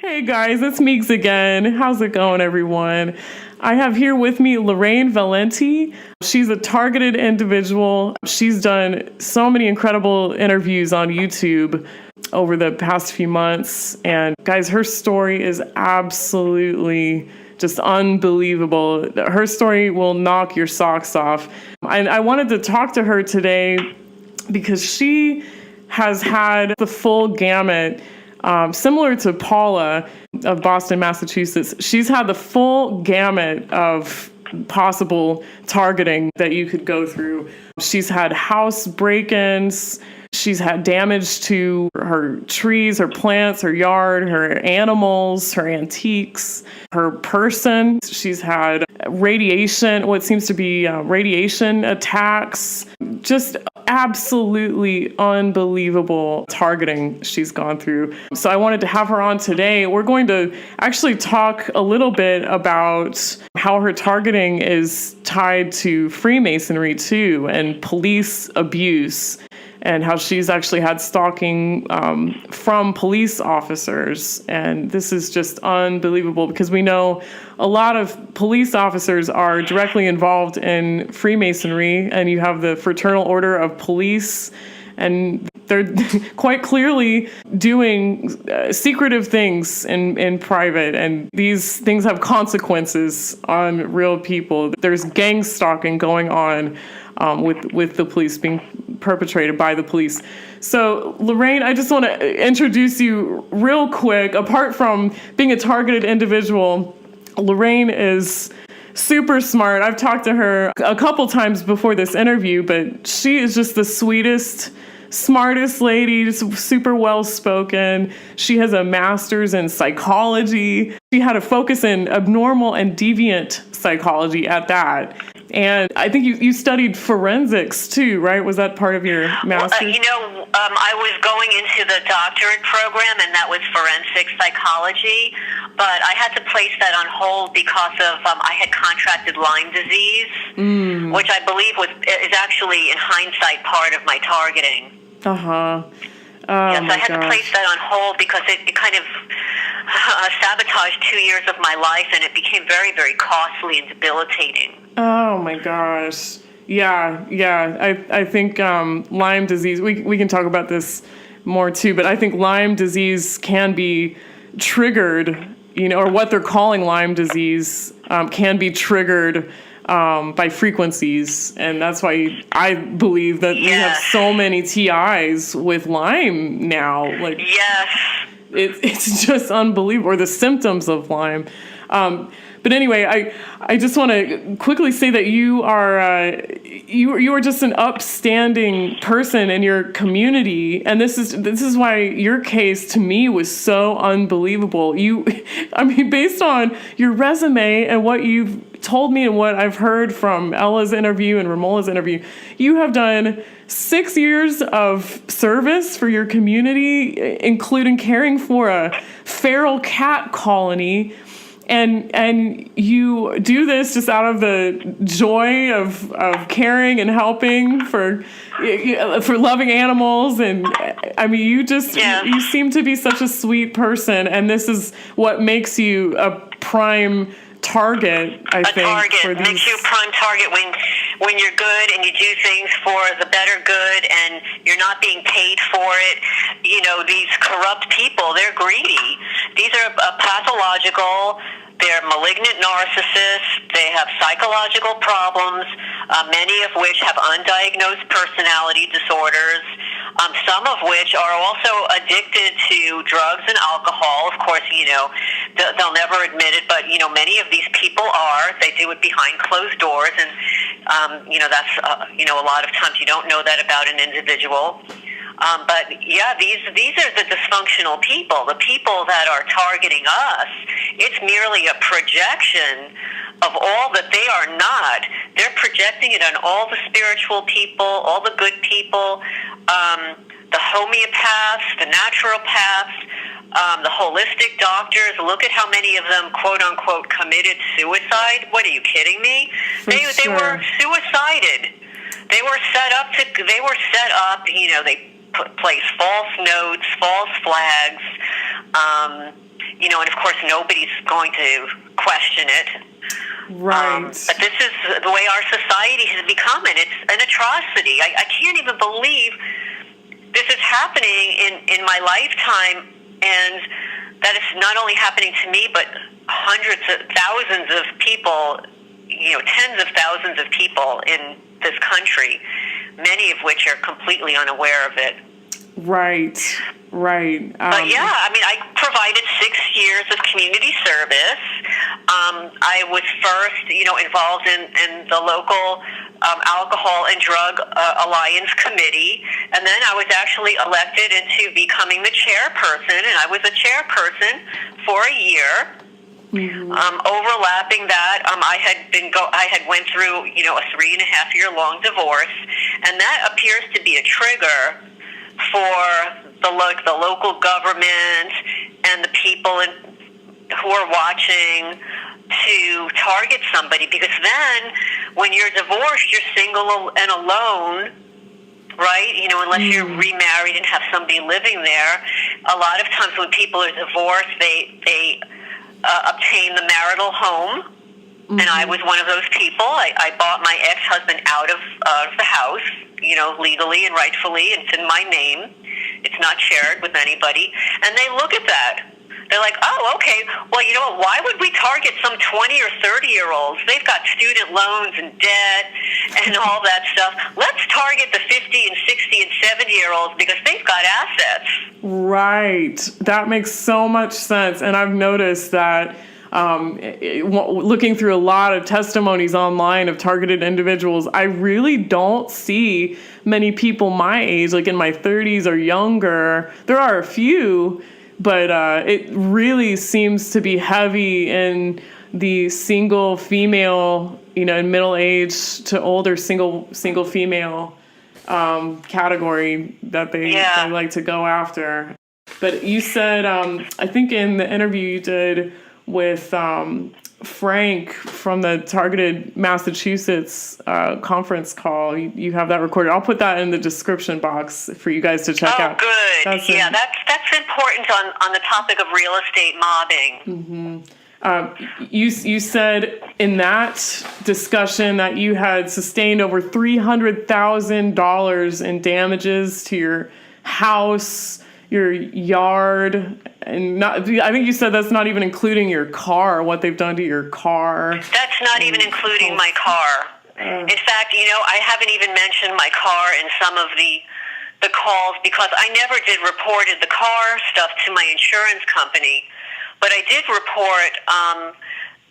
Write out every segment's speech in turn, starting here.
Hey guys, it's Meegs again. How's it going, everyone? I have here with me Lorraine Valenti. She's a targeted individual. She's done so many incredible interviews on YouTube over the past few months. And guys, her story is absolutely just unbelievable. Her story will knock your socks off. And I wanted to talk to her today because she has had the full gamut. Similar to Paula of Boston, Massachusetts, she's had the full gamut of possible targeting that you could go through. She's had house break-ins. She's had damage to her trees, her plants, her yard, her animals, her antiques, her person. She's had radiation, what seems to be radiation attacks. Just absolutely unbelievable targeting she's gone through. So I wanted to have her on today. We're going to actually talk a little bit about how her targeting is tied to Freemasonry too, and police abuse, and how she's actually had stalking from police officers. And this is just unbelievable because we know a lot of police officers are directly involved in Freemasonry, and you have the Fraternal Order of Police, and they're quite clearly doing secretive things in private, and these things have consequences on real people. There's gang stalking going on with the police, being perpetrated by the police. So, Lorraine, I just want to introduce you real quick. Apart from being a targeted individual, Lorraine is super smart. I've talked to her a couple times before this interview, but she is just the sweetest, smartest lady, just super well-spoken. She has a master's in psychology. She had a focus in abnormal and deviant psychology at that. And I think you studied forensics too, right? Was that part of your master's? I was going into the doctorate program, and that was forensic psychology. But I had to place that on hold because of I had contracted Lyme disease, which I believe is actually, in hindsight, part of my targeting. Yes, I had to place that on hold because it kind of sabotaged 2 years of my life, and it became very, very costly and debilitating. Oh my gosh. Yeah. I think Lyme disease, we can talk about this more too, but I think Lyme disease can be triggered, or what they're calling Lyme disease can be triggered by frequencies. And that's why I believe that we have so many TIs with Lyme now. It's just unbelievable, or the symptoms of Lyme. But anyway, I just want to quickly say that you are just an upstanding person in your community, and this is why your case to me was so unbelievable. Based on your resume and what you've told me and what I've heard from Ella's interview and Ramola's interview, you have done 6 years of service for your community, including caring for a feral cat colony. And you do this just out of the joy of caring and helping for loving animals. And you seem to be such a sweet person. And this is what makes you a prime target, I think. Makes you a prime target when you're good and you do things for the better good and you're not being paid for it. These corrupt people, they're greedy. These are pathological. They're malignant narcissists. They have psychological problems, many of which have undiagnosed personality disorders, some of which are also addicted to drugs and alcohol. Of course, they'll never admit it, but, many of these people are. They do it behind closed doors, and, that's, a lot of times you don't know that about an individual. These are the dysfunctional people, the people that are targeting us. It's merely a projection of all that they are not. They're projecting it on all the spiritual people, all the good people, the homeopaths, the naturopaths, the holistic doctors. Look at how many of them, quote unquote, committed suicide. What, are you kidding me? They were suicided. They were set up. They place false notes, false flags, and of course nobody's going to question it. Right. But this is the way our society has become, and it's an atrocity. I can't even believe this is happening in my lifetime, and that it's not only happening to me, but hundreds of thousands of people, tens of thousands of people in this country, many of which are completely unaware of it. Right. But yeah, I provided 6 years of community service. I was first, involved in the local Alcohol and Drug Alliance Committee, and then I was actually elected into becoming the chairperson, and I was a chairperson for a year. Mm-hmm. Overlapping that, I had went through, a 3.5-year long divorce, and that appears to be a trigger for the local government and the people who are watching to target somebody, because then when you're divorced, you're single and alone, right? Unless you're remarried and have somebody living there. A lot of times when people are divorced, they obtain the marital home. Mm-hmm. And I was one of those people. I bought my ex-husband out of the house, legally and rightfully. It's in my name. It's not shared with anybody. And they look at that. They're like, oh, okay, well, why would we target some 20 or 30-year-olds? They've got student loans and debt and all that stuff. Let's target the 50 and 60 and 70-year-olds because they've got assets. Right. That makes so much sense. And I've noticed that looking through a lot of testimonies online of targeted individuals, I really don't see many people my age, like in my 30s or younger. There are a few, but it really seems to be heavy in the single female, in middle age to older single female category that they like to go after. But you said, I think in the interview you did with Frank from the Targeted Massachusetts conference call, you have that recorded. I'll put that in the description box for you guys to check out. Oh, good. That's important on the topic of real estate mobbing. Mm-hmm. You said in that discussion that you had sustained over $300,000 in damages to your house, your yard, and I think you said that's not even including your car, what they've done to your car. That's not even including my car. In fact, I haven't even mentioned my car in some of the calls because I never did report the car stuff to my insurance company, but I did report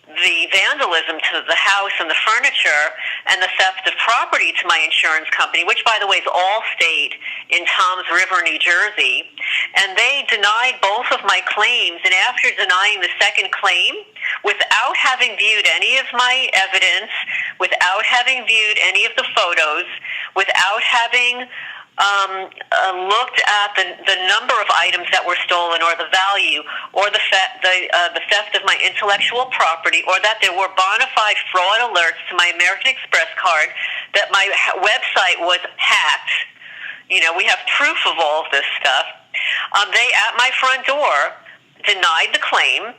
the vandalism to the house and the furniture and the theft of property to my insurance company, which, by the way, is Allstate in Toms River, New Jersey. And they denied both of my claims. And after denying the second claim, without having viewed any of my evidence, without having viewed any of the photos, without having looked at the number of items that were stolen, or the value, or the theft of my intellectual property, or that there were bona fide fraud alerts to my American Express card, that my website was hacked. We have proof of all of this stuff. They, at my front door, denied the claim,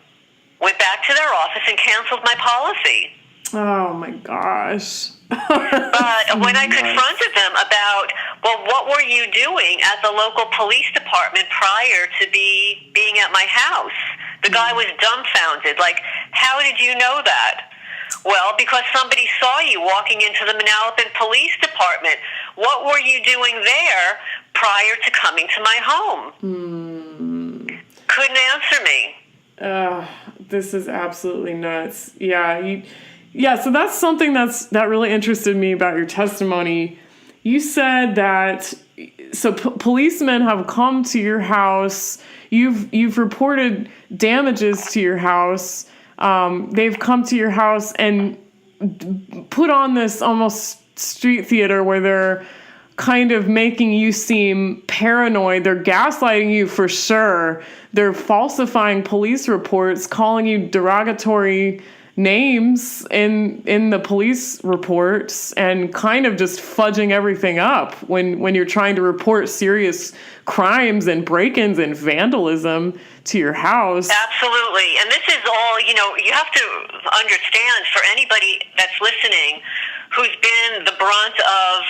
went back to their office, and canceled my policy. Oh, my gosh. But when I confronted them about, well, what were you doing at the local police department prior to being at my house? The guy was dumbfounded. Like, how did you know that? Well, because somebody saw you walking into the Manalapan Police Department. What were you doing there prior to coming to my home? Couldn't answer me. This is absolutely nuts. Yeah, so that's something that really interested me about your testimony. You said that policemen have come to your house. You've reported damages to your house. They've come to your house and put on this almost street theater where they're kind of making you seem paranoid. They're gaslighting you for sure. They're falsifying police reports, calling you derogatory names in the police reports and kind of just fudging everything up when you're trying to report serious crimes and break-ins and vandalism to your house. Absolutely. And this is all, you have to understand, for anybody that's listening who's been the brunt of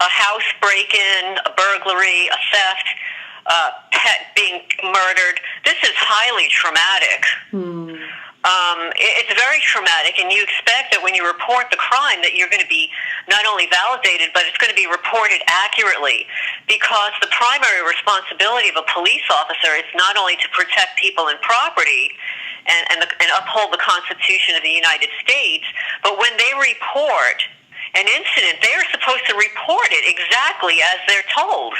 a house break-in, a burglary, a theft, pet being murdered, this is highly traumatic. It's very traumatic, and you expect that when you report the crime that you're going to be not only validated, but it's going to be reported accurately, because the primary responsibility of a police officer is not only to protect people and property and uphold the Constitution of the United States, but when they report an incident, they are supposed to report it exactly as they're told.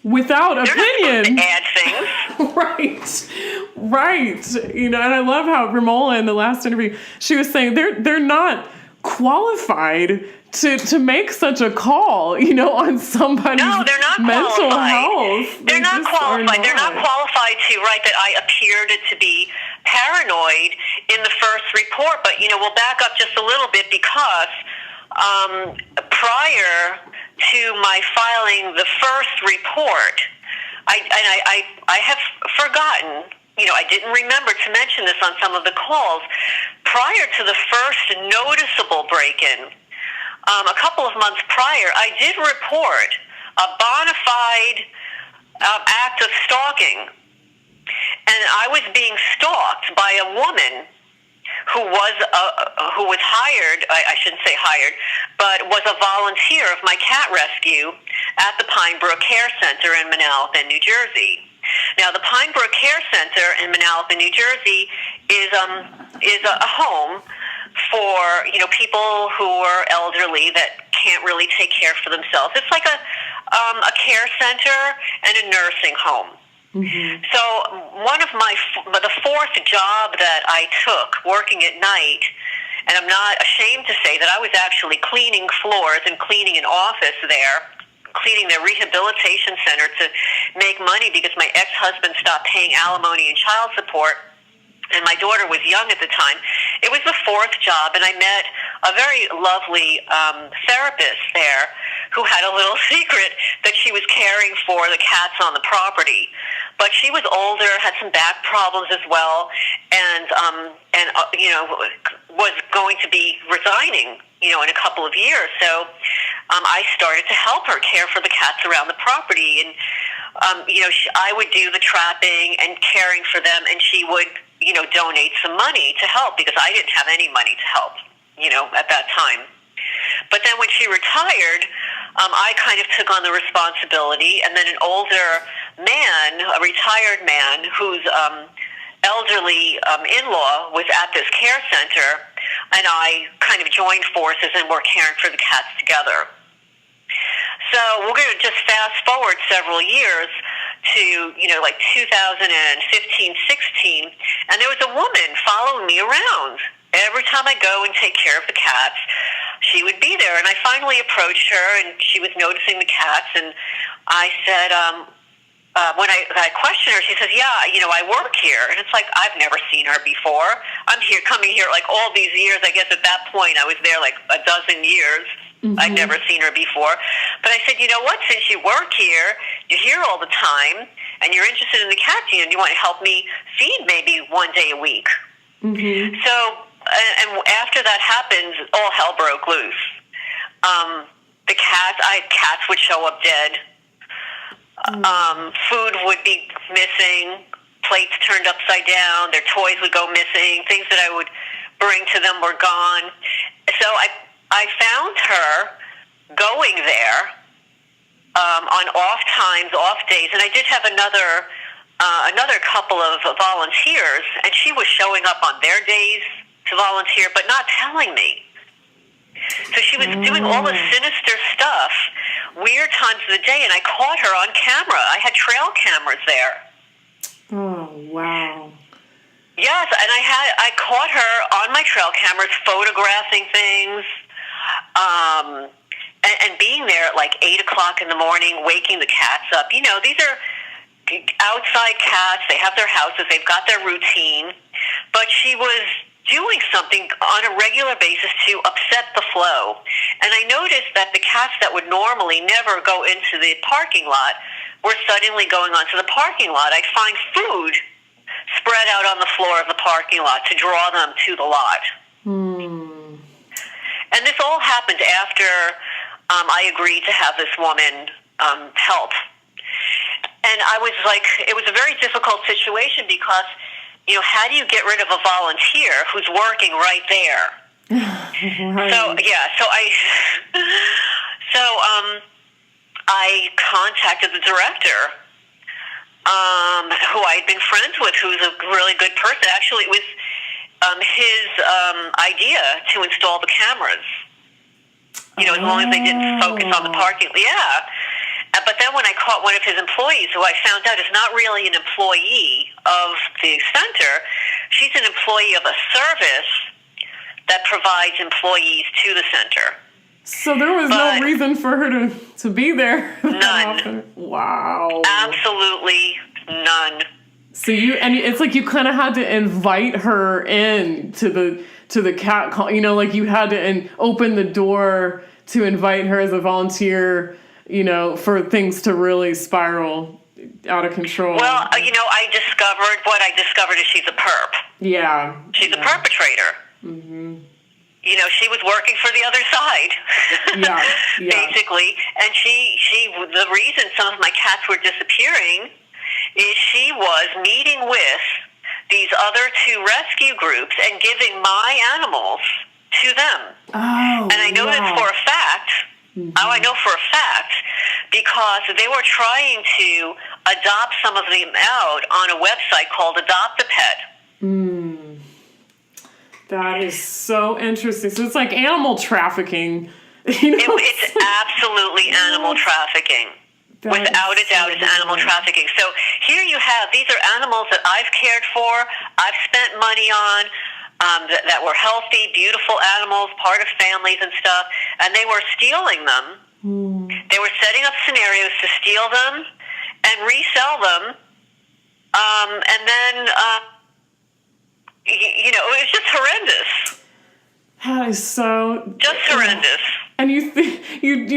Without opinion. They're not supposed to add things. Right. And I love how Romola in the last interview, she was saying they're not qualified to make such a call, on somebody's mental health. They're not qualified. They're not qualified to write that I appeared to be paranoid in the first report. But, we'll back up just a little bit, because prior to my filing the first report, I have forgotten, I didn't remember to mention this on some of the calls. Prior to the first noticeable break-in, a couple of months prior, I did report a bona fide act of stalking. And I was being stalked by a woman who was hired, I shouldn't say hired, but was a volunteer of my cat rescue at the Pine Brook Care Center in Manalapan, New Jersey. Now, the Pine Brook Care Center in Manalapan, New Jersey is a home for, people who are elderly that can't really take care for themselves. It's like a care center and a nursing home. Mm-hmm. So the fourth job that I took, working at night, and I'm not ashamed to say that I was actually cleaning floors and cleaning an office there, cleaning their rehabilitation center to make money because my ex-husband stopped paying alimony and child support, and my daughter was young at the time. It was the fourth job, and I met a very lovely therapist there who had a little secret that she was caring for the cats on the property. But she was older, had some back problems as well, and was going to be resigning, in a couple of years. So I started to help her care for the cats around the property, and I would do the trapping and caring for them, and she would donate some money to help, because I didn't have any money to help, at that time. But then when she retired, I kind of took on the responsibility, and then an older man, a retired man, whose elderly in-law was at this care center, and I kind of joined forces and were caring for the cats together. So we're going to just fast forward several years to, like 2015, 16, and there was a woman following me around. Every time I go and take care of the cats, she would be there. And I finally approached her, and she was noticing the cats, and I said, when I questioned her, she says, yeah, I work here. And it's like, I've never seen her before. I'm coming here like all these years. I guess at that point I was there like a dozen years. Mm-hmm. I'd never seen her before. But I said, you know what, since you work here, you're here all the time, and you're interested in the cats, do you want to help me feed maybe one day a week? Mm-hmm. So, and after that happened, all hell broke loose. The cats would show up dead. Food would be missing, plates turned upside down, their toys would go missing, things that I would bring to them were gone. So I found her going there on off times, off days, and I did have another couple of volunteers, and she was showing up on their days to volunteer, but not telling me. So she was doing all this sinister stuff, weird times of the day, and I caught her on camera. I had trail cameras there. Oh, wow. Yes, and I caught her on my trail cameras photographing things, and being there at like 8 o'clock in the morning, waking the cats up. These are outside cats. They have their houses. They've got their routine. But she was doing something on a regular basis to upset the flow. And I noticed that the cats that would normally never go into the parking lot were suddenly going onto the parking lot. I'd find food spread out on the floor of the parking lot to draw them to the lot. And this all happened after I agreed to have this woman help. And I was like, it was a very difficult situation because, you know, how do you get rid of a volunteer who's working right there? Right. So, yeah, I contacted the director, who I'd been friends with, who's a really good person. Actually, it was his idea to install the cameras. You know, as long as they didn't focus on the parking. Yeah. But then when I caught one of his employees, who I found out is not really an employee of the center, she's an employee of a service that provides employees to the center. So there was no reason for her to be there. None. Wow. Absolutely none. So it's like you kind of had to invite her in to the cat call. You know, like you had to open the door to invite her as a volunteer, you know, for things to really spiral out of control. Well, you know, what I discovered is she's a perp. Yeah. She's a perpetrator. Mm-hmm. You know, she was working for the other side. Yeah. Basically. And the reason some of my cats were disappearing is she was meeting with these other two rescue groups and giving my animals to them. Oh, and I know this for a fact. Mm-hmm. I know for a fact because they were trying to adopt some of them out on a website called Adopt a Pet. That is so interesting. So it's like animal trafficking. You know? It's absolutely animal trafficking. Without a doubt, it's animal trafficking. So here you have, these are animals that I've cared for, I've spent money on, that were healthy, beautiful animals, part of families and stuff, and they were stealing them. They were setting up scenarios to steal them and resell them, and then, you know, it was just horrendous. That is so... Just horrendous. And you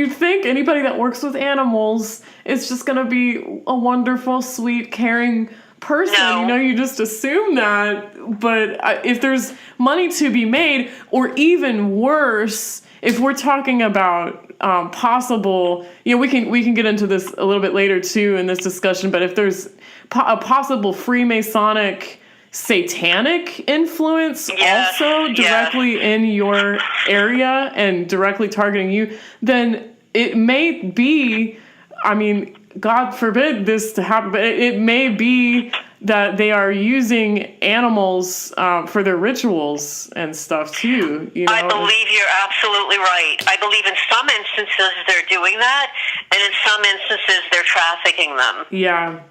think anybody that works with animals is just going to be a wonderful, sweet, caring person. No. You know, you just assume that. But if there's money to be made, or even worse, if we're talking about possible... You know, we can get into this a little bit later, too, in this discussion. But if there's a possible Freemasonic... Satanic influence also directly in your area and directly targeting you, then it may be, I mean, God forbid this to happen, but it may be that they are using animals for their rituals and stuff too. You know? I believe you're absolutely right. I believe in some instances they're doing that, and in some instances they're trafficking them. Yeah.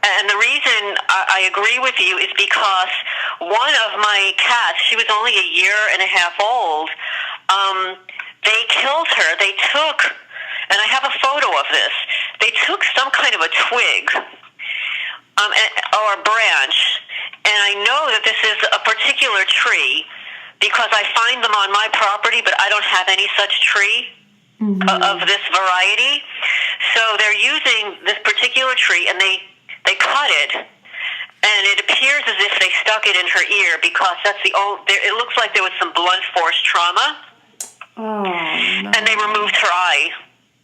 And the reason I agree with you is because one of my cats, she was only a year and a half old, they killed her. They took, and I have a photo of this, they took some kind of a twig or a branch, and I know that this is a particular tree because I find them on my property, but I don't have any such tree of this variety. So they're using this particular tree, and they cut it, and it appears as if they stuck it in her ear because that's it looks like there was some blunt force trauma. Oh, no. And they removed her eye.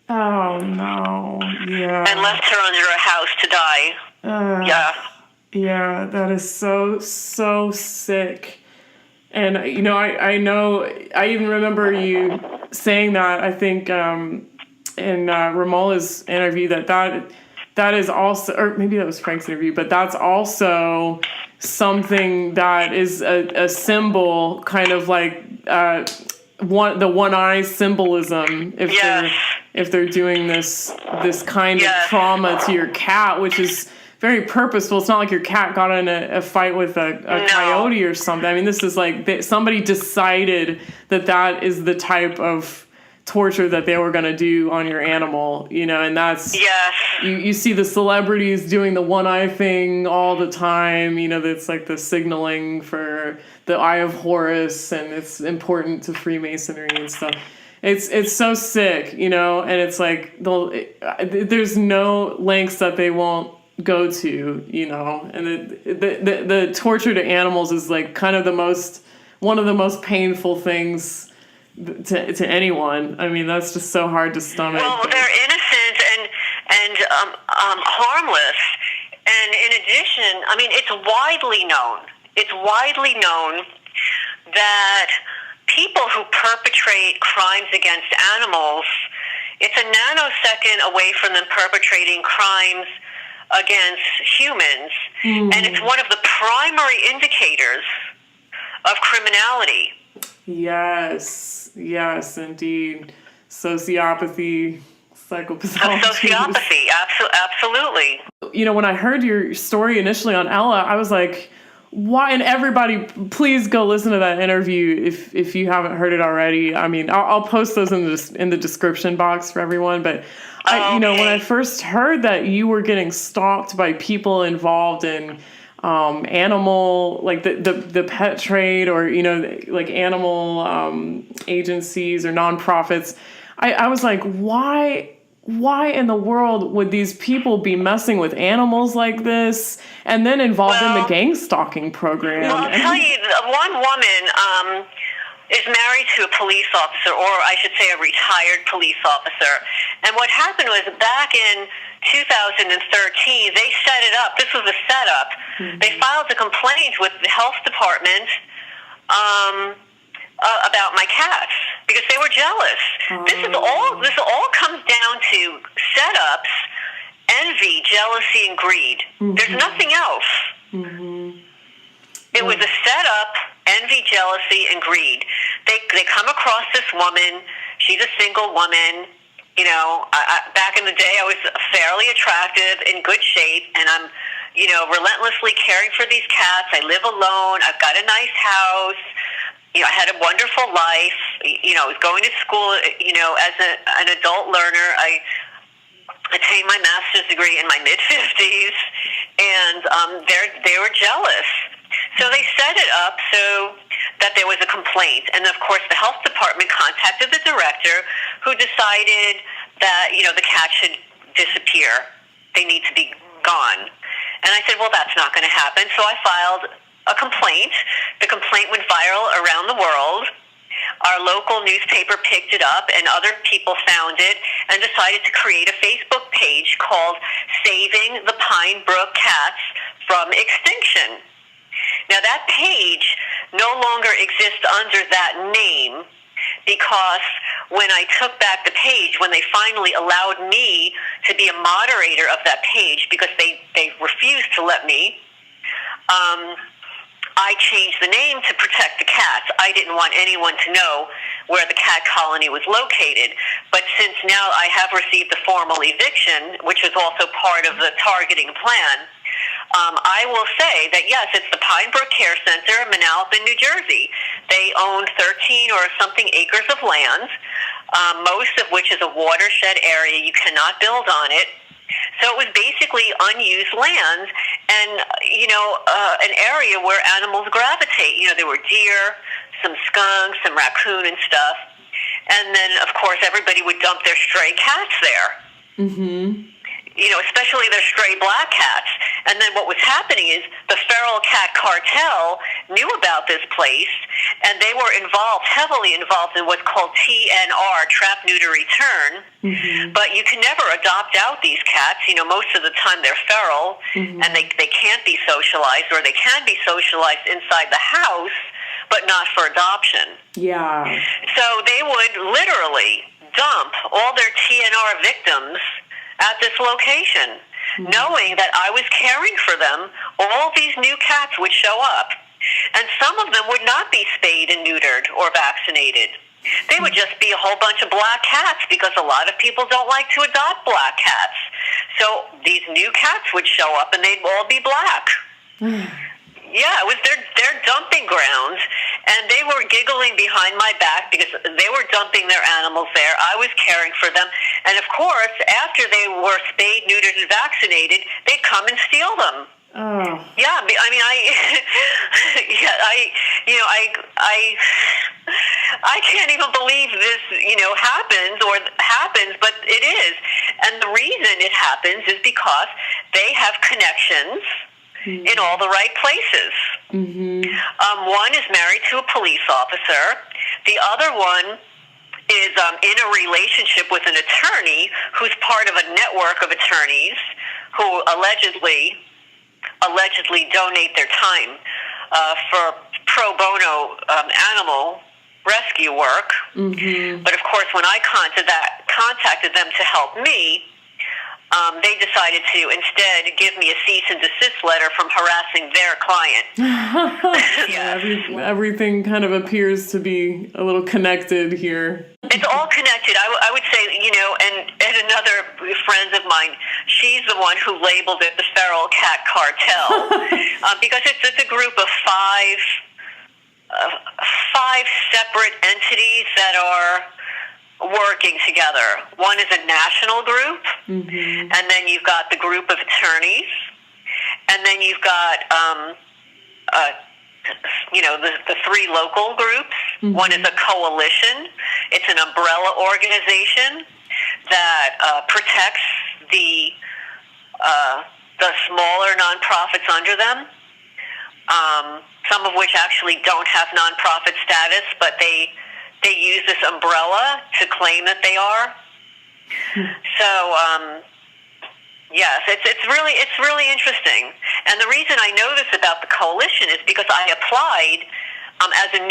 Oh, no. Yeah. And left her under a house to die. Yeah, that is so sick. And, you know, I even remember you saying that, I think, in Ramola's interview that is also, or maybe that was Frank's interview, but that's also something that is a symbol, kind of like the one eye symbolism. If they're doing this kind of trauma to your cat, which is very purposeful. It's not like your cat got in a fight with a coyote or something. I mean, this is like somebody decided that is the type of torture that they were going to do on your animal, you know, and that's, you see the celebrities doing the one eye thing all the time, you know, that's like the signaling for or the Eye of Horus, and it's important to Freemasonry and stuff. It's so sick, you know, and it's like there's no lengths that they won't go to, you know, and the torture to animals is like kind of one of the most painful things to anyone. I mean, that's just so hard to stomach. Well, they're innocent and harmless, and in addition, I mean, it's widely known that people who perpetrate crimes against animals, it's a nanosecond away from them perpetrating crimes against humans. And it's one of the primary indicators of criminality. Yes, indeed. Sociopathy, psychopathology. Sociopathy, absolutely. You know, when I heard your story initially on Ella, I was like, why? And everybody, please go listen to that interview if you haven't heard it already. I mean, I'll post those in the description box for everyone. But you know, when I first heard that you were getting stalked by people involved in animal, like the pet trade, or, you know, like animal agencies or nonprofits, I was like, why in the world would these people be messing with animals like this and then involved in the gang stalking program? Well, I'll tell you, one woman is married to a police officer, or I should say a retired police officer. And what happened was back in 2013, they set it up. This was a setup. Mm-hmm. They filed a complaint with the health department about my cats because they were jealous. Oh. This all comes down to setups, envy, jealousy, and greed. Mm-hmm. There's nothing else. Mm-hmm. It was a setup, envy, jealousy, and greed. They come across this woman. She's a single woman. You know, back in the day, I was fairly attractive, in good shape, and I'm, you know, relentlessly caring for these cats. I live alone. I've got a nice house. You know, I had a wonderful life. You know, I was going to school, you know, as an adult learner. I attained my master's degree in my mid-50s, and they were jealous. So they set it up so that there was a complaint. And, of course, the health department contacted the director, who decided that, you know, the cat should disappear. They need to be gone. And I said, well, that's not going to happen. So I filed a complaint. The complaint went viral around the world. Our local newspaper picked it up, and other people found it and decided to create a Facebook page called Saving the Pine Brook Cats from Extinction. Now, that page no longer exists under that name because when I took back the page, when they finally allowed me to be a moderator of that page, because they refused to let me, I changed the name to protect the cats. I didn't want anyone to know where the cat colony was located. But since now I have received the formal eviction, which is also part of the targeting plan, I will say that, yes, it's the Pine Brook Care Center in Manalapan, New Jersey. They own 13 or something acres of land, most of which is a watershed area. You cannot build on it. So it was basically unused land and, you know, an area where animals gravitate. You know, there were deer, some skunks, some raccoon and stuff. And then, of course, everybody would dump their stray cats there. Mm-hmm. You know, especially their stray black cats. And then what was happening is the feral cat cartel knew about this place, and they were heavily involved in what's called TNR, trap, neuter, return. Mm-hmm. But you can never adopt out these cats. You know, most of the time they're feral, mm-hmm. and they can't be socialized, or they can be socialized inside the house, but not for adoption. Yeah. So they would literally dump all their TNR victims at this location, knowing that I was caring for them. All these new cats would show up, and some of them would not be spayed and neutered or vaccinated. They would just be a whole bunch of black cats because a lot of people don't like to adopt black cats. So these new cats would show up, and they'd all be black. Yeah, it was their dumping grounds, and they were giggling behind my back because they were dumping their animals there. I was caring for them, and of course, after they were spayed, neutered, and vaccinated, they'd come and steal them. Oh. Yeah, I mean, I can't even believe this, happens, but it is. And the reason it happens is because they have connections in all the right places. Mm-hmm. One is married to a police officer. The other one is in a relationship with an attorney who's part of a network of attorneys who allegedly donate their time for pro bono animal rescue work. Mm-hmm. But of course, when I contacted them to help me, they decided to instead give me a cease and desist letter from harassing their client. Yeah, everything kind of appears to be a little connected here. It's all connected. I would say, and another friend of mine, she's the one who labeled it the feral cat cartel because it's a group of five separate entities that are working together. One is a national group, mm-hmm. and then you've got the group of attorneys, and then you've got the three local groups. Mm-hmm. One is a coalition. It's an umbrella organization that protects the smaller nonprofits under them, some of which actually don't have nonprofit status, but they use this umbrella to claim that they are. So, yes, it's really interesting. And the reason I know this about the coalition is because I applied as a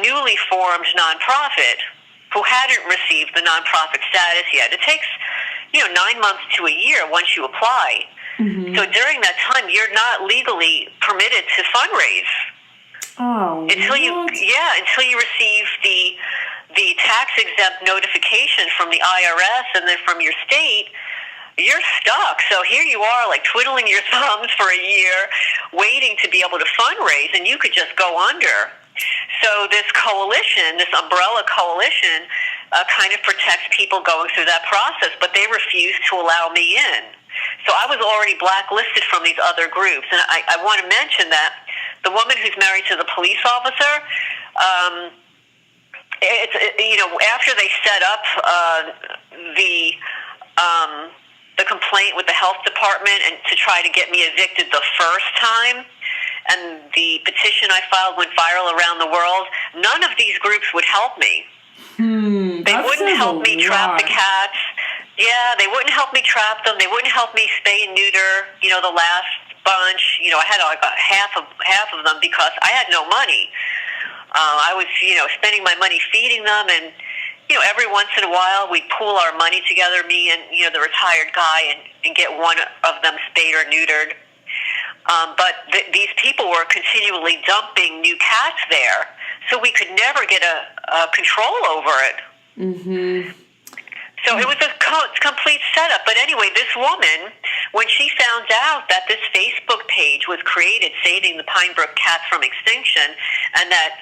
newly formed nonprofit who hadn't received the nonprofit status yet. It takes 9 months to a year once you apply. Mm-hmm. So during that time, you're not legally permitted to fundraise. Oh, until you receive the tax exempt notification from the IRS and then from your state, you're stuck. So here you are, like twiddling your thumbs for a year, waiting to be able to fundraise, and you could just go under. So this coalition, this umbrella coalition, kind of protects people going through that process, but they refuse to allow me in. So I was already blacklisted from these other groups, and I want to mention that the woman who's married to the police officer, after they set up the complaint with the health department and to try to get me evicted the first time, and the petition I filed went viral around the world, none of these groups would help me. They wouldn't help me trap the cats. Yeah, they wouldn't help me trap them. They wouldn't help me spay and neuter, the last bunch. I had about half of them because I had no money. I was, spending my money feeding them, and, every once in a while we'd pool our money together, me and, the retired guy, and get one of them spayed or neutered. But these people were continually dumping new cats there, so we could never get a control over it. Mm-hmm. So it was a complete setup. But anyway, this woman, when she found out that this Facebook page was created, Saving the Pine Brook Cats from Extinction, and that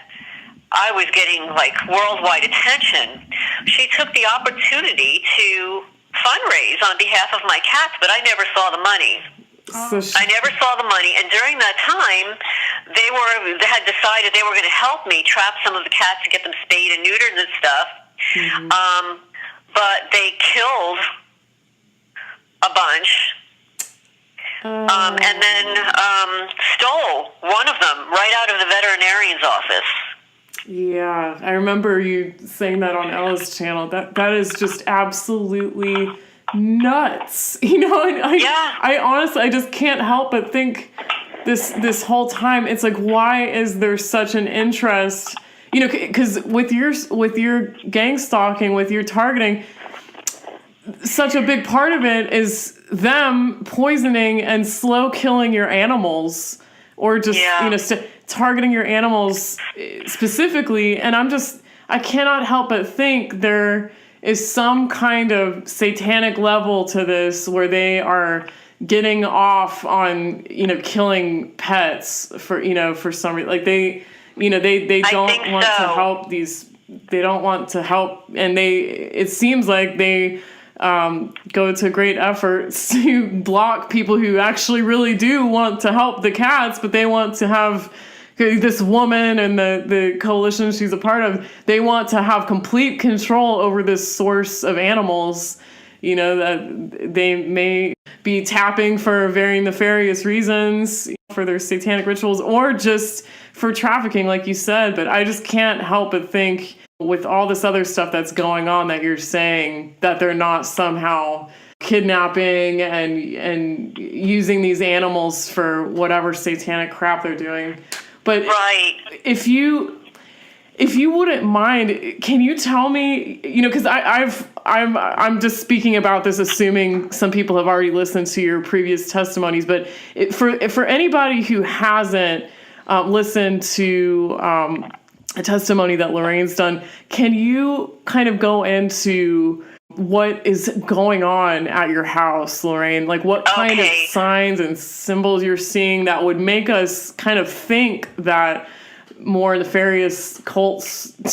I was getting worldwide attention, she took the opportunity to fundraise on behalf of my cats, but I never saw the money. I never saw the money, and during that time, they had decided they were going to help me trap some of the cats to get them spayed and neutered and stuff. Mm-hmm. But they killed a bunch, and then stole one of them right out of the veterinarian's office. Yeah, I remember you saying that on Ella's channel. That is just absolutely nuts. I honestly, I just can't help but think this whole time, it's like, why is there such an interest? Because with your gang stalking, with your targeting, such a big part of it is them poisoning and slow killing your animals, or just targeting your animals specifically. And I cannot help but think there is some kind of satanic level to this, where they are getting off on killing pets for some reason. Like they don't want to help these. They don't want to help, and it seems like they go to great efforts to block people who actually really do want to help the cats, but they want to have this woman and the coalition she's a part of, they want to have complete control over this source of animals, that they may be tapping for very nefarious reasons, for their satanic rituals, or just for trafficking, like you said. But I just can't help but think, with all this other stuff that's going on, that you're saying that they're not somehow kidnapping and using these animals for whatever satanic crap they're doing. But right. If you wouldn't mind, can you tell me, because I'm just speaking about this, assuming some people have already listened to your previous testimonies, but for anybody who hasn't listened to a testimony that Lorraine's done, can you kind of go into what is going on at your house, Lorraine? Like, what kind of signs and symbols you're seeing that would make us kind of think that more nefarious cult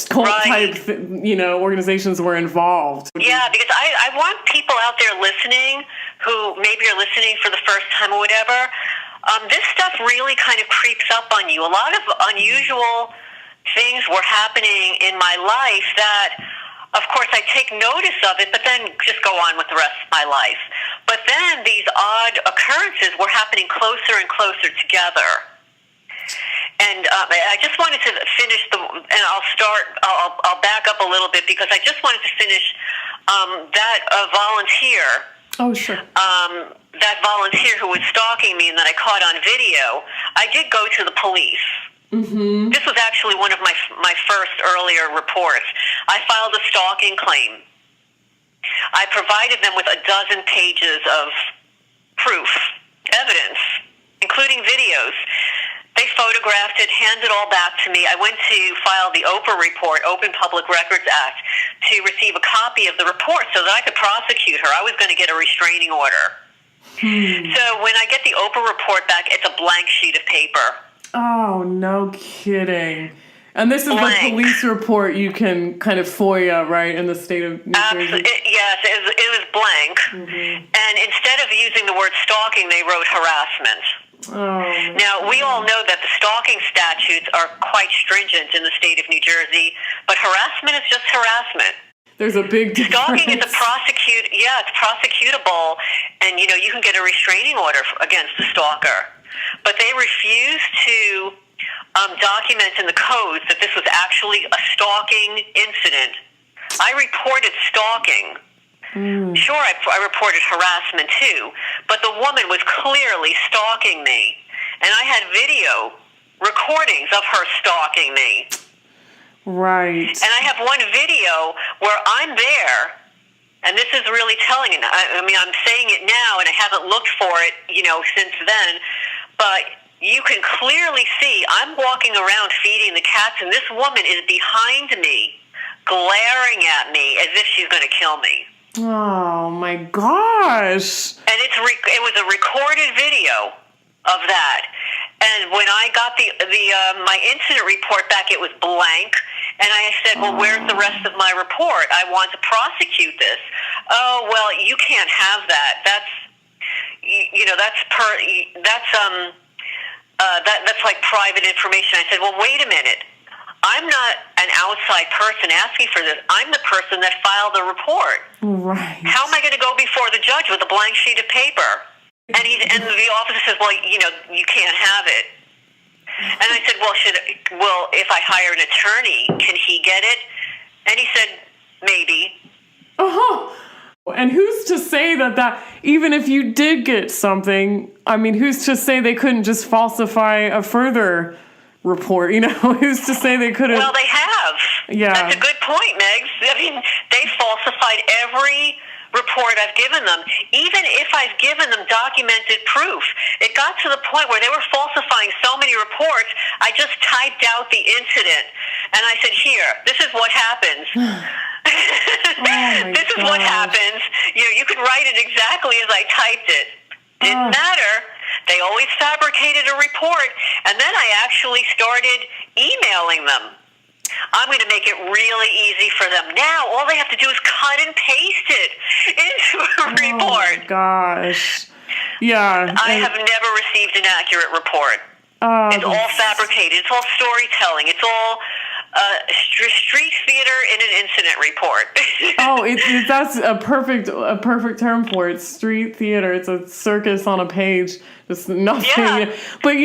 type, organizations were involved? Yeah, because I want people out there listening who maybe are listening for the first time or whatever. This stuff really kind of creeps up on you. A lot of unusual things were happening in my life that, of course, I take notice of it, but then just go on with the rest of my life. But then these odd occurrences were happening closer and closer together. And I just wanted to finish and I'll back up a little bit, because I just wanted to finish that volunteer. Oh, sure. That volunteer who was stalking me and that I caught on video, I did go to the police. Mm-hmm. This was actually one of my first earlier reports. I filed a stalking claim. I provided them with 12 pages of proof, evidence, including videos. They photographed it, handed it all back to me. I went to file the OPRA report, Open Public Records Act, to receive a copy of the report so that I could prosecute her. I was going to get a restraining order. So when I get the OPRA report back, it's a blank sheet of paper. Oh, no kidding. And this is the police report you can kind of FOIA, right, in the state of New Jersey? Yes, it was blank. Mm-hmm. And instead of using the word stalking, they wrote harassment. Oh, now, we all know that the stalking statutes are quite stringent in the state of New Jersey, but harassment is just harassment. There's a big difference. Stalking is it's prosecutable, and, you can get a restraining order against the stalker. But they refuse to document in the codes that this was actually a stalking incident. I reported stalking. Sure, I reported harassment too, but the woman was clearly stalking me, and I had video recordings of her stalking me. Right. And I have one video where I'm there, and this is really telling. I mean, I'm saying it now, and I haven't looked for it, since then, but you can clearly see I'm walking around feeding the cats, and this woman is behind me, glaring at me as if she's going to kill me. Oh my gosh! And it was a recorded video of that. And when I got my incident report back, it was blank. And I said, "Well, where's the rest of my report? I want to prosecute this." Oh, well, you can't have that. That's like private information. I said, "Well, wait a minute. I'm not an outside person asking for this. I'm the person that filed the report. Right. How am I going to go before the judge with a blank sheet of paper?" And the officer says, "Well, you can't have it." And I said, "Well, if I hire an attorney, can he get it?" And he said, "Maybe." Uh-huh. And who's to say that even if you did get something, I mean, who's to say they couldn't just falsify a further report? Who's to say they couldn't? Well, they have. Yeah. That's a good point, Megs. I mean, they falsified every report I've given them, even if I've given them documented proof. It got to the point where they were falsifying so many reports, I just typed out the incident. And I said, "Here, this is what happens." This is what happens. You could write it exactly as I typed it. Didn't matter. They always fabricated a report. And then I actually started emailing them. I'm going to make it really easy for them. Now, all they have to do is cut and paste it into a report. Oh, my gosh. Yeah. I have never received an accurate report. It's all fabricated. It's all storytelling. It's all street theater in an incident report. That's a perfect term for it. Street theater. It's a circus on a page. Just nothing. Yeah. But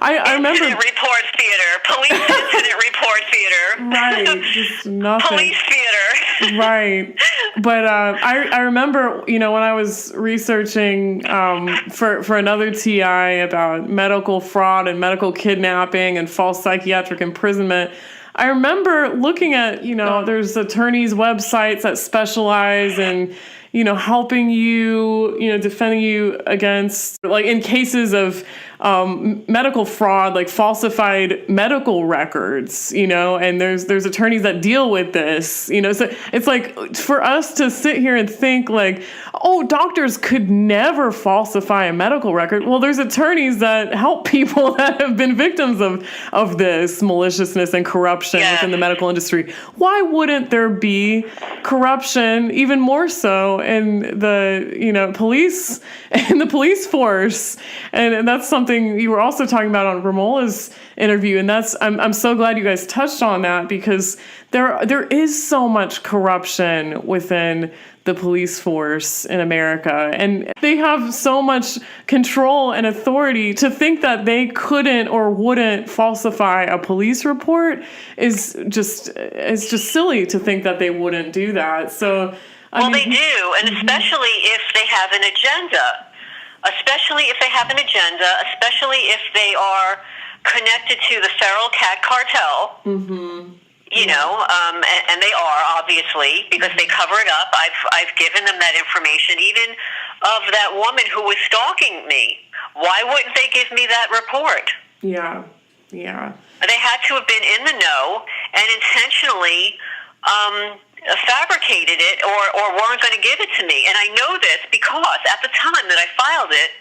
I remember incident report theater, police incident report theater. Right. Just nothing. Police theater. Right. But I remember, when I was researching for another TI about medical fraud and medical kidnapping and false psychiatric imprisonment, I remember looking at, there's attorneys' websites that specialize in, helping you, defending you against, like in cases of medical fraud, like falsified medical records, and there's attorneys that deal with this, so it's like for us to sit here and think like, oh, doctors could never falsify a medical record. Well, there's attorneys that help people that have been victims of this maliciousness and corruption within the medical industry. Why wouldn't there be corruption, even more so in the, police and the police force? And that's something you were also talking about on Ramola's interview. And I'm so glad you guys touched on that, because there is so much corruption within the police force in America, and they have so much control and authority. To think that they couldn't or wouldn't falsify a police report is just silly to think that they wouldn't do that. So they do, and especially if they have an agenda. Especially if if they are connected to the feral cat cartel. Mm-hmm. And they are, obviously, because they cover it up. I've given them that information, even of that woman who was stalking me. Why wouldn't they give me that report? Yeah. They had to have been in the know and intentionally fabricated it or weren't going to give it to me. And I know this because at the time that I filed it,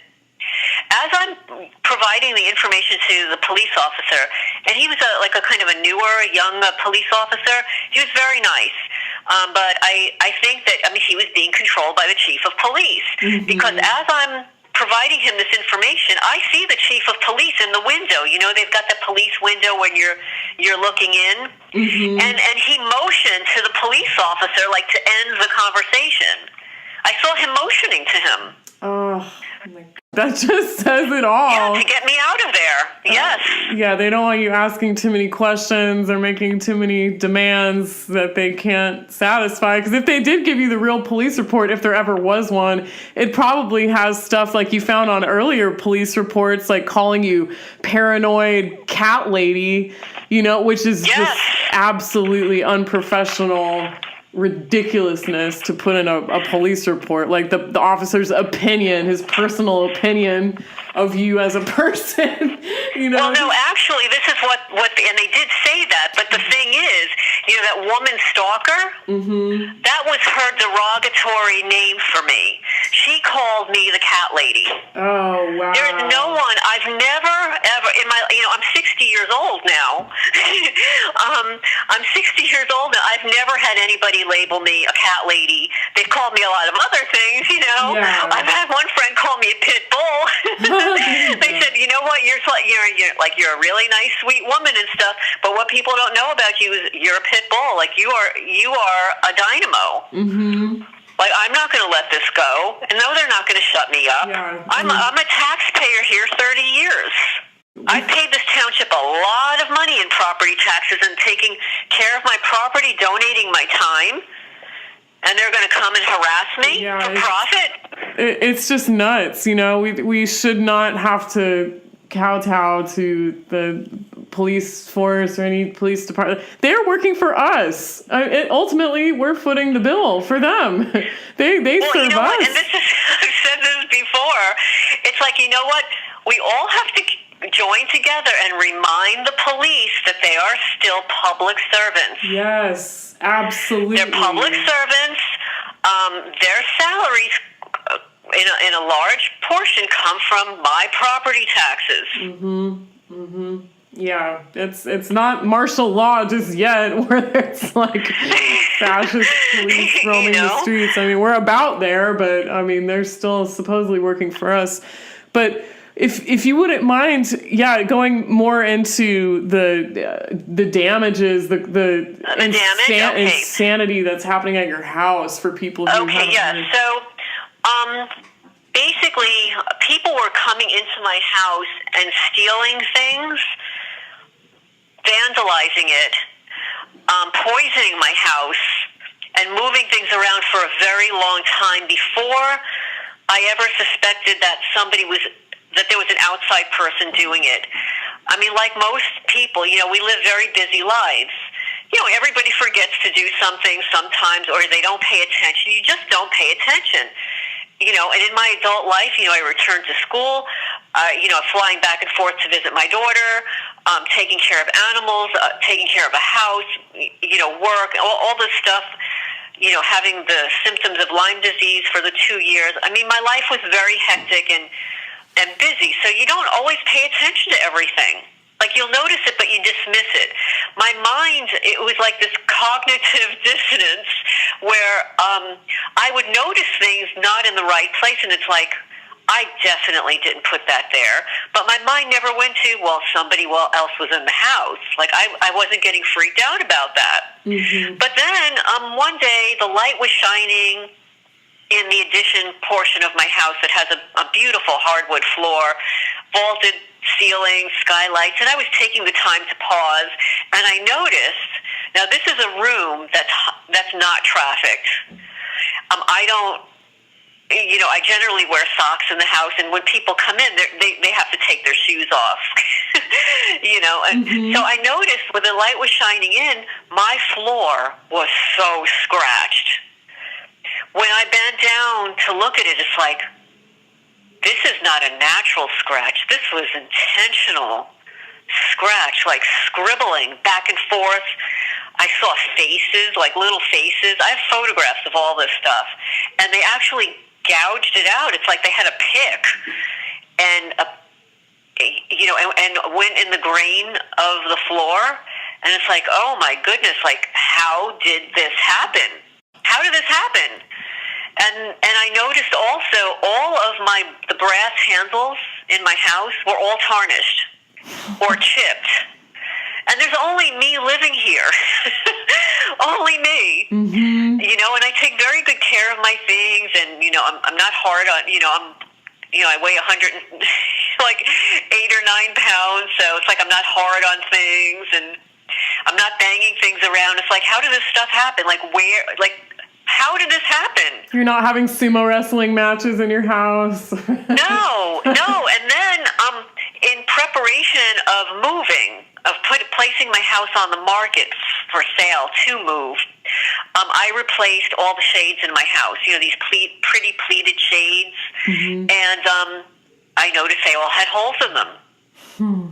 as I'm providing the information to the police officer, and he was a kind of a newer, young police officer, he was very nice. But I think that, he was being controlled by the chief of police. Mm-hmm. Because as I'm providing him this information, I see the chief of police in the window. They've got the police window when you're looking in. Mm-hmm. And he motioned to the police officer, like, to end the conversation. I saw him motioning to him. Oh, my God. That just says it all. Yeah, to get me out of there. Yes. Yeah, they don't want you asking too many questions or making too many demands that they can't satisfy. Because if they did give you the real police report, if there ever was one, it probably has stuff like you found on earlier police reports, like calling you paranoid cat lady, which is just absolutely unprofessional ridiculousness to put in a police report. Like the officer's opinion, his personal opinion of you as a person, Well, no, actually, this is what and they did say that, but the thing is, that woman stalker, mm-hmm. that was her derogatory name for me. She called me the cat lady. Oh, wow. There is no one, I've never, ever, in my, I'm 60 years old now. I'm 60 years old now. I've never had anybody label me a cat lady. They've called me a lot of other things, Yeah. I've had one friend call me a pit bull. They said, you know what, you're a really nice, sweet woman and stuff, but what people don't know about you is you're a pit bull. Like, you are a dynamo. Mm-hmm. Like, I'm not going to let this go. And no, they're not going to shut me up. Yeah. I'm a taxpayer here 30 years. I've paid this township a lot of money in property taxes and taking care of my property, donating my time. And they're going to come and harass me for profit? It's just nuts, We should not have to kowtow to the police force or any police department. They're working for us. Ultimately, we're footing the bill for them. They serve us. What? And I've said this before. It's like, you know what? We all have to join together and remind the police that they are still public servants. Yes, absolutely. They're public servants. Their salaries, in a large portion, come from my property taxes. Mm-hmm. Mm-hmm. Yeah, it's not martial law just yet, where it's like fascist police roaming the streets. I mean, we're about there, but I mean, they're still supposedly working for us. But if you wouldn't mind, going more into the damages, the insanity that's happening at your house for people who So, basically, people were coming into my house and stealing things, vandalizing it, poisoning my house, and moving things around for a very long time before I ever suspected that there was an outside person doing it. I mean, like most people, we live very busy lives. Everybody forgets to do something sometimes, or they don't pay attention. You just don't pay attention. And in my adult life, I returned to school, flying back and forth to visit my daughter, taking care of animals, taking care of a house, work, all this stuff, having the symptoms of Lyme disease for the 2 years. I mean, my life was very hectic and busy, so you don't always pay attention to everything. Like, you'll notice it, but you dismiss it. My mind, it was like this cognitive dissonance where I would notice things not in the right place, and it's like, I definitely didn't put that there. But my mind never went to, somebody else was in the house. Like, I wasn't getting freaked out about that. Mm-hmm. But then one day, the light was shining in the addition portion of my house that has a beautiful hardwood floor, vaulted ceiling, skylights, and I was taking the time to pause, and I noticed, now this is a room that's not trafficked. I generally wear socks in the house, and when people come in, they have to take their shoes off, and so I noticed when the light was shining in, my floor was so scratched. When I bent down to look at it, it's like, this is not a natural scratch. This was intentional scratch, like scribbling back and forth. I saw faces, like little faces. I have photographs of all this stuff. And they actually gouged it out. It's like they had a pick and went in the grain of the floor. And it's like, oh my goodness, like, how did this happen? How did this happen? And I noticed also all of the brass handles in my house were all tarnished or chipped. And there's only me living here. Only me. Mm-hmm. And I take very good care of my things, and, I'm not hard on, I weigh 100, like 8 or 9 pounds, so it's like I'm not hard on things, and I'm not banging things around. It's like, how did this stuff happen? How did this happen? You're not having sumo wrestling matches in your house. No. And then, in preparation of moving, of placing my house on the market for sale to move, I replaced all the shades in my house. These pretty pleated shades. Mm-hmm. And I noticed they all had holes in them. Mm-hmm.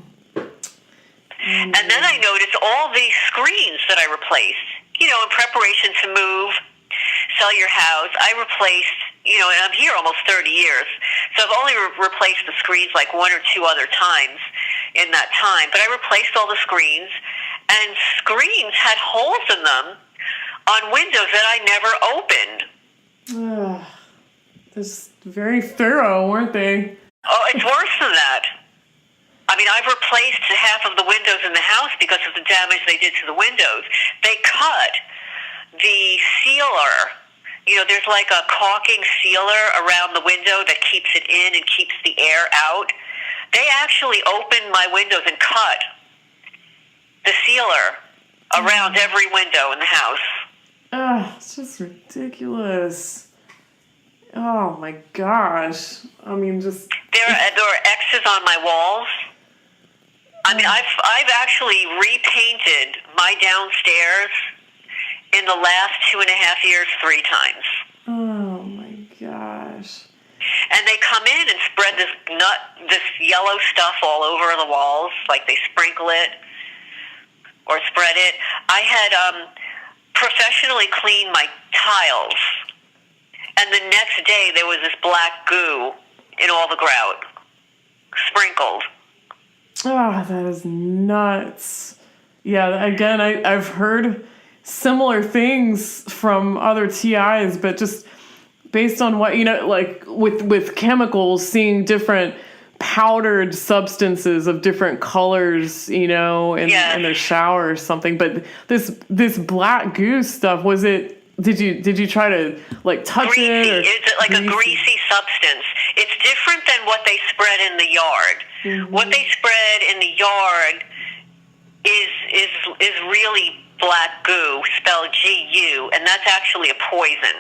And then I noticed all these screens that I replaced, in preparation to move, sell your house. I replaced, and I'm here almost 30 years, so I've only replaced the screens like 1 or 2 other times in that time, but I replaced all the screens, and screens had holes in them on windows that I never opened. That's very thorough, weren't they? Oh, it's worse than that. I mean, I've replaced half of the windows in the house because of the damage they did to the windows. They cut the sealer. There's like a caulking sealer around the window that keeps it in and keeps the air out. They actually opened my windows and cut the sealer around every window in the house. It's just ridiculous. Oh my gosh. I mean, just... There are X's on my walls. I mean, I've actually repainted my downstairs in the last 2.5 years 3 times. Oh my gosh. And they come in and spread this yellow stuff all over the walls, like they sprinkle it or spread it. I had professionally cleaned my tiles, and the next day there was this black goo in all the grout, sprinkled. Oh, that is nuts. Yeah, again, I've heard similar things from other TIs, but just based on what, like with chemicals, seeing different powdered substances of different colors, in their shower or something. But this black goo stuff, did you try to like touch greasy. it? Or It's like a greasy substance. It's different than what they spread in the yard. Mm-hmm. What they spread in the yard is really black goo, spelled GU, and that's actually a poison.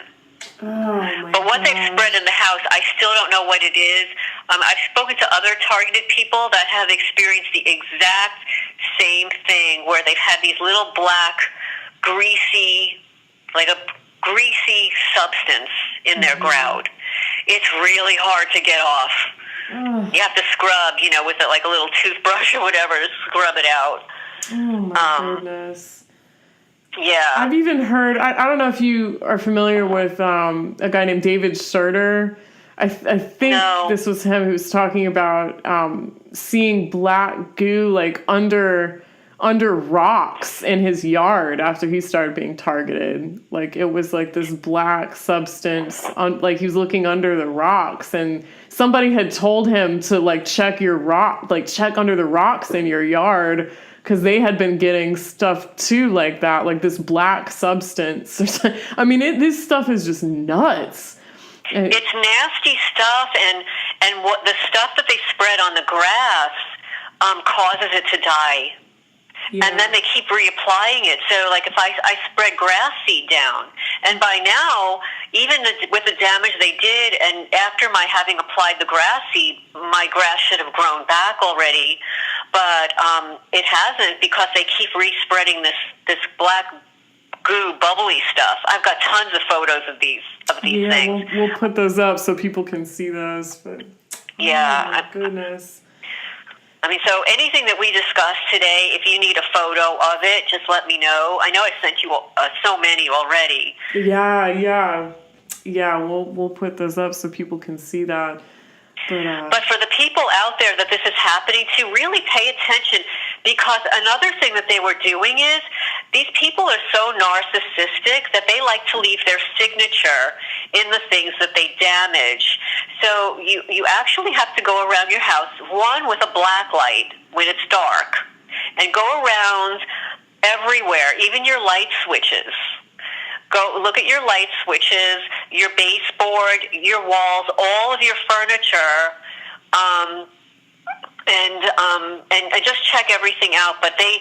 But what they've spread in the house, I still don't know what it is. I've spoken to other targeted people that have experienced the exact same thing, where they've had these little black, greasy, like a greasy substance in their grout. It's really hard to get off. You have to scrub, with like a little toothbrush or whatever to scrub it out. Oh my goodness. Yeah. I've even heard, I don't know if you are familiar with a guy named David Scherter. I think this was him who was talking about seeing black goo like under rocks in his yard after he started being targeted. Like it was like this black substance, like he was looking under the rocks, and somebody had told him to like check under the rocks in your yard, because they had been getting stuff too like that, like this black substance. I mean, this stuff is just nuts. It's nasty stuff, and what the stuff that they spread on the grass causes it to die. Yeah. And then they keep reapplying it. So, like, if I spread grass seed down, and by now, even with the damage they did, and after my having applied the grass seed, my grass should have grown back already, but it hasn't, because they keep respreading this black goo, bubbly stuff. I've got tons of photos of these things. We'll put those up so people can see those. But yeah, oh my goodness. I mean, so anything that we discussed today, if you need a photo of it, just let me know. I know I sent you so many already. Yeah. We'll put those up so people can see that. But for the people out there that this is happening to, really pay attention, because another thing that they were doing is these people are so narcissistic that they like to leave their signature in the things that they damage. So you actually have to go around your house, one, with a black light when it's dark, and go around everywhere, even your light switches. Go look at your light switches, your baseboard, your walls, all of your furniture, and just check everything out. But they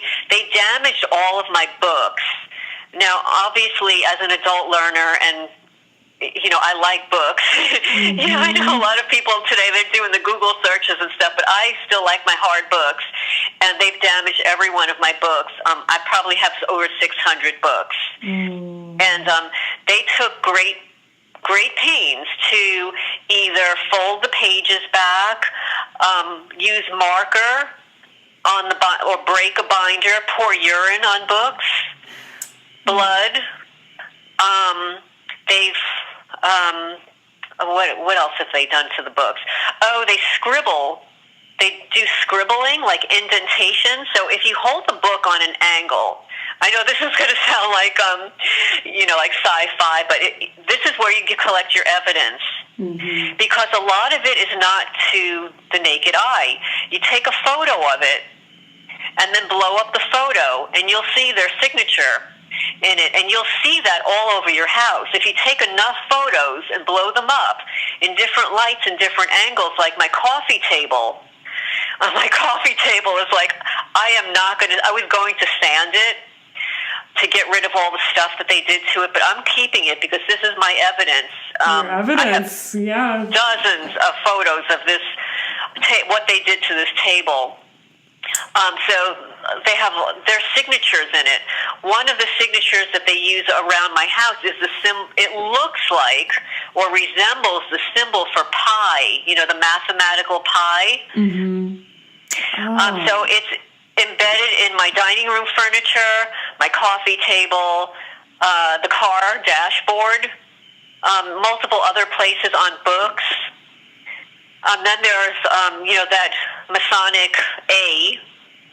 damaged all of my books. Now, obviously, as an adult learner, and I like books. Mm-hmm. I know a lot of people today, they're doing the Google searches and stuff, but I still like my hard books, and they've damaged every one of my books. I probably have over 600 books. And they took great pains to either fold the pages back, use marker on or break a binder, pour urine on books, blood. What else have they done to the books? Oh, they scribble. They do scribbling, like indentation. So if you hold the book on an angle, I know this is going to sound like, like sci-fi, but this is where you collect your evidence. Mm-hmm. Because a lot of it is not to the naked eye. You take a photo of it and then blow up the photo, and you'll see their signature in it, and you'll see that all over your house. If you take enough photos and blow them up in different lights and different angles, like my coffee table. My coffee table is like, I was going to sand it to get rid of all the stuff that they did to it, but I'm keeping it because this is my evidence. Your evidence, I have dozens of photos of this, what they did to this table. So they have their signatures in it. One of the signatures that they use around my house is it looks like or resembles the symbol for pi, the mathematical pi. Mm-hmm. Oh. So it's embedded in my dining room furniture, my coffee table, the car dashboard, multiple other places on books. Then there's, Masonic A,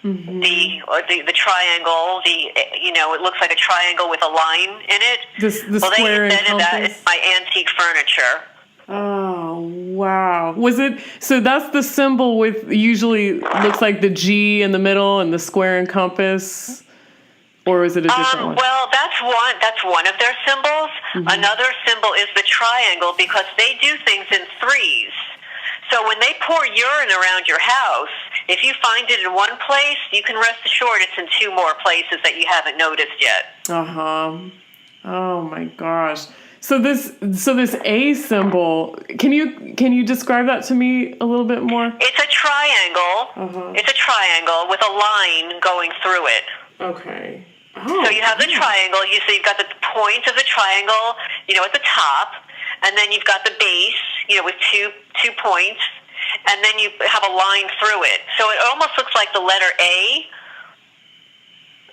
the triangle, it looks like a triangle with a line in it. The square they and invented that in compass? my antique furniture. Oh, wow. Was it, so that's the symbol with, usually looks like the G in the middle and the square and compass? Or is it a different one? Well, that's one of their symbols. Another symbol is the triangle, because they do things in threes. So when they pour urine around your house, if you find it in one place, you can rest assured it's in two more places that you haven't noticed yet. Oh my gosh. So this A symbol, can you describe that to me a little bit more? It's a triangle. It's a triangle with a line going through it. Okay. Oh, so you have the triangle. So you've got the point of the triangle, at the top, and then you've got the base, with two points, and then you have a line through it. So it almost looks like the letter A.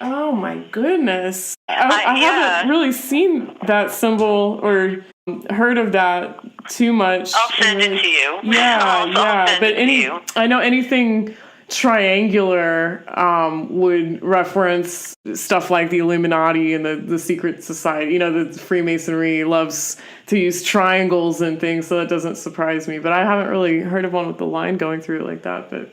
Oh my goodness. I haven't really seen that symbol or heard of that too much. I'll send it to you. Yeah. But I know anything triangular would reference stuff like the Illuminati and the secret society. The Freemasonry loves to use triangles and things, so that doesn't surprise me. But I haven't really heard of one with the line going through it like that. But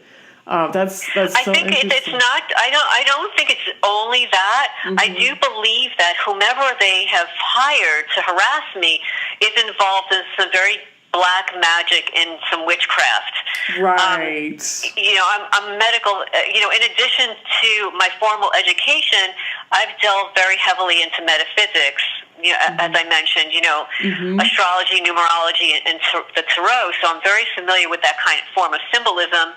that's so interesting. It's not. I don't think it's only that. I do believe that whomever they have hired to harass me is involved in some very black magic and some witchcraft. Right. I'm medical. In addition to my formal education, I've delved very heavily into metaphysics. As I mentioned, astrology, numerology, and the tarot. So I'm very familiar with that kind of form of symbolism.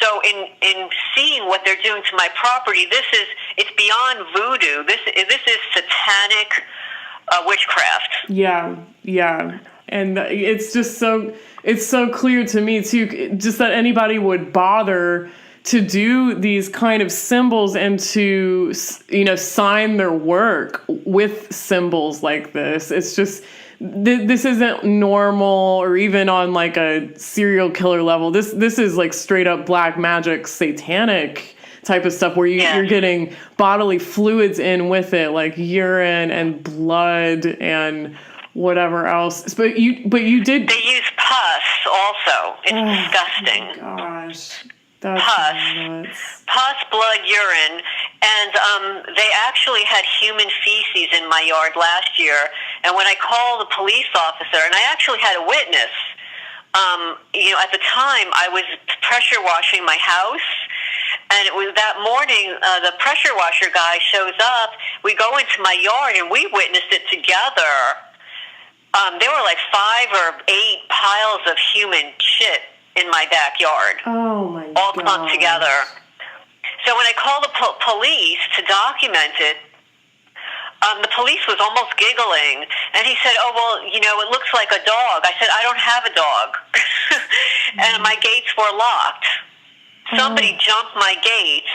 So in seeing what they're doing to my property, it's beyond voodoo. This is satanic witchcraft. Yeah. And it's just so clear to me too, just that anybody would bother to do these kind of symbols and to, sign their work with symbols like this. It's just, this isn't normal or even on like a serial killer level. This is like straight up black magic, satanic type of stuff where you're getting bodily fluids in with it, like urine and blood and whatever else. But you did. They use pus also. It's disgusting. Oh my gosh. That's nuts. Pus, blood, urine, and they actually had human feces in my yard last year. And when I called the police officer, and I actually had a witness, at the time I was pressure washing my house, and it was that morning the pressure washer guy shows up. We go into my yard and we witnessed it together. There were like 5 or 8 piles of human shit in my backyard. Oh my God. All clumped together. So when I called the police to document it, the police was almost giggling, and he said, "Oh well, it looks like a dog." I said, "I don't have a dog," and my gates were locked. Somebody jumped my gates.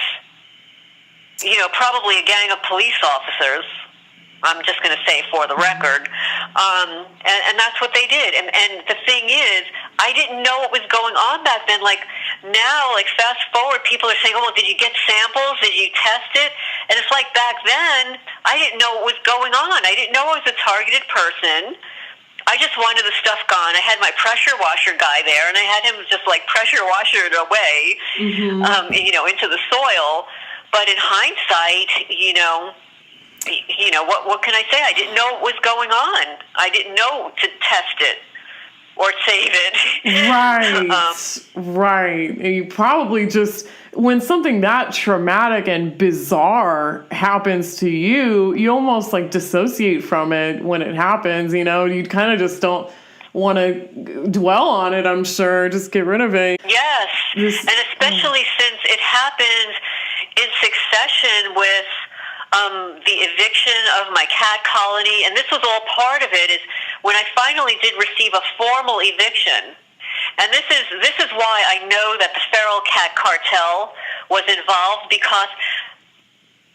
Probably a gang of police officers. I'm just going to say for the record. And that's what they did. And the thing is, I didn't know what was going on back then. Like now, like fast forward, people are saying, "Oh, well, did you get samples? Did you test it?" And it's like back then, I didn't know what was going on. I didn't know I was a targeted person. I just wanted the stuff gone. I had my pressure washer guy there, and I had him just like pressure washer it away, into the soil. But in hindsight, what can I say? I didn't know what was going on. I didn't know to test it or save it. Right. And you probably just, when something that traumatic and bizarre happens to you, you almost like dissociate from it when it happens, you kind of just don't want to dwell on it, I'm sure. Just get rid of it. Yes. And especially since it happened in succession with the eviction of my cat colony, and this was all part of it, is when I finally did receive a formal eviction. And this is why I know that the feral cat cartel was involved, because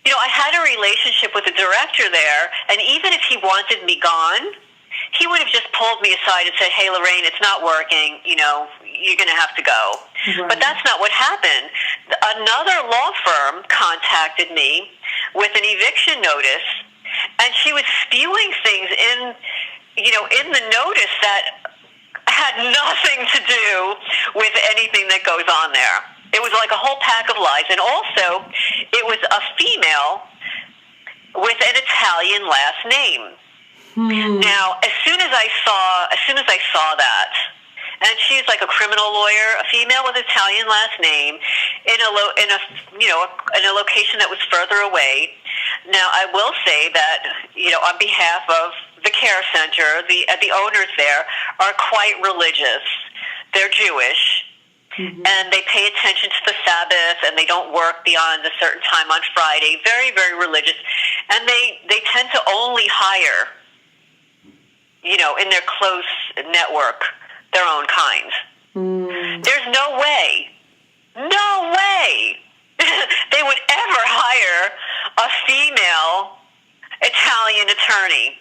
I had a relationship with the director there, and even if he wanted me gone, he would have just pulled me aside and said, "Hey, Lorraine, it's not working. you're going to have to go. Right. But that's not what happened. Another law firm contacted me with an eviction notice, and she was spewing things in the notice that had nothing to do with anything that goes on there. It was like a whole pack of lies. And also, it was a female with an Italian last name. Now, as soon as I saw that, and she's like a criminal lawyer, a female with Italian last name, in a location that was further away. Now, I will say that, on behalf of the care center, the owners there are quite religious. They're Jewish. And they pay attention to the Sabbath, and they don't work beyond a certain time on Friday. Very, very religious. And they tend to only hire, in their close network, their own kind. There's no way they would ever hire a female Italian attorney.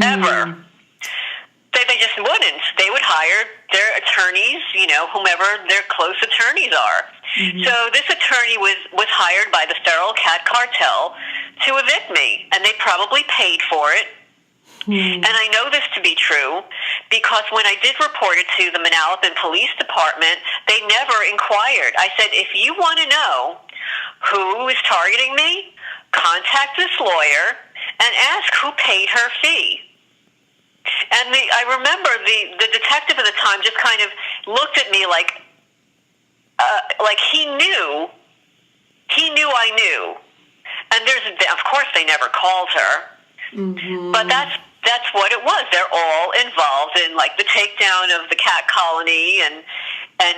Ever. They just wouldn't. They would hire their attorneys, whomever their close attorneys are. So this attorney was hired by the Feral Cat Cartel to evict me, and they probably paid for it. And I know this to be true because when I did report it to the Manalapan Police Department, they never inquired. I said, if you want to know who is targeting me, contact this lawyer and ask who paid her fee. And I remember the detective at the time just kind of looked at me like he knew I knew. And of course they never called her, but that's what it was. They're all involved in like the takedown of the cat colony and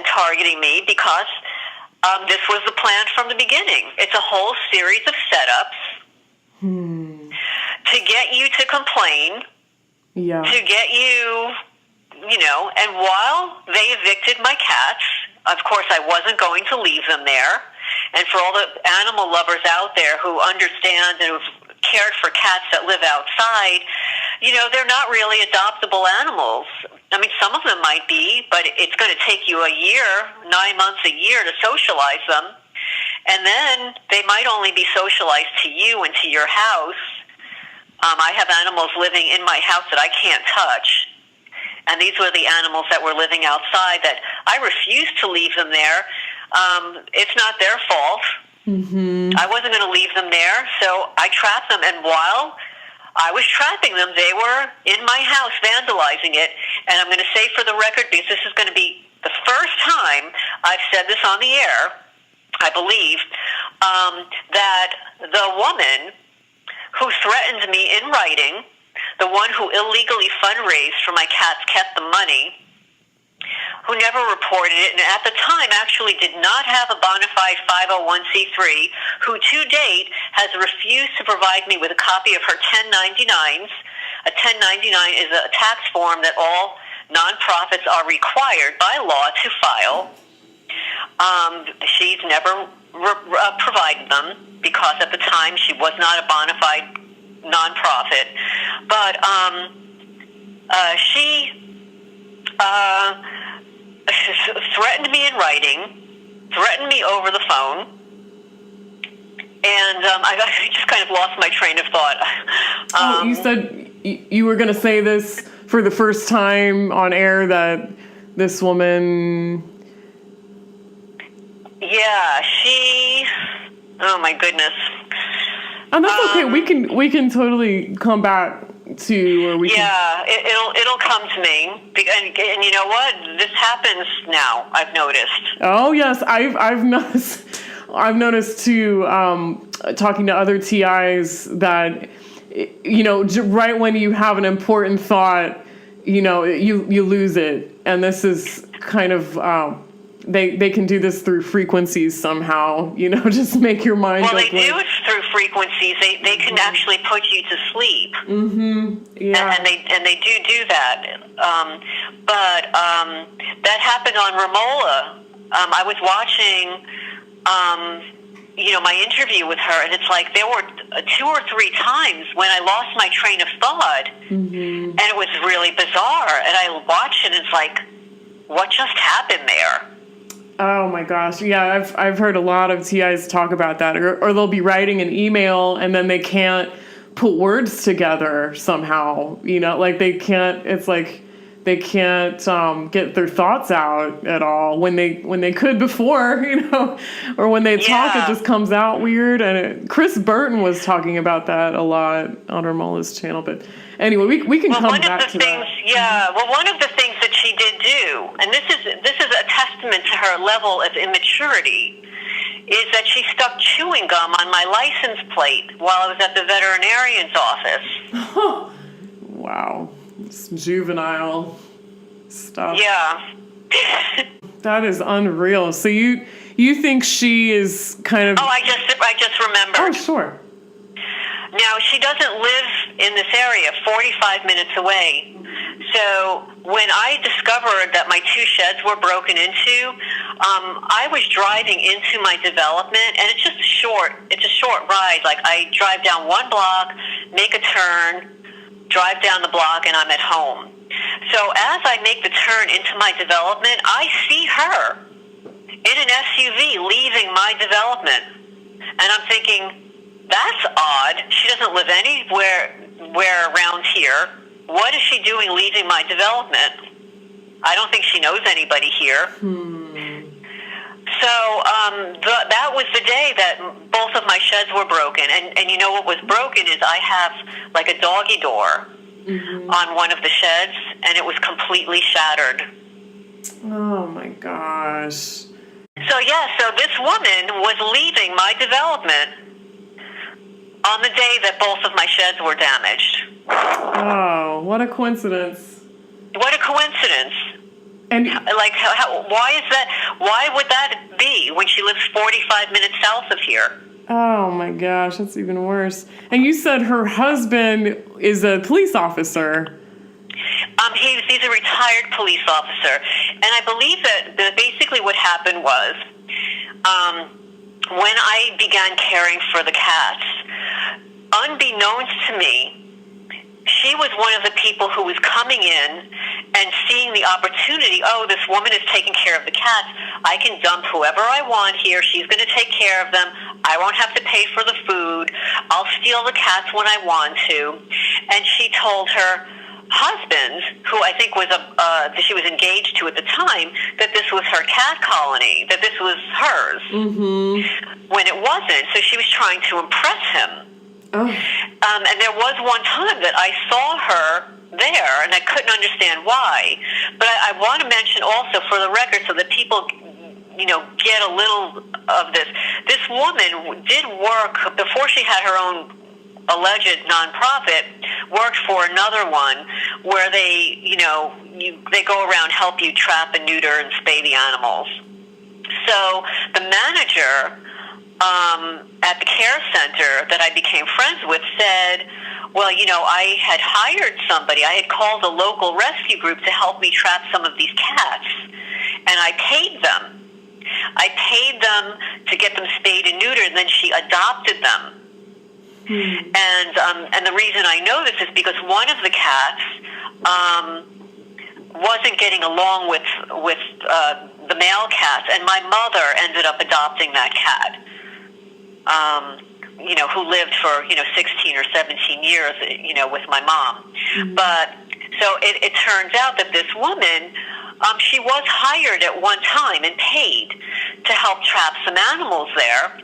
targeting me because this was the plan from the beginning. It's a whole series of setups to get you to complain. Yeah. To get you, and while they evicted my cats, of course I wasn't going to leave them there. And for all the animal lovers out there who understand and who've cared for cats that live outside, they're not really adoptable animals. I mean, some of them might be, but it's going to take you 9 months, a year to socialize them. And then they might only be socialized to you and to your house. I have animals living in my house that I can't touch. And these were the animals that were living outside that I refused to leave them there. It's not their fault. I wasn't going to leave them there, so I trapped them. And while I was trapping them, they were in my house vandalizing it. And I'm going to say for the record, because this is going to be the first time I've said this on the air, I believe, that the woman who threatened me in writing, the one who illegally fundraised for my cats, kept the money, who never reported it, and at the time actually did not have a bona fide 501c3, who to date has refused to provide me with a copy of her 1099s. A 1099 is a tax form that all nonprofits are required by law to file. She's never provided them because at the time she was not a bona fide nonprofit. But she threatened me in writing, threatened me over the phone, and I just kind of lost my train of thought. You said you were going to say this for the first time on air, that this woman... Yeah, oh my goodness. And that's okay. We can totally come back to, or we can... Yeah, it'll come to me. And you know what? This happens now, I've noticed. Oh yes, I've noticed too, talking to other TIs, that right when you have an important thought, you lose it. And this is kind of they can do this through frequencies somehow, just make your mind well, go they do it through frequencies. They can actually put you to sleep. Yeah. And they do that. But that happened on Romola. I was watching my interview with her, and it's like there were 2 or 3 times when I lost my train of thought, and it was really bizarre. And I watched it, and it's like, what just happened there. Oh my gosh. Yeah, I've heard a lot of TIs talk about that. Or they'll be writing an email and then they can't put words together somehow. Like they can't, it's like they can't get their thoughts out at all when they could before, or when they talk, it just comes out weird. And Chris Burton was talking about that a lot on Ramola's channel. But anyway, we can come back to that. Yeah, well, one of the things that she did do, and this is a testament to her level of immaturity, is that she stuck chewing gum on my license plate while I was at the veterinarian's office. Wow. It's juvenile stuff. Yeah. That is unreal. So you think she is kind of... Oh, I just remembered. Oh, sure. Now, she doesn't live in this area, 45 minutes away. So when I discovered that my 2 sheds were broken into, I was driving into my development, and it's a short ride. Like, I drive down 1 block, make a turn, drive down the block, and I'm at home. So as I make the turn into my development, I see her in an SUV leaving my development. And I'm thinking, that's odd. She doesn't live anywhere around here. What is she doing leaving my development? I don't think she knows anybody here. So that was the day that both of my sheds were broken. And you know what was broken is I have like a doggy door on one of the sheds, and it was completely shattered. Oh my gosh. So this woman was leaving my development on the day that both of my sheds were damaged. Oh, what a coincidence. What a coincidence. And like, why is that? Why would that be when she lives 45 minutes south of here? Oh my gosh, that's even worse. And you said her husband is a police officer. He's a retired police officer. And I believe that basically what happened was, when I began caring for the cats, unbeknownst to me, she was one of the people who was coming in and seeing the opportunity. Oh, this woman is taking care of the cats. I can dump whoever I want here. She's going to take care of them. I won't have to pay for the food. I'll steal the cats when I want to. And she told her husband, who I think was she was engaged to at the time, that this was her cat colony, that this was hers, when it wasn't. So she was trying to impress him. Oh. And there was one time that I saw her there, and I couldn't understand why. But I want to mention also, for the record, so that people, get a little of this. This woman did work, before she had her own alleged nonprofit, worked for another one where they go around, help you trap and neuter and spay the animals. So the manager at the care center that I became friends with said, well, I had hired somebody. I had called a local rescue group to help me trap some of these cats, and I paid them. I paid them to get them spayed and neutered, and then she adopted them. And the reason I know this is because one of the cats wasn't getting along with the male cats, and my mother ended up adopting that cat. Who lived for 16 or 17 years, with my mom. But so it turns out that this woman, she was hired at one time and paid to help trap some animals there.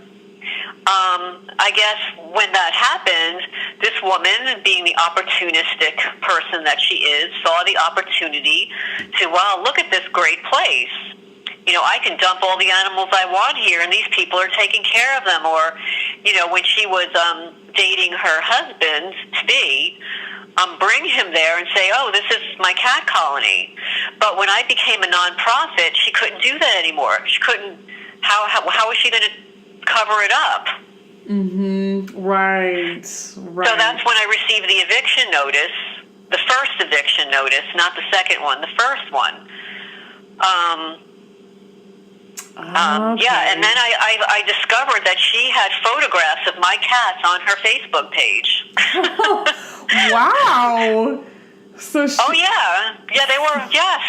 I guess when that happened, this woman, being the opportunistic person that she is, saw the opportunity to, well, look at this great place. I can dump all the animals I want here, and these people are taking care of them. Or, when she was dating her husband, to-be, bring him there and say, oh, this is my cat colony. But when I became a nonprofit, she couldn't do that anymore. She couldn't, how was she going to cover it up? Right. So that's when I received the eviction notice, the first eviction notice, not the second one, the first one. Okay. Yeah, and then I discovered that she had photographs of my cats on her Facebook page. Wow. So oh, yeah. Yeah, they were, yes.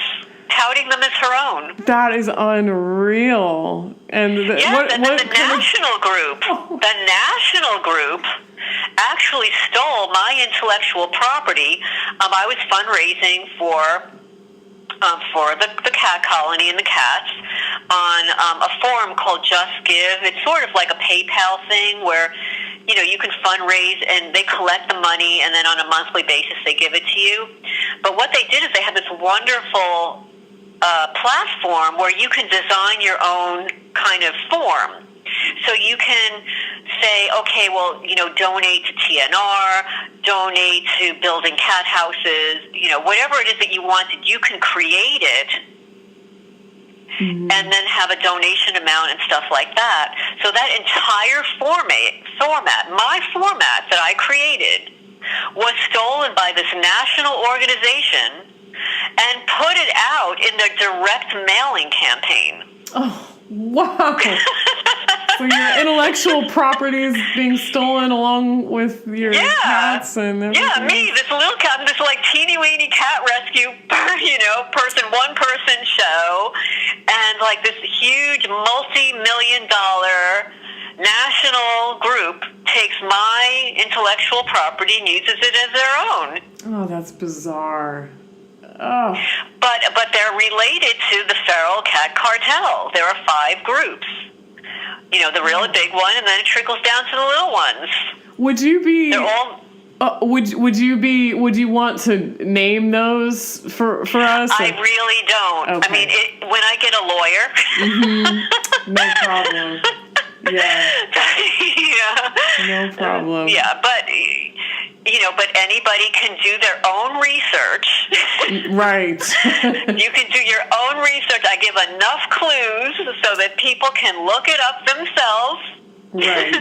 touting them as her own. That is unreal. And the national group actually stole my intellectual property. I was fundraising for the cat colony and the cats on a forum called Just Give. It's sort of like a PayPal thing where, you can fundraise and they collect the money and then on a monthly basis they give it to you. But what they did is they had this wonderful platform where you can design your own kind of form. So you can say, okay, well, donate to TNR, donate to building cat houses, whatever it is that you wanted, you can create it. Mm-hmm. And then have a donation amount and stuff like that. So that entire format, my format that I created, was stolen by this national organization and put it out in their direct mailing campaign. Oh, wow. So your intellectual property is being stolen along with your cats and everything. Yeah, me, this little cat, this like teeny-weeny cat rescue, one-person show, and like this huge multi-million-dollar national group takes my intellectual property and uses it as their own. Oh, that's bizarre. Oh. But they're related to the feral cat cartel. There are 5 groups. The really big one, and then it trickles down to the little ones. Would you be? They're all. Would you want to name those for us? I really don't. Okay. I mean, when I get a lawyer. Mm-hmm. No problem. Yeah. No problem. Yeah, but anybody can do their own research. Right. You can do your own research. I give enough clues so that people can look it up themselves. Right.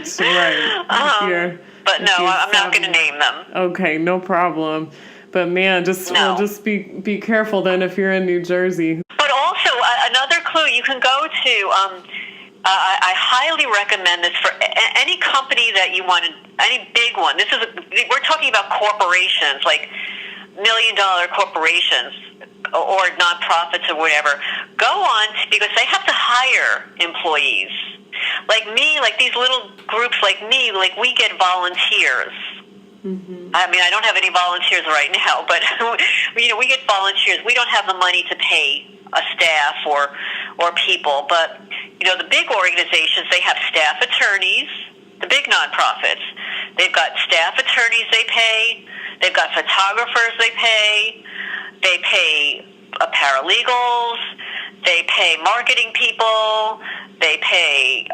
But no, I'm not going to name them. Okay, no problem. But man, just be careful then if you're in New Jersey. But also another clue you can go to. I highly recommend this for any company that you want, any big one. We're talking about corporations, like $1 million corporations or nonprofits or whatever. Go on because they have to hire employees. Like me, like these little groups like me, like we get volunteers. Mm-hmm. I mean, I don't have any volunteers right now, but we get volunteers. We don't have the money to pay a staff or people, but the big organizations, they have staff attorneys. The big nonprofits, they've got staff attorneys they pay. They've got photographers they pay. They pay paralegals. They pay marketing people. They pay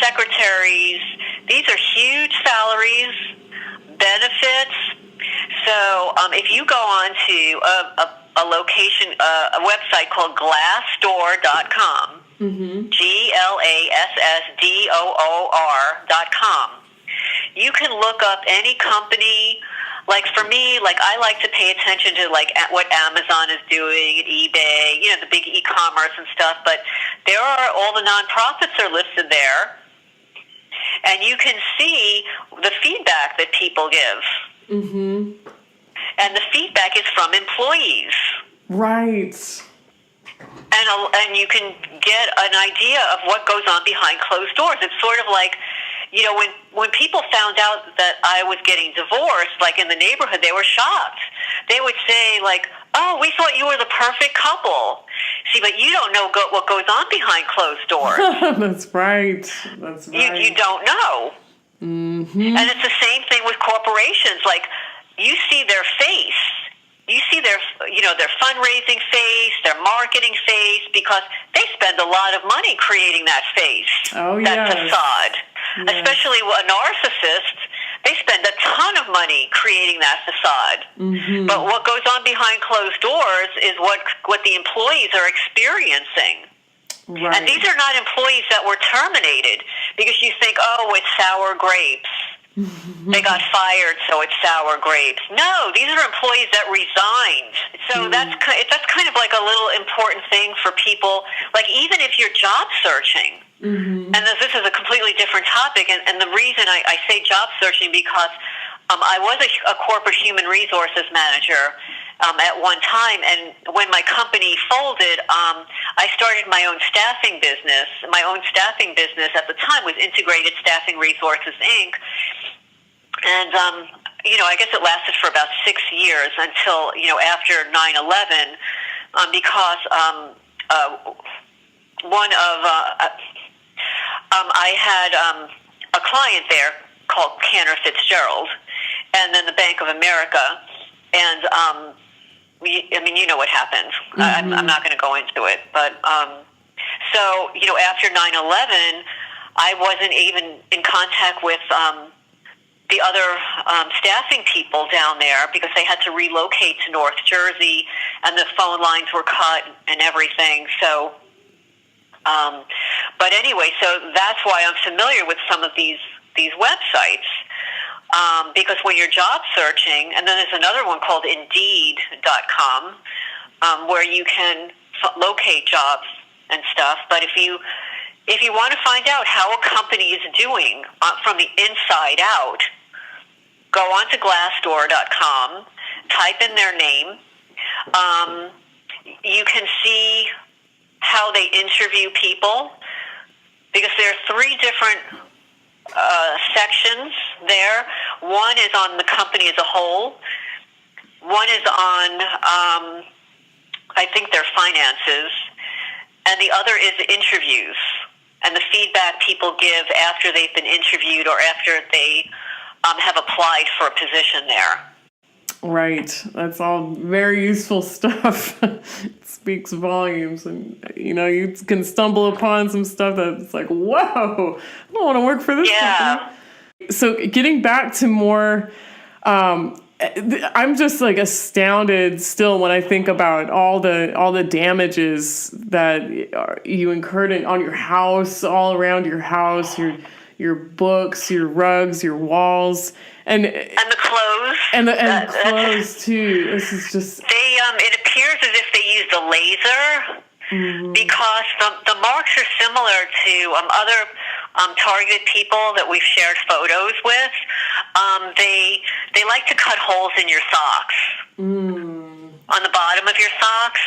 secretaries. These are huge salaries, benefits. So if you go on to a location, a website called glassdoor.com, mm-hmm. GLASSDOOR.com, you can look up any company. Like for me, like I like to pay attention to like what Amazon is doing and eBay, the big e-commerce and stuff. But there are all the nonprofits are listed there, and you can see the feedback that people give. Mm-hmm. And the feedback is from employees. Right. And you can get an idea of what goes on behind closed doors. It's sort of like, when people found out that I was getting divorced, like in the neighborhood, they were shocked. They would say, like, oh, we thought you were the perfect couple. See, but you don't know what goes on behind closed doors. That's right. You don't know. Mm-hmm. And it's the same thing with corporations. Like, you see their face. You see their fundraising face, their marketing face, because they spend a lot of money creating that face, that facade. Yes. Especially a narcissist, they spend a ton of money creating that facade. Mm-hmm. But what goes on behind closed doors is what the employees are experiencing. Right. And these are not employees that were terminated because you think, oh, it's sour grapes. They got fired, so it's sour grapes. No, these are employees that resigned. So that's kind of like a little important thing for people. Like even if you're job searching, and this is a completely different topic, and the reason I say job searching because I was a corporate human resources manager at one time. And when my company folded, I started my own staffing business. My own staffing business at the time was Integrated Staffing Resources, Inc. And, I guess it lasted for about 6 years until, after 9/11, because I had a client there called Cantor Fitzgerald, and then the Bank of America, and you know what happened. Mm-hmm. I'm not going to go into it, but so after 9/11, I wasn't even in contact with the other staffing people down there because they had to relocate to North Jersey, and the phone lines were cut and everything. So, but anyway, so that's why I'm familiar with some of these websites, because when you're job searching, and then there's another one called Indeed.com, where you can locate jobs and stuff. But if you want to find out how a company is doing from the inside out, go on to Glassdoor.com, type in their name. You can see how they interview people, because there are 3 different sections there. One is on the company as a whole. One is on, I think, their finances. And the other is interviews and the feedback people give after they've been interviewed or after they have applied for a position there. Right. That's all very useful stuff. It speaks volumes. And, you can stumble upon some stuff that's like, whoa, I don't want to work for this company. So getting back to more, I'm just like astounded still when I think about all the damages that you incurred on your house, all around your house, your books, your rugs, your walls, and the clothes, and clothes too. This is just it appears as if they used a laser, because the marks are similar to other targeted people that we've shared photos with. They like to cut holes in your socks, on the bottom of your socks,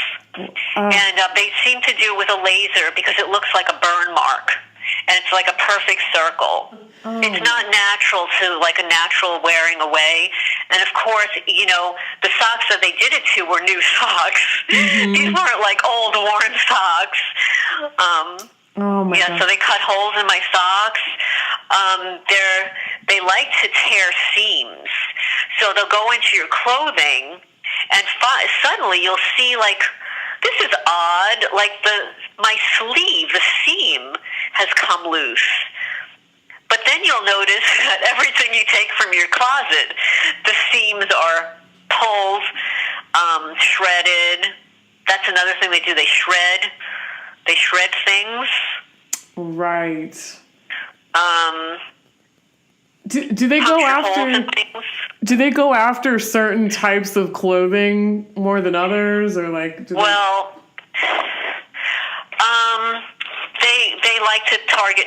and they seem to do it with a laser because it looks like a burn mark. And it's like a perfect circle. Oh. It's not natural to like a natural wearing away. And of course, the socks that they did it to were new socks. Mm-hmm. These weren't like old worn socks. God. So they cut holes in my socks. They like to tear seams. So they'll go into your clothing, and suddenly you'll see like, this is odd, like my sleeve, the seam has come loose. But then you'll notice that everything you take from your closet, the seams are pulled, shredded. That's another thing they do. They shred things. Right. Do they go after? Do they go after certain types of clothing more than others, or like? They like to target.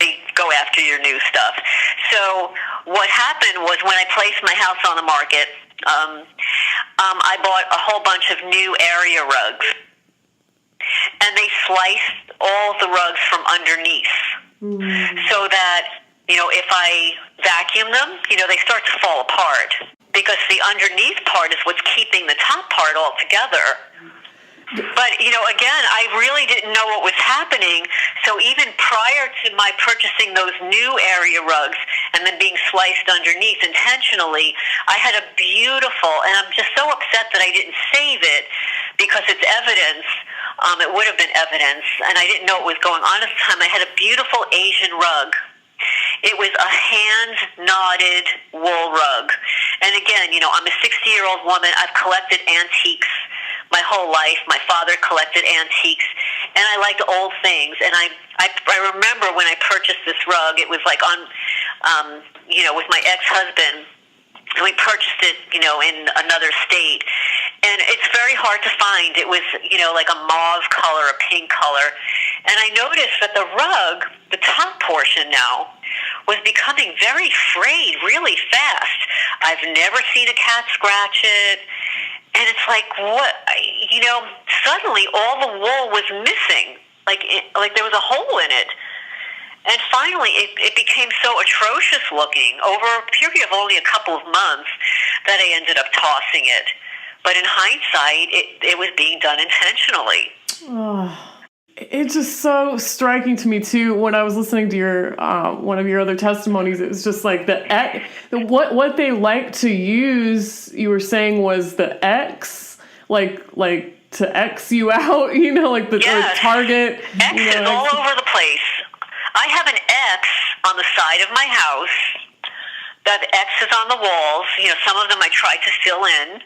They go after your new stuff. So what happened was when I placed my house on the market, I bought a whole bunch of new area rugs, and they sliced all the rugs from underneath, so that. If I vacuum them, they start to fall apart because the underneath part is what's keeping the top part all together. But, again, I really didn't know what was happening. So even prior to my purchasing those new area rugs and then being sliced underneath intentionally, I had a beautiful, and I'm just so upset that I didn't save it because it's evidence. It would have been evidence, and I didn't know what was going on at the time. I had a beautiful Asian rug. It was a hand-knotted wool rug. And again, I'm a 60-year-old woman. I've collected antiques my whole life. My father collected antiques, and I liked old things. And I remember when I purchased this rug, it was like on, with my ex-husband. And we purchased it, in another state. And it's very hard to find. It was, like a mauve color, a pink color. And I noticed that the rug, the top portion now, was becoming very frayed really fast. I've never seen a cat scratch it. And it's like, what, suddenly all the wool was missing. Like there was a hole in it. And finally, it became so atrocious looking over a period of only a couple of months that I ended up tossing it. But in hindsight, it was being done intentionally. Oh, it's just so striking to me too. When I was listening to your one of your other testimonies, it was just like what they like to use. You were saying was the X, like to X you out. Like the like target. X is all over the place. I have an X on the side of my house. That X is on the walls. Some of them I tried to fill in.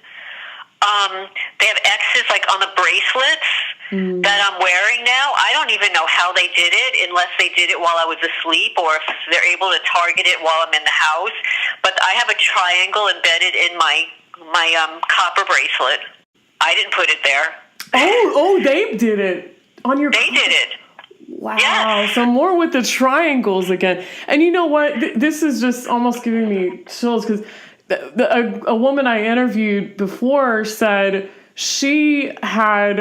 They have X's like on the bracelets that I'm wearing now. I don't even know how they did it, unless they did it while I was asleep, or if they're able to target it while I'm in the house. But I have a triangle embedded in my copper bracelet. I didn't put it there. Oh, they did it on your. They did it. Wow. Yes. So more with the triangles again. And you know what? This is just almost giving me chills, because a woman I interviewed before said she had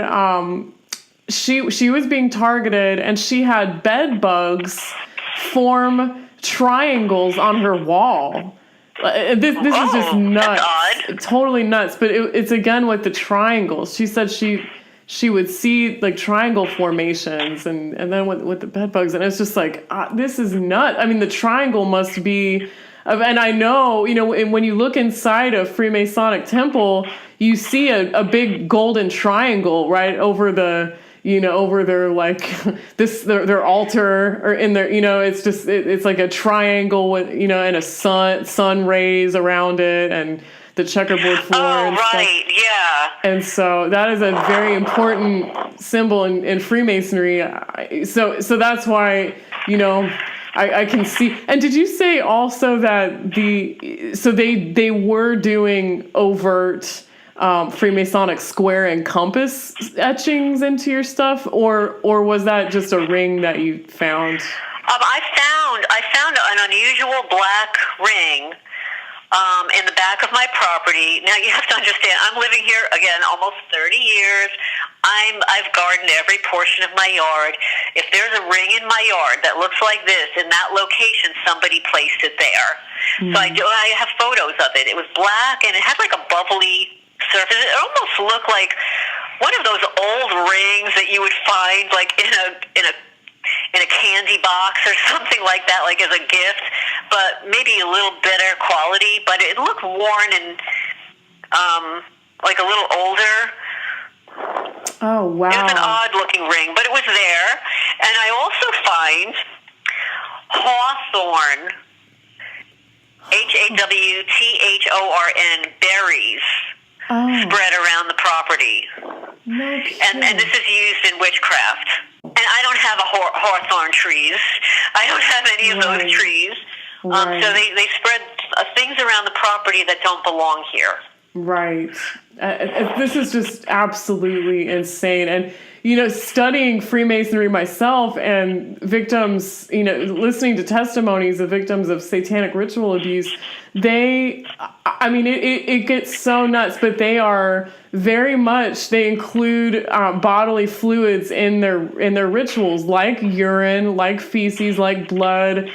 she was being targeted, and she had bed bugs form triangles on her wall. This is just nuts. That's odd. Totally nuts. But it's again with the triangles. She said she would see like triangle formations, and then with the bed bugs, and it's just like, this is nuts. I mean, the triangle must be, and I know, when you look inside a Freemasonic temple, you see a big golden triangle right over the, over their like their altar, or in their, it's just it's like a triangle with, and a sun rays around it, and the checkerboard floor. Oh, and right, stuff. Yeah. And so that is a very important symbol in Freemasonry. So that's why, I can see. And did you say also that they were doing overt Freemasonic square and compass etchings into your stuff, or was that just a ring that you found? I found an unusual black ring in the back of my property. Now, you have to understand, I'm living here, again, almost 30 years. I've gardened every portion of my yard. If there's a ring in my yard that looks like this, in that location, somebody placed it there. So I have photos of it. It was black, and it had like a bubbly surface. It almost looked like one of those old rings that you would find like in a candy box or something like that, like as a gift, but maybe a little better quality. But it looked worn and like a little older. Oh, wow. It was an odd-looking ring, but it was there. And I also find hawthorn, HAWTHORN, berries spread around the property. No kidding. And this is used in witchcraft. And I don't have hawthorn trees. I don't have any of those trees. Right. So they spread things around the property that don't belong here. Right. This is just absolutely insane. And, studying Freemasonry myself, and victims, listening to testimonies of victims of satanic ritual abuse, it gets so nuts, but they are very much, they include bodily fluids in their rituals, like urine, like feces, like blood.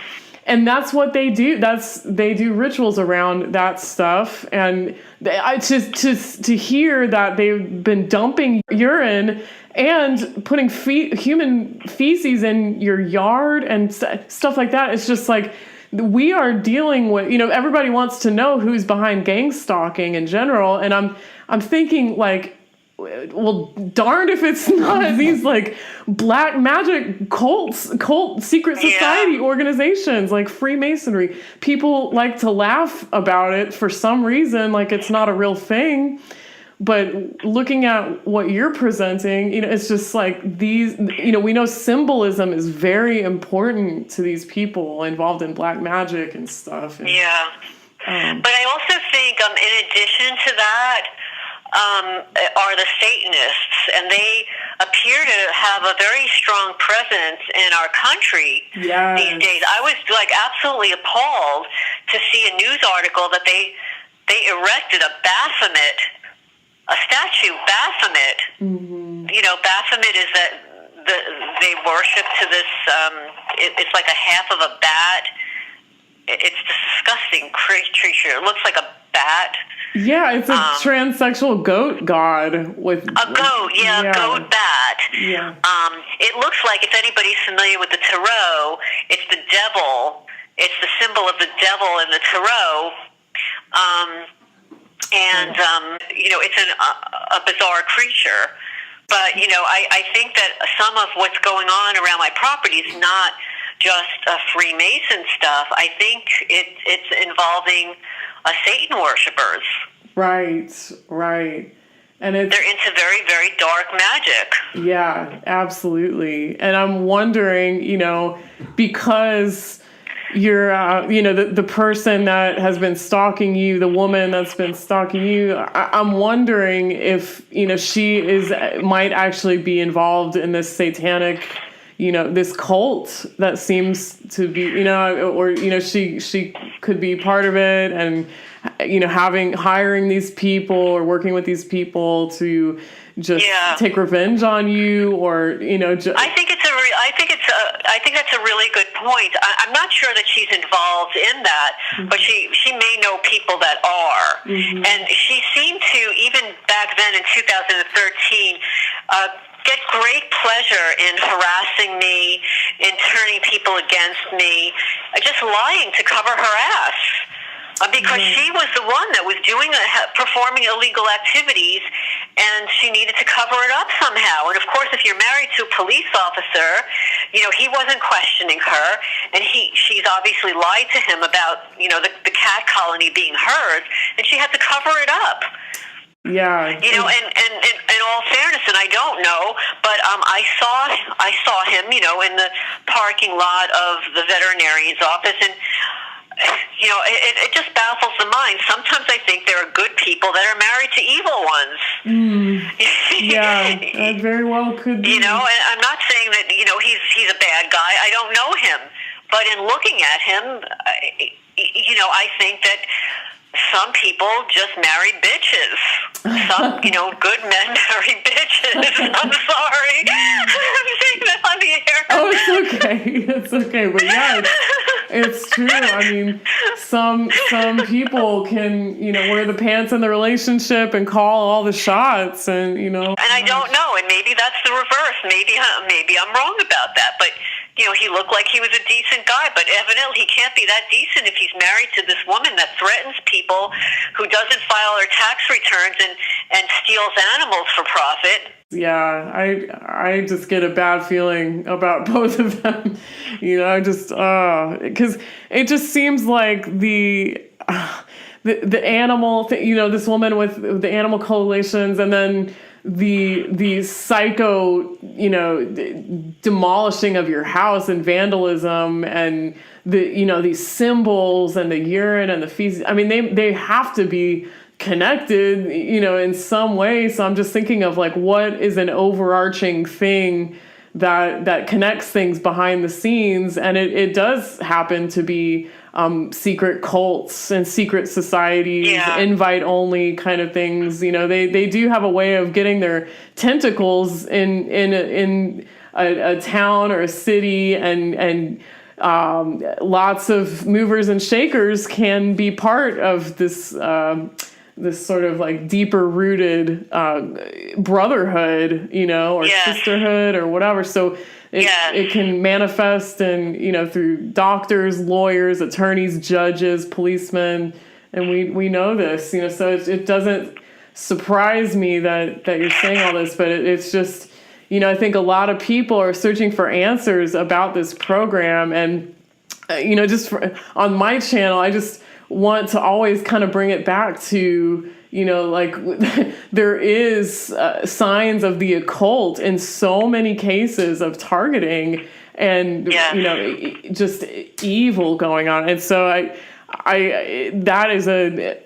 And that's what they do. They do rituals around that stuff. And to hear that they've been dumping urine and putting human feces in your yard and stuff like that, it's just like, we are dealing with, everybody wants to know who's behind gang stalking in general. And I'm thinking like, well, darned if it's not these like black magic cult secret society organizations like Freemasonry. People like to laugh about it for some reason, like it's not a real thing. But looking at what you're presenting, it's just like these, we know symbolism is very important to these people involved in black magic and stuff. And, yeah. But I also think in addition to that, are the Satanists, and they appear to have a very strong presence in our country these days. I was like absolutely appalled to see a news article that they erected a Baphomet a statue, Baphomet. Mm-hmm. You know, Baphomet is that they worship to this. It's like a half of a bat. It's this disgusting creature. It looks like a bat. Yeah, it's a transsexual goat god with a goat. Yeah, a goat bat. Yeah. It looks like, if anybody's familiar with the tarot, it's the devil. It's the symbol of the devil in the tarot. You know, it's a bizarre creature. But, you know, I think that some of what's going on around my property is not just Freemason stuff. I think it's involving Satan worshipers. Right. And they're into very, very dark magic. Yeah, absolutely. And I'm wondering, you know, because you're, you know, the person that has been stalking you, the woman that's been stalking you, I'm wondering if, you know, might actually be involved in this satanic, you know, this cult that seems to be, you know, or, you know, she could be part of it, and, you know, hiring these people or working with these people to just take revenge on you, or, you know, I think that's a really good point. I'm not sure that she's involved in that, mm-hmm. but she may know people that are, mm-hmm. and she seemed to, even back then in 2013, get great pleasure in harassing me, in turning people against me, just lying to cover her ass. Because she was the one that was performing illegal activities, and she needed to cover it up somehow. And of course, if you're married to a police officer, you know, he wasn't questioning her, and she's obviously lied to him about, you know, the cat colony being hers, and she had to cover it up. Yeah. You know, and in all fairness, and I don't know, but I saw him, you know, in the parking lot of the veterinarian's office, and you know, it just baffles the mind. Sometimes I think there are good people that are married to evil ones. Yeah, that very well could be. You know, and I'm not saying that, you know, he's a bad guy. I don't know him. But in looking at him, you know, I think that some people just marry bitches. Some, you know, good men marry bitches. I'm sorry. I'm saying that on the air. Oh, it's okay. It's okay. But yeah, it's true. I mean, some people can, you know, wear the pants in the relationship and call all the shots, and, you know. And I don't know. And maybe that's the reverse. Maybe I'm wrong about that. But, you know, he looked like he was a decent guy, but evidently he can't be that decent if he's married to this woman that threatens people, who doesn't file her tax returns, and steals animals for profit. Yeah, I just get a bad feeling about both of them. You know, I just, because it just seems like the animal, you know, this woman with the animal coalitions, and then the psycho, you know, demolishing of your house and vandalism, and the, you know, these symbols and the urine and the feces. I mean, they have to be connected, you know, in some way. So I'm just thinking of, like, what is an overarching thing that connects things behind the scenes, and it does happen to be secret cults and secret societies, invite only kind of things. You know, they do have a way of getting their tentacles in a town or a city, and lots of movers and shakers can be part of this this sort of, like, deeper rooted brotherhood, you know, or sisterhood or whatever. So it can manifest in, you know, through doctors, lawyers, attorneys, judges, policemen, and we know this, you know. So it doesn't surprise me that you're saying all this, but it's just, you know, I think a lot of people are searching for answers about this program, and you know, just on my channel, I just want to always kind of bring it back to, you know, like, there is signs of the occult in so many cases of targeting and, you know, just evil going on. And so I that is a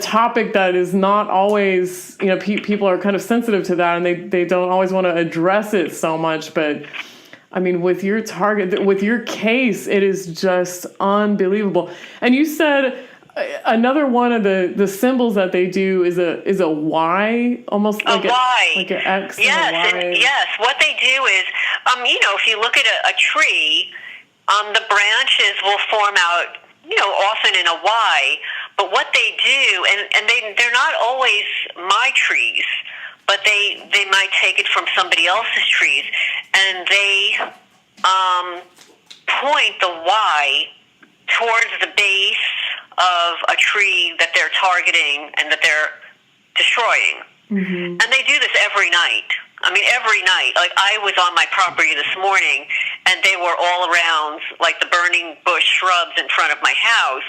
topic that is not always, you know, people are kind of sensitive to that, and they don't always want to address it so much. But I mean, with your case, it is just unbelievable. And you said Another one of the symbols that they do is a Y, almost like a Y, like an X. Yes, and a Y. yes. What they do is, if you look at a tree, the branches will form out, often in a Y. But what they do, and they're not always my trees, but they might take it from somebody else's trees, and they point the Y towards the base of a tree that they're targeting and that they're destroying. Mm-hmm. And they do this every night. Every night. Like, I was on my property this morning, and they were all around, like, the burning bush shrubs in front of my house,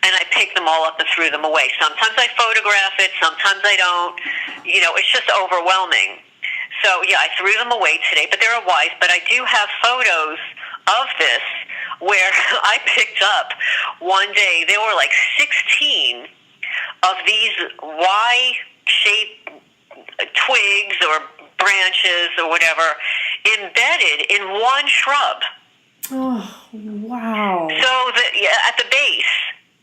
and I picked them all up and threw them away. Sometimes I photograph it, sometimes I don't. It's just overwhelming. So, yeah, I threw them away today, but they're wise. But I do have photos of this where I picked up one day, there were like 16 of these Y-shaped twigs or branches or whatever embedded in one shrub. Oh, wow. So at the base.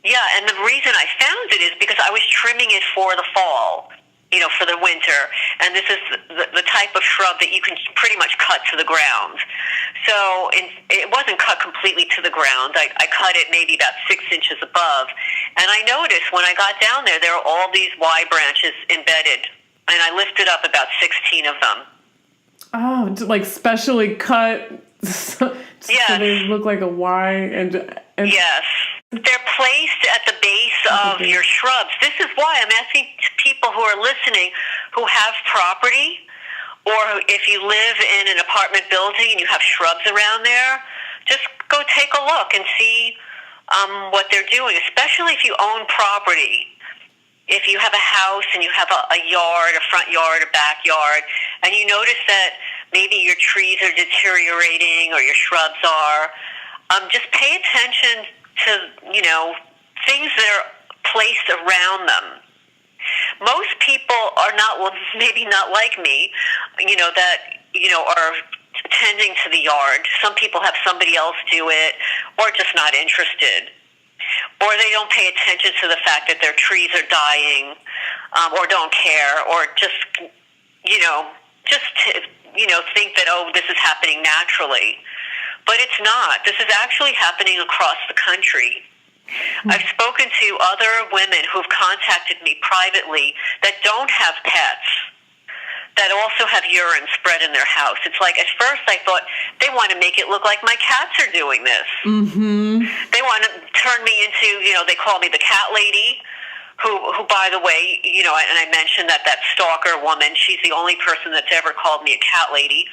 Yeah, and the reason I found it is because I was trimming it for the fall, for the winter. And this is the type of shrub that you can pretty much cut to the ground. So it wasn't cut completely to the ground. I cut it maybe about 6 inches above. And I noticed when I got down there were all these Y branches embedded. And I lifted up about 16 of them. Oh, like specially cut so they look like a Y and yes. They're placed at the base of your shrubs. This is why I'm asking people who are listening who have property, or if you live in an apartment building and you have shrubs around there, just go take a look and see what they're doing, especially if you own property. If you have a house and you have a yard, a front yard, a backyard, and you notice that maybe your trees are deteriorating or your shrubs are, just pay attention to, things that are placed around them. Most people are maybe not like me, are tending to the yard. Some people have somebody else do it, or just not interested. Or they don't pay attention to the fact that their trees are dying, or don't care, or just think that, this is happening naturally. But it's not. This is actually happening across the country. I've spoken to other women who've contacted me privately that don't have pets, that also have urine spread in their house. It's like, at first I thought, they want to make it look like my cats are doing this. Mm-hmm. They want to turn me into, they call me the cat lady, who by the way, and I mentioned that stalker woman, she's the only person that's ever called me a cat lady.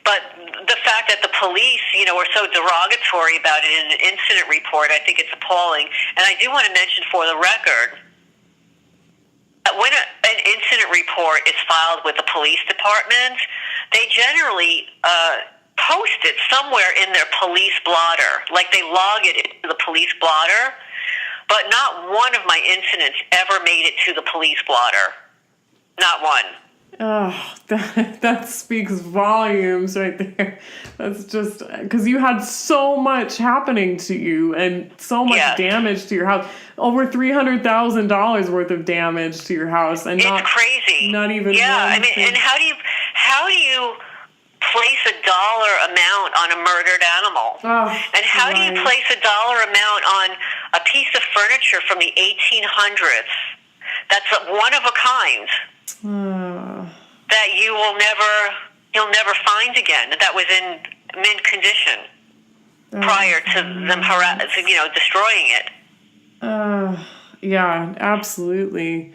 But the fact that the police, were so derogatory about it in an incident report, I think it's appalling. And I do want to mention for the record, when an incident report is filed with the police department, they generally post it somewhere in their police blotter. Like, they log it into the police blotter, but not one of my incidents ever made it to the police blotter. Not one. Oh, that speaks volumes right there. That's just because you had so much happening to you and so much damage to your house. Over $300,000 worth of damage to your house, and it's crazy. Not even and how do you place a dollar amount on a murdered animal? Oh, and how do you place a dollar amount on a piece of furniture from the 1800s that's one of a kind? That you'll never find again. That was in mint condition prior to them destroying it. Yeah, absolutely.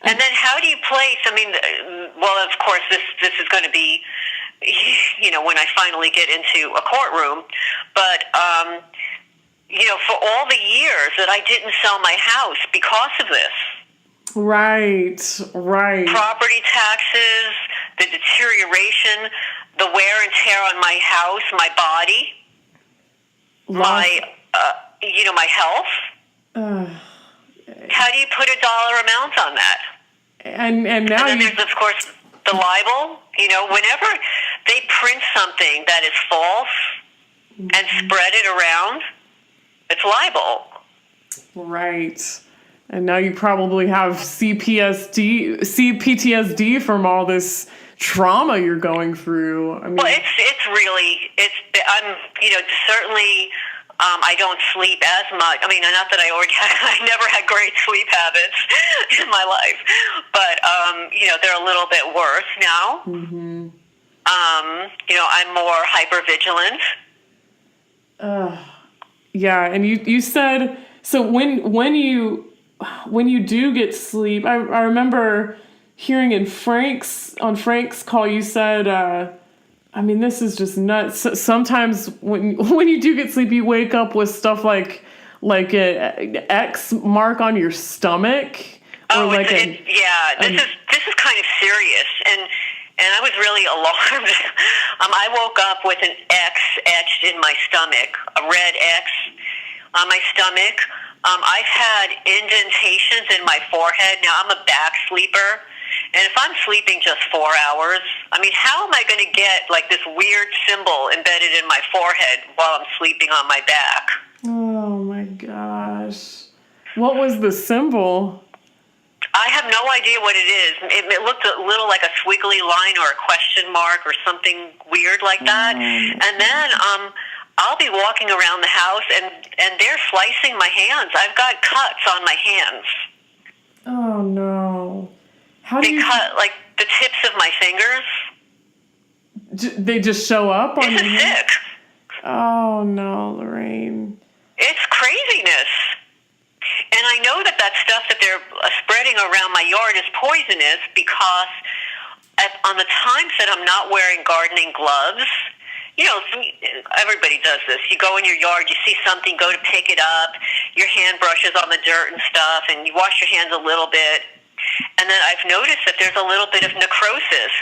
And then how do you place? Well, of course, this is going to be, when I finally get into a courtroom. But for all the years that I didn't sell my house because of this. Right. Property taxes, the deterioration, the wear and tear on my house, my body, my health. How do you put a dollar amount on that? And now and then there's, of course, the libel. Whenever they print something that is false and spread it around, it's libel. Right. And now you probably have CPTSD from all this trauma you're going through. I mean, well, I'm, certainly, I don't sleep as much. I mean, not that I never had great sleep habits in my life, but, they're a little bit worse now. Mm-hmm. I'm more hypervigilant. Yeah. And you said, so when you do get sleep, I remember hearing on Frank's call, you said, this is just nuts. Sometimes when you do get sleep, you wake up with stuff like an X mark on your stomach. This is kind of serious, and I was really alarmed. I woke up with an X etched in my stomach, a red X on my stomach. I've had indentations in my forehead. Now, I'm a back sleeper, and if I'm sleeping just 4 hours, how am I going to get this weird symbol embedded in my forehead while I'm sleeping on my back? Oh my gosh. What was the symbol? I have no idea what it is. It looked a little like a squiggly line or a question mark or something weird like that. And then I'll be walking around the house and they're slicing my hands. I've got cuts on my hands. Oh no. They cut the tips of my fingers. They just show up on This is sick. Oh no, Lorraine. It's craziness. And I know that stuff that they're spreading around my yard is poisonous because on the times that I'm not wearing gardening gloves, everybody does this. You go in your yard, you see something, go to pick it up, your hand brushes on the dirt and stuff, and you wash your hands a little bit. And then I've noticed that there's a little bit of necrosis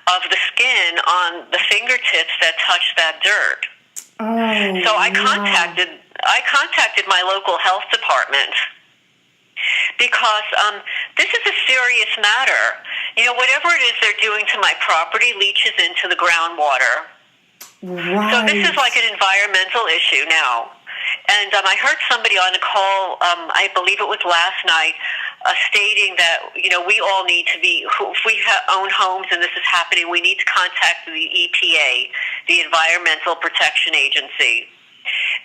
of the skin on the fingertips that touch that dirt. Oh, so I contacted my local health department because this is a serious matter. Whatever it is they're doing to my property leaches into the groundwater. Right. So this is like an environmental issue now. And I heard somebody on a call, I believe it was last night, stating that, we all need to be, if we own homes and this is happening, we need to contact the EPA, the Environmental Protection Agency,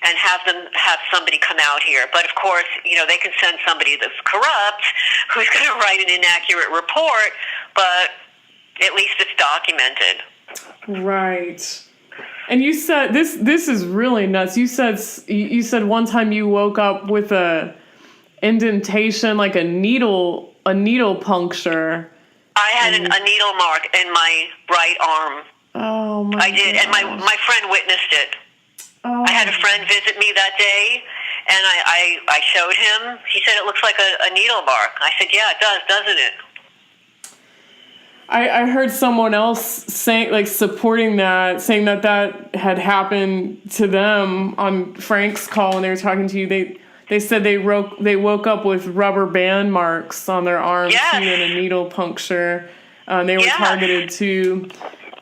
and have somebody come out here. But of course, they can send somebody that's corrupt who's going to write an inaccurate report, but at least it's documented. Right. And you said this is really nuts. You said one time you woke up with a indentation, like a needle puncture. I had a needle mark in my right arm. Oh my! I did, and my friend witnessed it. Oh. I had a friend visit me that day, and I showed him. He said it looks like a needle mark. I said, yeah, it does, doesn't it? I heard someone else supporting that, saying that had happened to them on Frank's call when they were talking to you. They said they woke up with rubber band marks on their arms, yes. and a needle puncture. They were targeted too.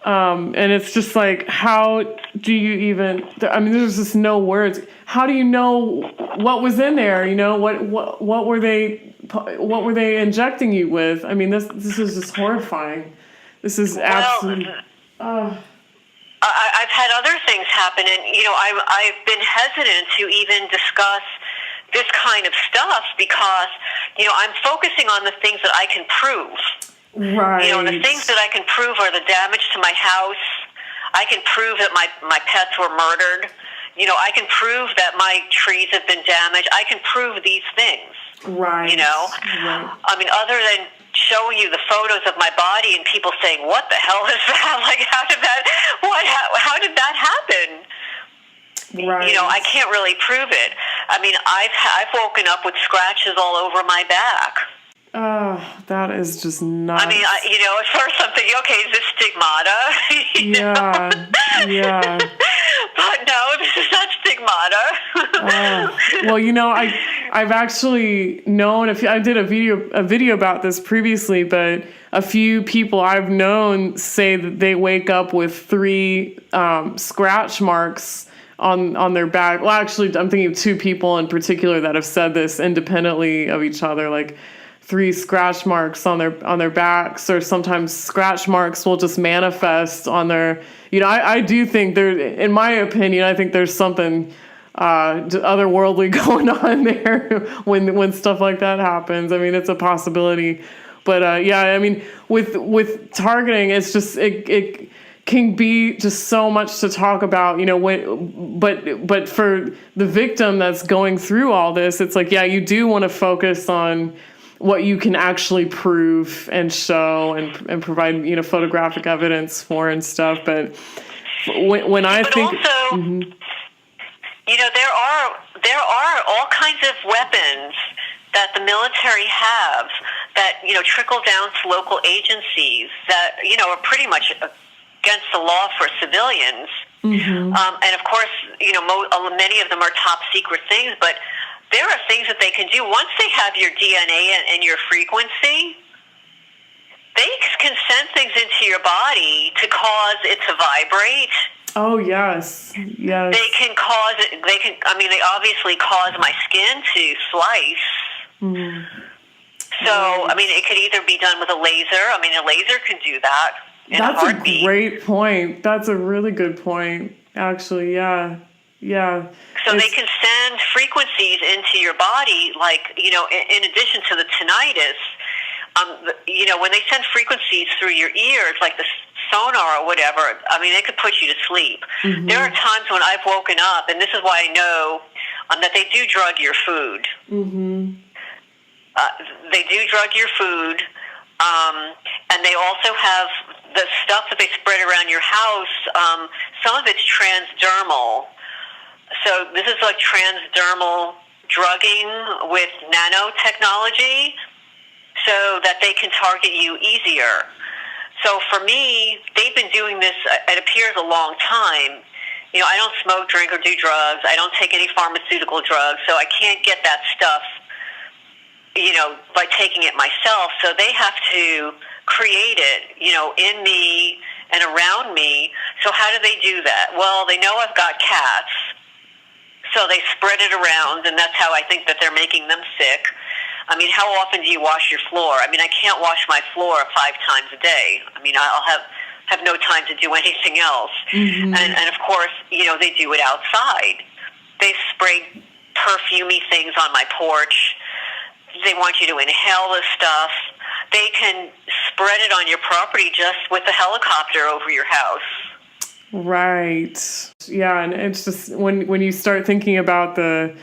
And it's just like, how do you even? There's just no words. How do you know what was in there? What were they injecting you with? This is just horrifying. This is absolutely. I've had other things happen, and I've been hesitant to even discuss this kind of stuff because I'm focusing on the things that I can prove. Right. The things that I can prove are the damage to my house. I can prove that my pets were murdered. I can prove that my trees have been damaged. I can prove these things. Right. Right. Other than showing you the photos of my body and people saying, "What the hell is that? How did that happen?" Right. I can't really prove it. I've woken up with scratches all over my back. Oh, that is just nuts. At first I'm thinking, okay, is this stigmata? Yeah. But no, this is not stigmata. Well, I've actually known I did a video about this previously, but a few people I've known say that they wake up with 3 scratch marks on their back. Well, actually, I'm thinking of two people in particular that have said this independently of each other, like 3 scratch marks on their backs, or sometimes scratch marks will just manifest on their, I do think there, in my opinion, I think there's something otherworldly going on there when stuff like that happens. I mean, it's a possibility, but yeah, I mean, with targeting, it's just it can be just so much to talk about, but for the victim that's going through all this, it's like, yeah, you do want to focus on what you can actually prove and show and provide, photographic evidence for and stuff. But when I think also, there are all kinds of weapons that the military have that, trickle down to local agencies that, are pretty much against the law for civilians. Mm-hmm. And of course, many of them are top secret things, but there are things that they can do. Once they have your DNA and your frequency, they can send things into your body to cause it to vibrate. Oh, yes. Yes. They obviously cause my skin to slice. Mm. So, it could either be done with a laser. A laser can do that. That's a great point. That's a really good point, actually. Yeah. Yeah. So they can send frequencies into your body, like, in addition to the tinnitus, when they send frequencies through your ears, like the sonar or whatever, they could put you to sleep. Mm-hmm. There are times when I've woken up, and this is why I know that they do drug your food. Mm-hmm. They do drug your food, and they also have the stuff that they spread around your house. Some of it's transdermal. So this is like transdermal drugging with nanotechnology so that they can target you easier. So for me, they've been doing this, it appears, a long time. I don't smoke, drink, or do drugs. I don't take any pharmaceutical drugs, so I can't get that stuff, by taking it myself. So they have to create it, in me and around me. So how do they do that? Well, they know I've got cats. So they spread it around, and that's how I think that they're making them sick. How often do you wash your floor? I can't wash my floor 5 times a day. I'll have no time to do anything else. Mm-hmm. And of course, they do it outside. They spray perfumey things on my porch. They want you to inhale this stuff. They can spread it on your property just with a helicopter over your house. Right. Yeah, and it's just when you start thinking about the,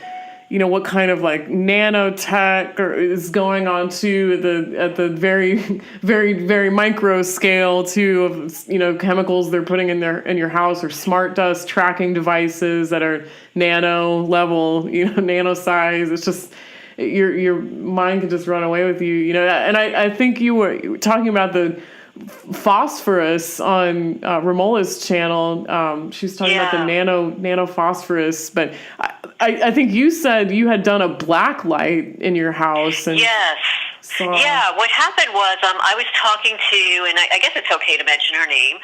what kind of like nanotech is going on too at the very, very, very micro scale too of chemicals they're putting in your house, or smart dust tracking devices that are nano level, nano size. It's just your mind can just run away with you, And I think you were talking about the phosphorus on Ramola's channel. She was talking about the nano phosphorus, but I think you said you had done a black light in your house. And yes. Yeah, what happened was I was talking to, and I guess it's okay to mention her name,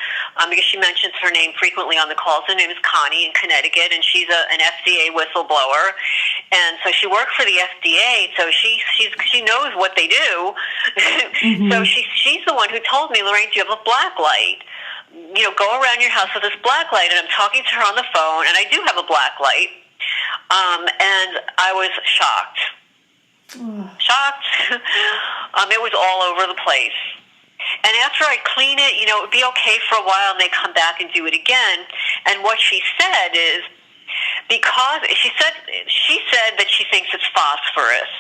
because she mentions her name frequently on the calls. Her name is Connie in Connecticut, and she's an FDA whistleblower. And so she worked for the FDA, so she knows what they do. Mm-hmm. So she's the one who told me, Lorraine, do you have a black light? Go around your house with this black light. And I'm talking to her on the phone, and I do have a black light. And I was shocked. Shocked. It was all over the place. And after I clean it, it would be okay for a while, and they come back and do it again. And what she said is, because she said that she thinks it's phosphorus,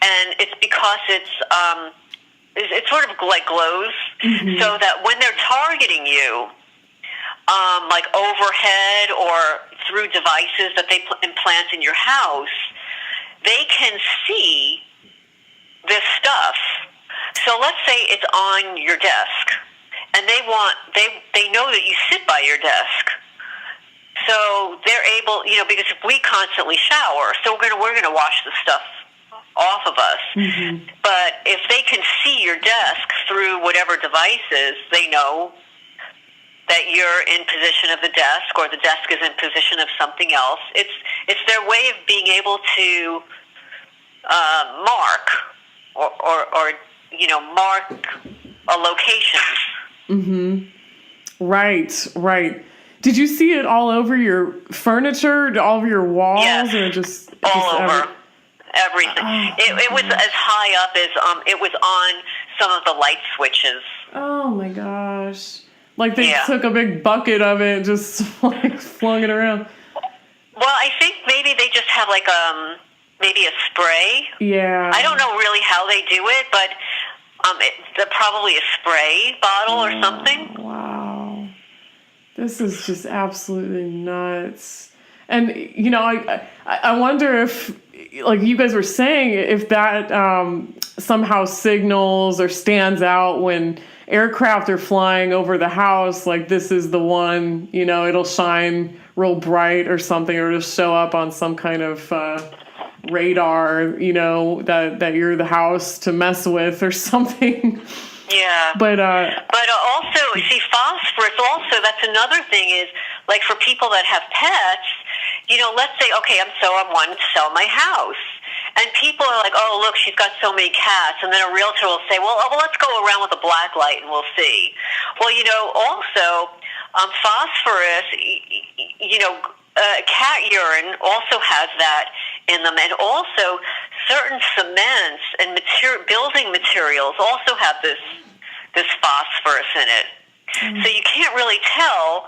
and it's because it's sort of like glows, mm-hmm. so that when they're targeting you, like overhead or through devices that they implant in your house, they can see this stuff. So let's say it's on your desk, and they know that you sit by your desk. So they're able, because if we constantly shower, so we're gonna wash the stuff off of us. Mm-hmm. But if they can see your desk through whatever devices, they know that you're in position of the desk, or the desk is in position of something else. It's their way of being able to mark or mark a location. Mm-hmm. Right. Did you see it all over your furniture, all over your walls, yes, or just all over? Everything. It was as high up as it was on some of the light switches. Oh my gosh! Like they took a big bucket of it and just like flung it around. Well, I think maybe they just have like maybe a spray. Yeah. I don't know really how they do it, but probably a spray bottle or something. Wow. This is just absolutely nuts. And, I wonder if, like you guys were saying, if that somehow signals or stands out when aircraft are flying over the house, like this is the one, it'll shine real bright or something, or it'll show up on some kind of radar, that you're the house to mess with or something. Yeah. But also, see, phosphorus also, that's another thing is, like for people that have pets, let's say, okay, I'm wanting to sell my house. And people are like, oh, look, she's got so many cats. And then a realtor will say, well, let's go around with a black light and we'll see. Well, also, phosphorus, cat urine also has that in them. And also, certain cements and building materials also have this phosphorus in it. So you can't really tell.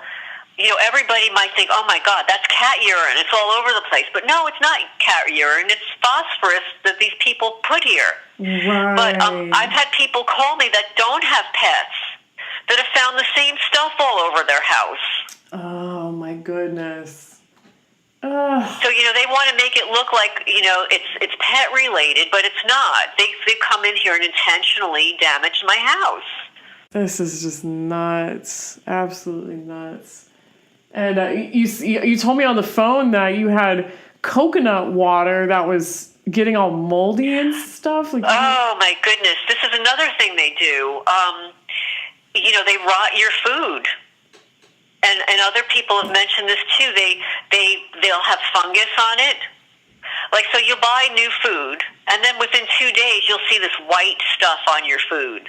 Everybody might think, oh my God, that's cat urine. It's all over the place. But no, it's not cat urine. It's phosphorus that these people put here. Right. But I've had people call me that don't have pets that have found the same stuff all over their house. Oh my goodness. So, they want to make it look like, it's pet related, but it's not. They come in here and intentionally damage my house. This is just nuts. Absolutely nuts. And you told me on the phone that you had coconut water that was getting all moldy and stuff. Like, oh my goodness. This is another thing they do. They rot your food. And other people have mentioned this too. They'll have fungus on it. Like, so you'll buy new food, and then within 2 days you'll see this white stuff on your food.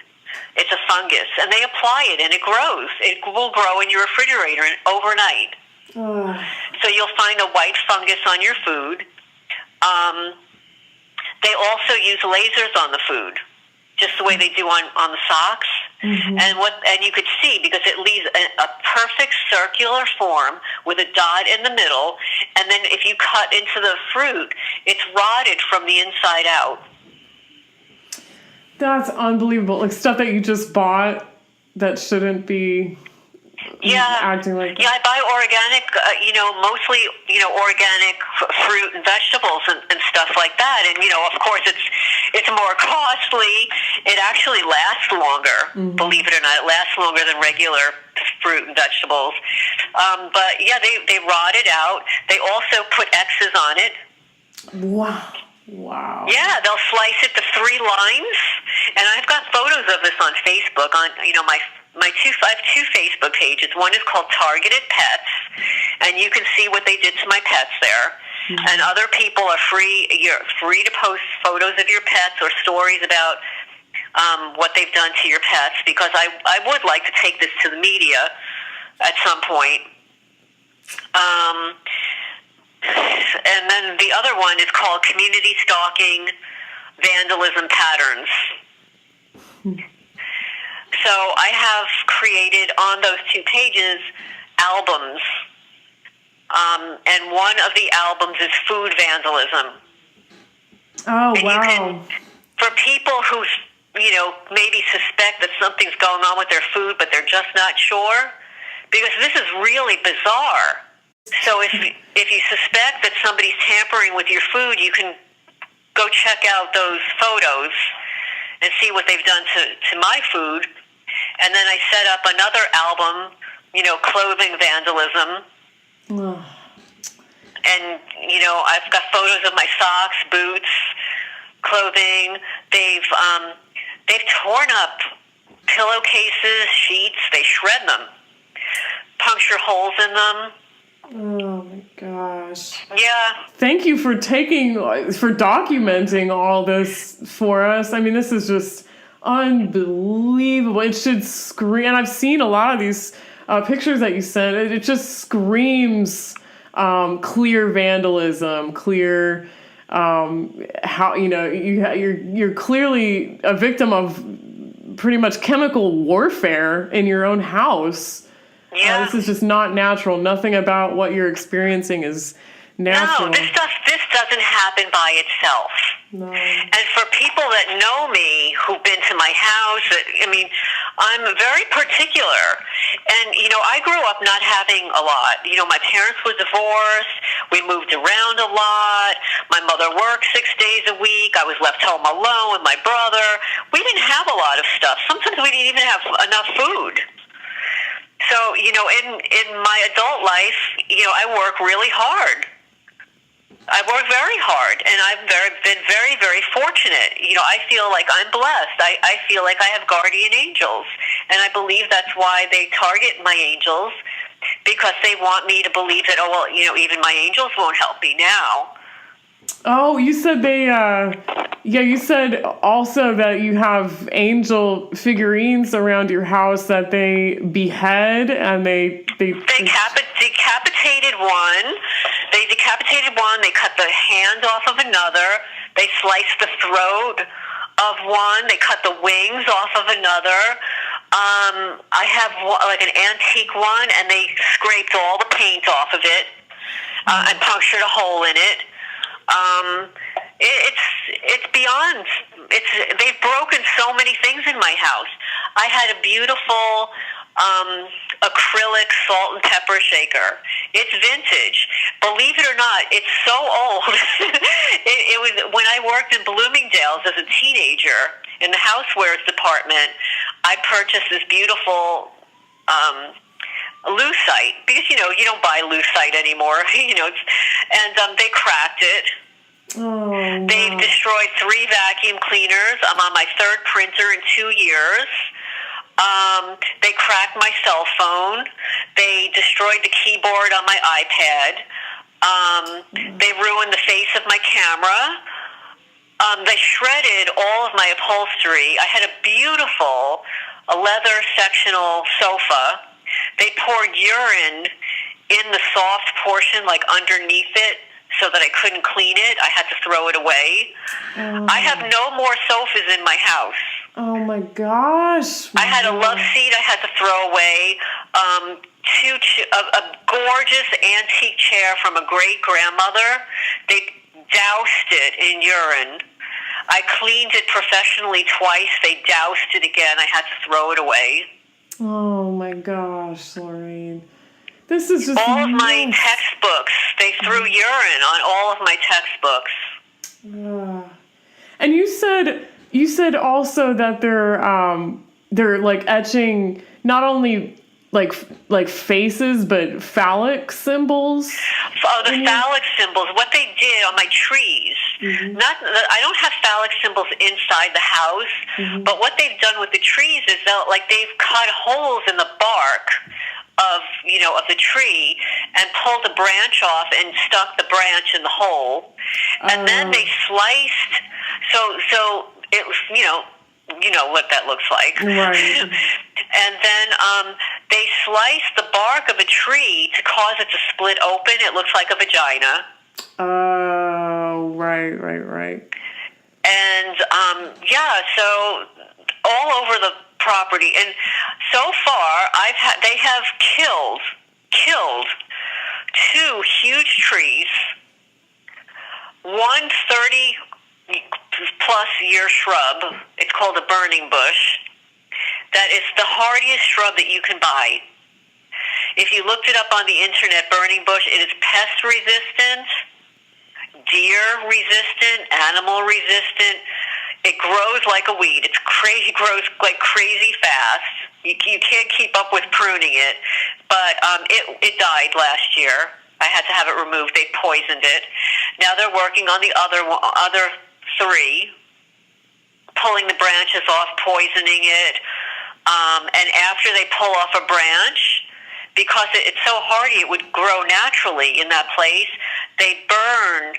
It's a fungus, and they apply it, and it grows. It will grow in your refrigerator overnight. So you'll find a white fungus on your food. They also use lasers on the food, just the way they do on the socks. Mm-hmm. And you could see, because it leaves a perfect circular form with a dot in the middle, and then if you cut into the fruit, it's rotted from the inside out. That's unbelievable. Like stuff that you just bought that shouldn't be acting like that. Yeah, I buy organic, mostly, organic fruit and vegetables and stuff like that. And, of course, it's more costly. It actually lasts longer, believe it or not. It lasts longer than regular fruit and vegetables. But, yeah, they rot it out. They also put X's on it. Wow. Yeah, they'll slice it to 3 lines, and I've got photos of this on Facebook. On I have 2 Facebook pages. One is called Targeted Pets, and you can see what they did to my pets there. Mm-hmm. And other people are free. You're free to post photos of your pets or stories about what they've done to your pets, because I would like to take this to the media at some point. And then the other one is called Community Stalking Vandalism Patterns. So I have created on those 2 pages albums. And one of the albums is food vandalism. Oh, and wow. For people who, maybe suspect that something's going on with their food, but they're just not sure, because this is really bizarre. So if you suspect that somebody's tampering with your food, you can go check out those photos and see what they've done to my food. And then I set up another album, clothing vandalism. And, I've got photos of my socks, boots, clothing. They've torn up pillowcases, sheets. They shred them. puncture holes in them. Oh my gosh. Yeah. Thank you for documenting all this for us. I mean, this is just unbelievable. It should scream, and I've seen a lot of these pictures that you sent. It just screams clear vandalism, clear how, you know, you're clearly a victim of pretty much chemical warfare in your own house. Yeah. This is just not natural. Nothing about what you're experiencing is natural. No, this doesn't happen by itself. No. And for people that know me, who've been to my house, I mean, I'm very particular. And, you know, I grew up not having a lot. You know, my parents were divorced. We moved around a lot. My mother worked 6 days a week. I was left home alone with my brother. We didn't have a lot of stuff. Sometimes we didn't even have enough food. So, you know, in my adult life, you know, I work really hard. I work very hard, and I've been very, very fortunate. You know, I feel like I'm blessed. I feel like I have guardian angels, and I believe that's why they target my angels, because they want me to believe that, oh, well, you know, even my angels won't help me now. Oh, you said you said also that you have angel figurines around your house that they behead, and they decapitated one. They decapitated one. They cut the hand off of another. They sliced the throat of one. They cut the wings off of another. I have like an antique one, and they scraped all the paint off of it and punctured a hole in it. It's beyond. They've broken so many things in my house. I had a beautiful acrylic salt and pepper shaker. It's vintage. Believe it or not, it's so old. it was when I worked in Bloomingdale's as a teenager in the housewares department. I purchased this beautiful lucite, because you know you don't buy lucite anymore. You know, and they cracked it. Oh, no. They've destroyed 3 vacuum cleaners. I'm on my 3rd printer in 2 years. They cracked my cell phone. They destroyed the keyboard on my iPad. They ruined the face of my camera. They shredded all of my upholstery. I had a beautiful leather sectional sofa. They poured urine in the soft portion, like underneath it, so that I couldn't clean it. I had to throw it away. Oh. I have no more sofas in my house. Oh my gosh. I had a love seat I had to throw away. A gorgeous antique chair from a great-grandmother. They doused it in urine. I cleaned it professionally twice. They doused it again. I had to throw it away. Oh my gosh, Lorraine. This is just all of my textbooks. They threw urine on all of my textbooks. And you said also that they're like etching not only like faces but phallic symbols. Oh, the phallic symbols. What they did on my trees. Mm-hmm. I don't have phallic symbols inside the house, mm-hmm. but what they've done with the trees is they've cut holes in the bark of the tree and pulled a branch off and stuck the branch in the hole, and then they sliced. So it was you know what that looks like, right? And then they sliced the bark of a tree to cause it to split open. It looks like a vagina. Oh, right. And so all over the property, and so far they have killed 2 huge trees, one 30-plus year shrub. It's called a burning bush. That is the hardiest shrub that you can buy. If you looked it up on the internet, burning bush, it is pest resistant, deer resistant, animal resistant. It grows like a weed. It grows like crazy fast. You can't keep up with pruning it. But it died last year. I had to have it removed. They poisoned it. Now they're working on the other 3, pulling the branches off, poisoning it. And after they pull off a branch, because it's so hardy, it would grow naturally in that place. They burn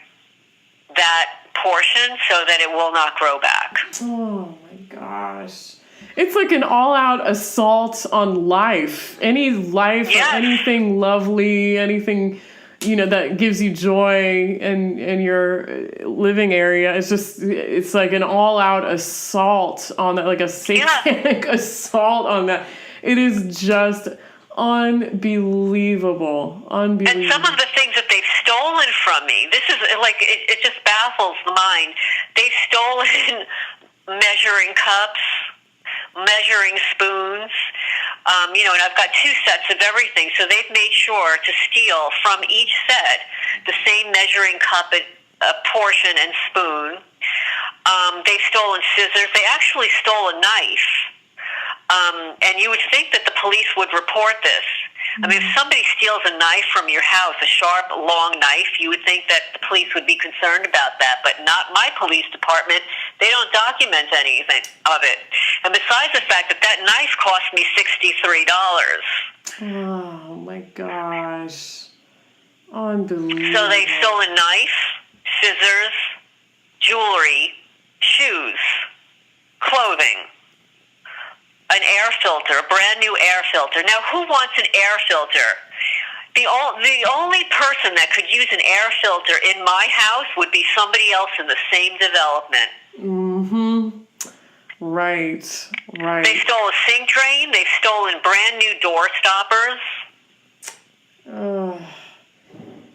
that portion so that it will not grow back. Oh my gosh. It's like an all-out assault on life. Any life Yes. or anything lovely, anything, that gives you joy in your living area. It's like an all-out assault on that, like a satanic assault on that. It is just unbelievable. And some of the things that they've stolen from me, this is like, it just baffles the mind. They've stolen measuring cups, measuring spoons, and I've got 2 sets of everything. So they've made sure to steal from each set the same measuring cup, a portion, and spoon. They've stolen scissors. They actually stole a knife. And you would think that the police would report this. I mean, if somebody steals a knife from your house, a sharp, long knife, you would think that the police would be concerned about that, but not my police department. They don't document anything of it. And besides the fact that knife cost me $63. Oh, my gosh. Unbelievable. So they stole a knife, scissors, jewelry, shoes, clothing, an air filter, a brand new air filter. Now, who wants an air filter? The only person that could use an air filter in my house would be somebody else in the same development. Mm-hmm. Right. They stole a sink drain. They've stolen brand new door stoppers.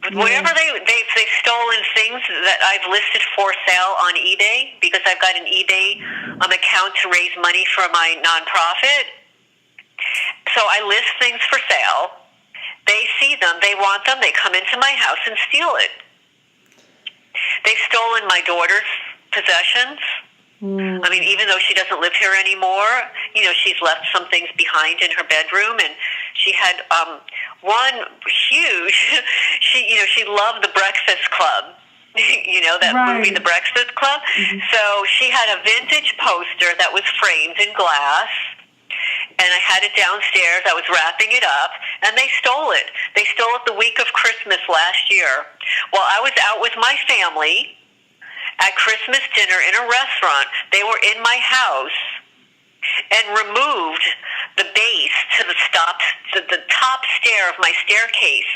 Whatever they've stolen things that I've listed for sale on eBay, because I've got an eBay account to raise money for my nonprofit. So I list things for sale. They see them, they want them, they come into my house and steal it. They've stolen my daughter's possessions. I mean, even though she doesn't live here anymore, she's left some things behind in her bedroom, and she had one huge. She loved the Breakfast Club. That movie, The Breakfast Club. Mm-hmm. So she had a vintage poster that was framed in glass, and I had it downstairs. I was wrapping it up, and they stole it. They stole it the week of Christmas last year. While I was out with my family at Christmas dinner in a restaurant, they were in my house and removed the base to the top stair of my staircase,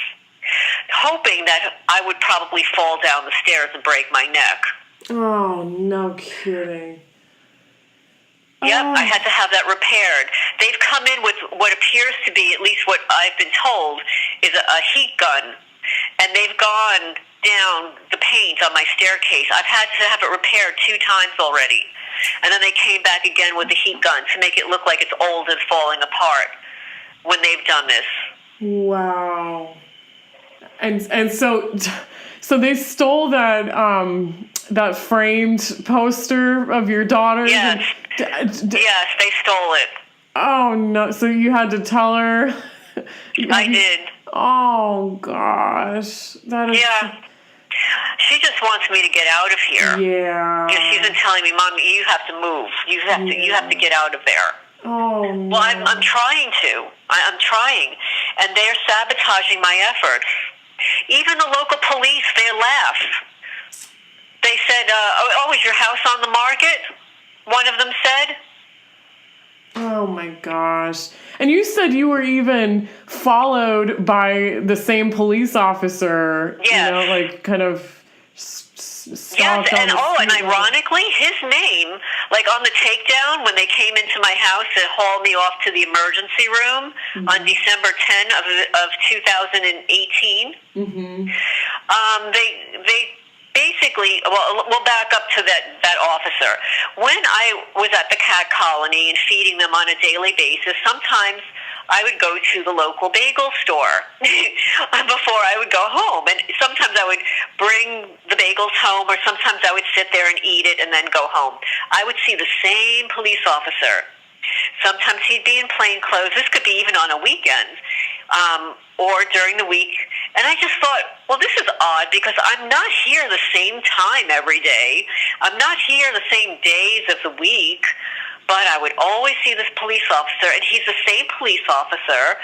hoping that I would probably fall down the stairs and break my neck. Oh, no kidding. Yep, I had to have that repaired. They've come in with what appears to be, at least what I've been told, is a heat gun, and they've gone down the paint on my staircase. I've had to have it repaired 2 times already. And then they came back again with the heat gun to make it look like it's old and falling apart when they've done this. Wow. And so they stole that framed poster of your daughter? Yes. Yes, they stole it. Oh, no. So you had to tell her? I did. Oh, gosh. That is... Yeah. She just wants me to get out of here. Yeah. She's been telling me, Mom, you have to move. You have to get out of there. Oh, no. Well, I'm trying to. I'm trying. And they're sabotaging my efforts. Even the local police, they laugh. They said, oh, is your house on the market? One of them said. Oh, my gosh. And you said you were even followed by the same police officer. Yes. Kind of Yes, and ironically, his name, like on the takedown, when they came into my house and hauled me off to the emergency room on December 10 of 2018, they basically, well, we'll back up to that officer. When I was at the cat colony and feeding them on a daily basis, sometimes I would go to the local bagel store before I would go home. And sometimes I would bring the bagels home, or sometimes I would sit there and eat it and then go home. I would see the same police officer. Sometimes he'd be in plain clothes. This could be even on a weekend or during the week. And I just thought, well, this is odd because I'm not here the same time every day. I'm not here the same days of the week. But I would always see this police officer, and he's the same police officer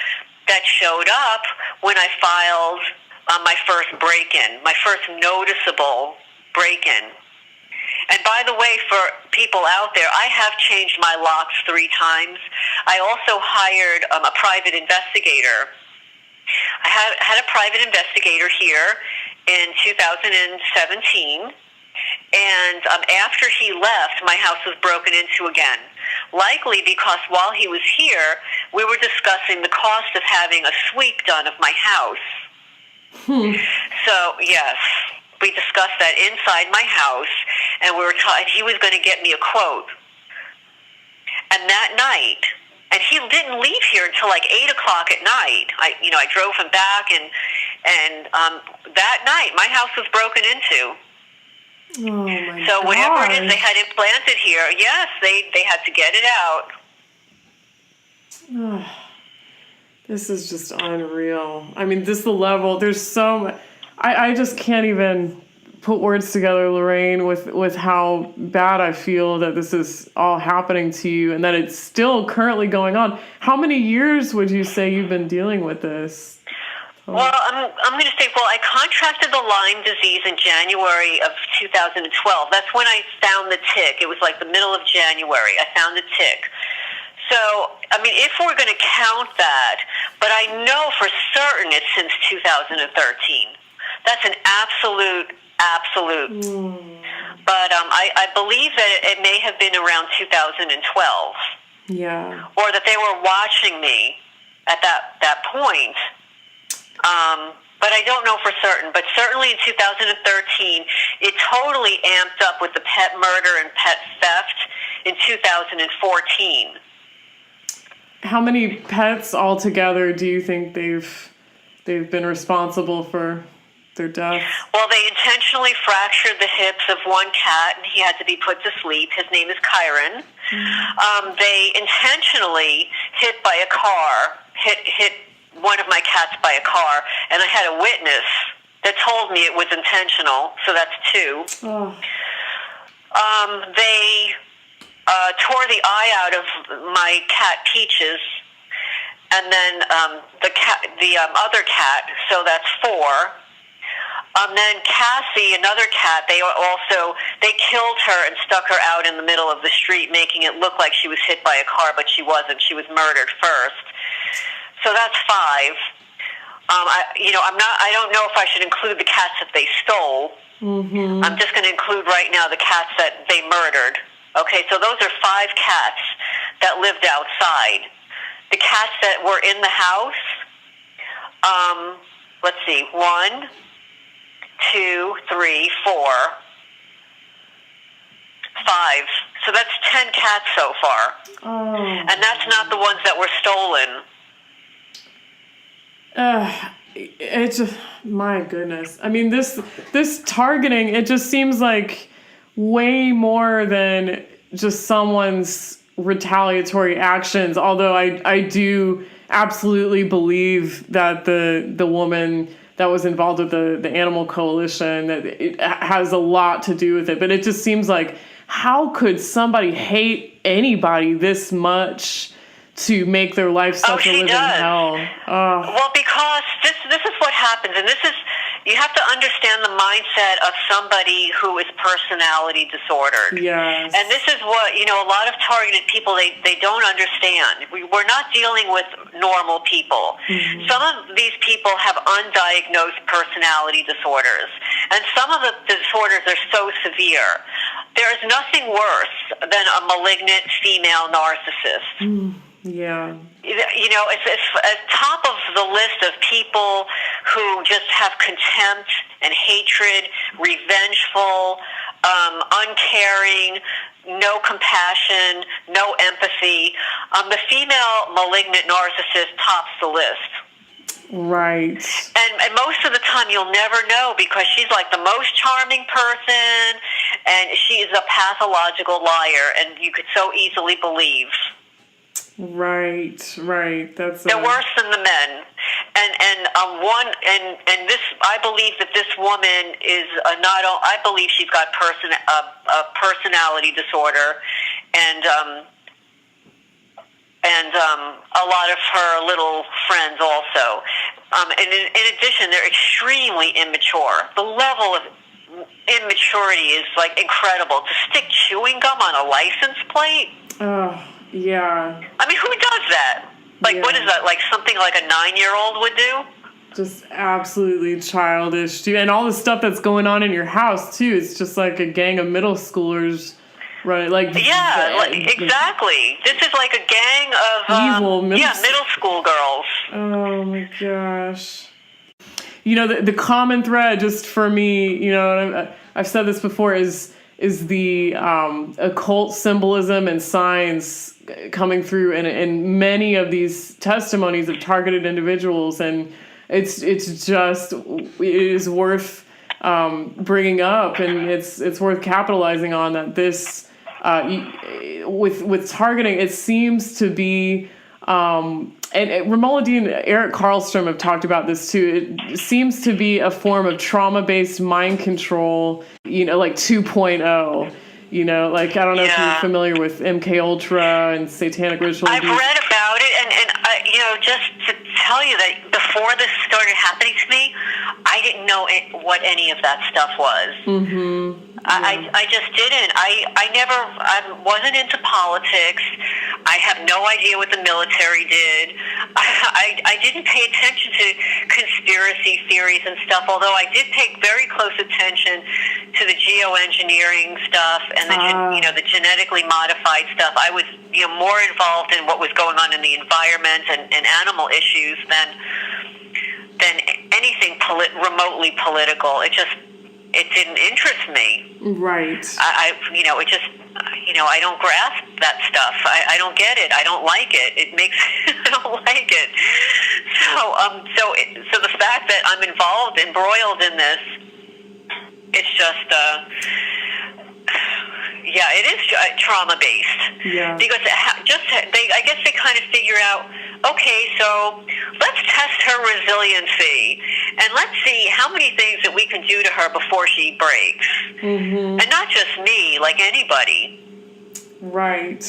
that showed up when I filed my first break-in, my first noticeable break-in. And by the way, for people out there, I have changed my locks 3 times. I also hired a private investigator. I had a private investigator here in 2017, and after he left, my house was broken into again. Likely because while he was here, we were discussing the cost of having a sweep done of my house. So, yes, we discussed that inside my house, and he was going to get me a quote. And that night, and he didn't leave here until like 8 o'clock at night. I drove him back, and that night, my house was broken into. Oh my So whatever God. it is they had implanted here, yes, they had to get it out. This is just unreal. I mean, this is the level. There's so much. I just can't even put words together, Lorraine, with how bad I feel that this is all happening to you and that it's still currently going on. How many years would you say you've been dealing with this? Well, I'm going to say, I contracted the Lyme disease in January of 2012. That's when I found the tick. It was like the middle of January. I found the tick. So, I mean, if we're going to count that, but I know for certain it's since 2013. That's an absolute. But I believe that it may have been around 2012. Yeah. Or that they were watching me at that point. But I don't know for certain. But certainly in 2013, it totally amped up with the pet murder and pet theft in 2014. How many pets altogether do you think they've been responsible for their deaths? Well, they intentionally fractured the hips of one cat, and he had to be put to sleep. His name is Kyron. They intentionally hit one of my cats by a car, and I had a witness that told me it was intentional, so that's 2. They tore the eye out of my cat Peaches, and then the other cat, so that's 4. Then Cassie, another cat, they killed her and stuck her out in the middle of the street, making it look like she was hit by a car, but she wasn't. She was murdered first. So that's 5. I don't know if I should include the cats that they stole. Mm-hmm. I'm just going to include right now the cats that they murdered. Okay, so those are 5 cats that lived outside. The cats that were in the house, let's see, 1, 2, 3, 4, 5. So that's 10 cats so far. And that's not the ones that were stolen. It's just, my goodness. I mean, this targeting, it just seems like way more than just someone's retaliatory actions. Although I do absolutely believe that the woman that was involved with the Animal Coalition, that it has a lot to do with it. But it just seems like, how could somebody hate anybody this much to make their life such a living hell? Well, because this is what happens, and you have to understand the mindset of somebody who is personality disordered. Yes. And this is what, a lot of targeted people, they don't understand. We're not dealing with normal people. Mm-hmm. Some of these people have undiagnosed personality disorders, and some of the disorders are so severe. There is nothing worse than a malignant female narcissist. Yeah. It's top of the list of people who just have contempt and hatred, revengeful, uncaring, no compassion, no empathy. The female malignant narcissist tops the list. Right. And most of the time you'll never know, because she's like the most charming person, and she is a pathological liar, and you could so easily believe. Right. They're worse than the men, and this, I believe that this woman is I believe she's got a personality disorder, and and a lot of her little friends also. And in addition, they're extremely immature. The level of immaturity is like incredible. To stick chewing gum on a license plate? Oh, yeah. I mean, who does that? Like, what is that? Like something like a 9-year-old would do? Just absolutely childish, too. And all the stuff that's going on in your house, too. It's just like a gang of middle schoolers, right? Like, exactly. This is like a gang of evil middle school girls. Oh my gosh. You know, the common thread, just for me, you know, and I've said this before, is the occult symbolism and signs coming through in many of these testimonies of targeted individuals, and it is worth bringing up, and it's worth capitalizing on that. This with targeting, it seems to be. And Romola Dean and Eric Karlstrom have talked about this too. It seems to be a form of trauma-based mind control, you know, like 2.0. You know, like, I don't know if you're familiar with MK Ultra and satanic ritual. I've read about it, and you know, just to tell you that before this started happening to me, I didn't know what any of that stuff was. Mm-hmm. I just didn't. I wasn't into politics. I have no idea what the military did. I didn't pay attention to conspiracy theories and stuff, although I did pay very close attention to the geoengineering stuff and the genetically modified stuff. I was more involved in what was going on in the environment and animal issues than anything remotely political. It didn't interest me. Right. I don't grasp that stuff. I don't get it. I don't like it. I don't like it. So the fact that I'm involved, embroiled in this, it's just, it is trauma-based. Yeah. Because I guess they kind of figure out, okay, so let's test her resiliency, and let's see how many things that we can do to her before she breaks. Mm-hmm. And not just me, like anybody. Right.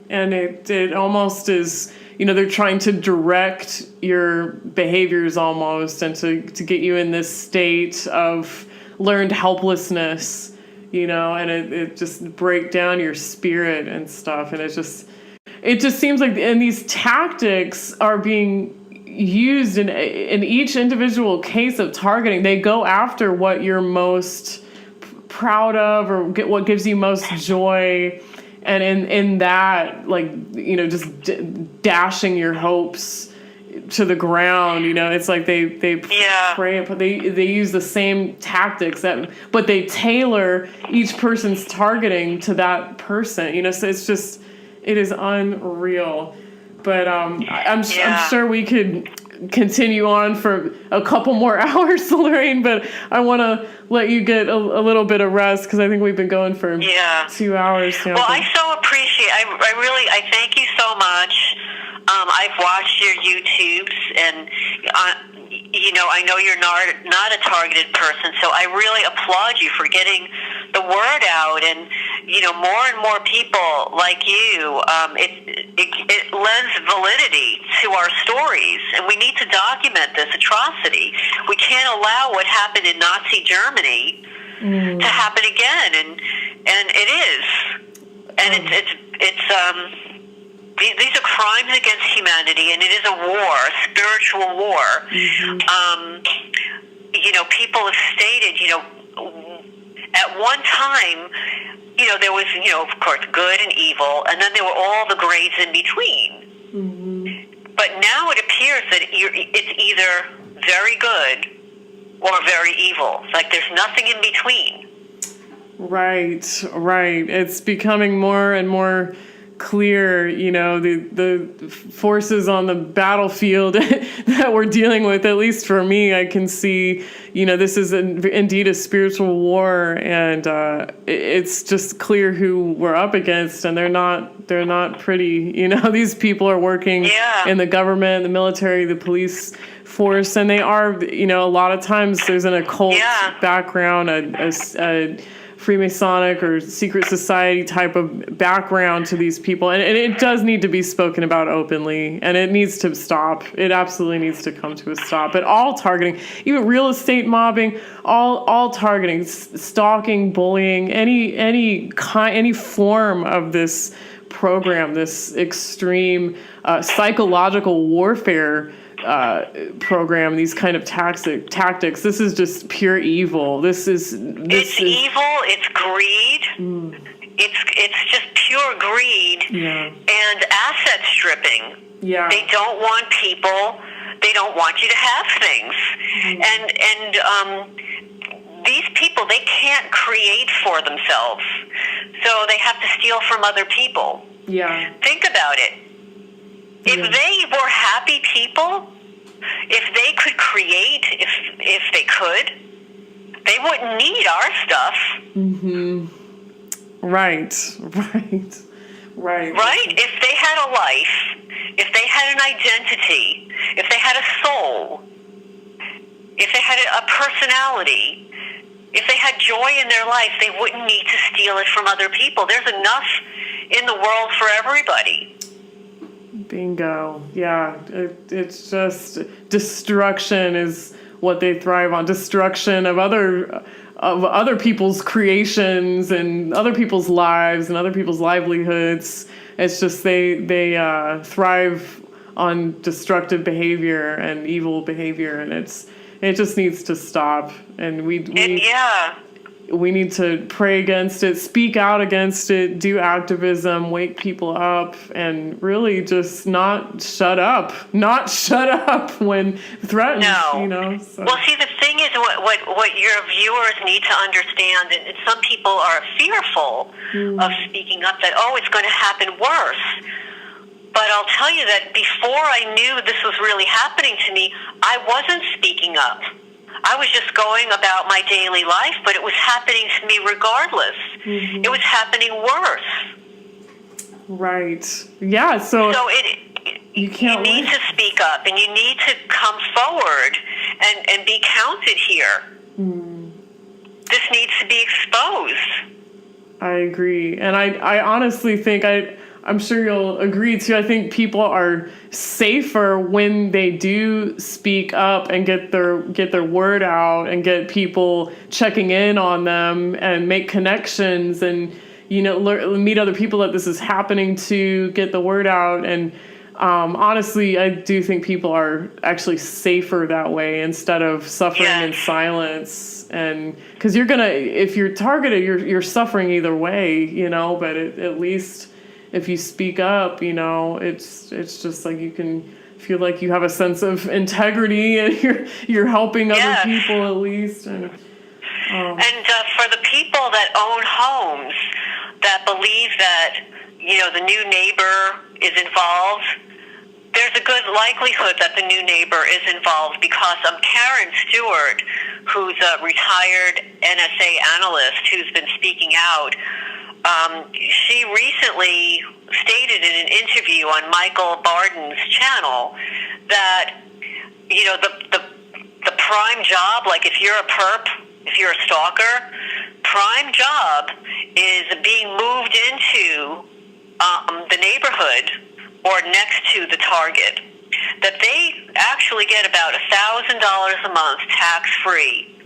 And it almost is, they're trying to direct your behaviors almost, and to get you in this state of learned helplessness, and it just break down your spirit and stuff. And it just seems like, and these tactics are being used in each individual case of targeting. They go after what you're most proud of, or what gives you most joy, and in that, just dashing your hopes to the ground. It's like they pray, but they use the same tactics but they tailor each person's targeting to that person. So it is unreal. But I'm sure we could continue on for a couple more hours, Lorraine, but I want to let you get a little bit of rest, because I think we've been going for 2 hours now. Well, I so appreciate, I thank you so much. I've watched your YouTubes, and I know you're not a targeted person, so I really applaud you for getting the word out, and more and more people like you. It lends validity to our stories, and we need to document this atrocity. We can't allow what happened in Nazi Germany to happen again, and it is, and it's these are crimes against humanity, and it is a war, a spiritual war. Mm-hmm. People have stated, at one time, there was, of course, good and evil, and then there were all the grades in between. Mm-hmm. But now it appears that it's either very good or very evil. It's like there's nothing in between. Right. It's becoming more and more clear, the forces on the battlefield that we're dealing with. At least for me, I can see, this is indeed a spiritual war, and it's just clear who we're up against, and they're not pretty. These people are working in the government, the military, the police force, and they are, a lot of times there's an occult background, a Freemasonic or secret society type of background to these people. And it does need to be spoken about openly, and it needs to stop. It absolutely needs to come to a stop. But all targeting, even real estate mobbing, all targeting, stalking, bullying, any form of this program, this extreme psychological warfare program, these kind of tactics. This is just pure evil. It's evil. It's greed. It's just pure greed and asset stripping. Yeah. They don't want people. They don't want you to have things. And these people, they can't create for themselves, so they have to steal from other people. Yeah. Think about it. If they were happy people, if they could create, if they could, they wouldn't need our stuff. Mm-hmm. Right. If they had a life, if they had an identity, if they had a soul, if they had a personality, if they had joy in their life, they wouldn't need to steal it from other people. There's enough in the world for everybody. Bingo. Yeah. It's just destruction is what they thrive on. Destruction of other people's creations and other people's lives and other people's livelihoods. It's just they thrive on destructive behavior and evil behavior, and it just needs to stop. And we need to pray against it, speak out against it, do activism, wake people up, and really just not shut up when threatened. No. So. Well, see, the thing is, what your viewers need to understand, and some people are fearful of speaking up, that, it's going to happen worse. But I'll tell you that before I knew this was really happening to me, I wasn't speaking up. I was just going about my daily life, but it was happening to me regardless. Mm-hmm. It was happening worse. Right. Yeah, so you need to speak up, and you need to come forward and be counted here. Mm. This needs to be exposed. I agree. And I honestly think I'm sure you'll agree too. I think people are safer when they do speak up and get their word out and get people checking in on them and make connections and meet other people that this is happening to, get the word out. And honestly, I do think people are actually safer that way instead of suffering in silence. And because if you're targeted, you're suffering either way, but at least if you speak up, it's just like you can feel like you have a sense of integrity and you're helping other people at least. And for the people that own homes that believe that, the new neighbor is involved, there's a good likelihood that the new neighbor is involved because Karen Stewart, who's a retired NSA analyst who's been speaking out, she recently stated in an interview on Michael Barden's channel that, the prime job, like if you're a perp, if you're a stalker, prime job is being moved into the neighborhood or next to the target. That they actually get about $1,000 a month tax-free.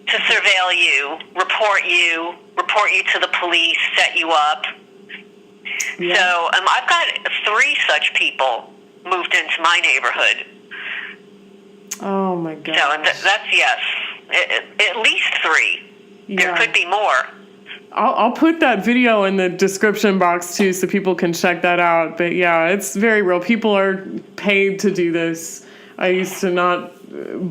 To surveil you, report you to the police, set you up. Yeah. So I've got 3 such people moved into my neighborhood. Oh my God! So that's at least 3. Yeah. There could be more. I'll put that video in the description box too, so people can check that out. But yeah, it's very real. People are paid to do this. I used to not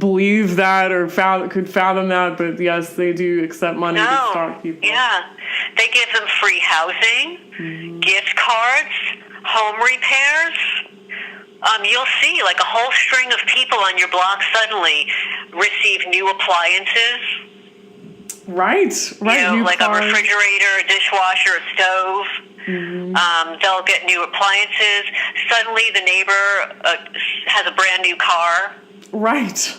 believe that or could fathom that, but yes, they do accept money to stalk people. Yeah, they give them free housing, gift cards, home repairs. You'll see like a whole string of people on your block suddenly receive new appliances. Right. Like a refrigerator, a dishwasher, a stove. They'll get new appliances. Suddenly the neighbor has a brand new car. Right.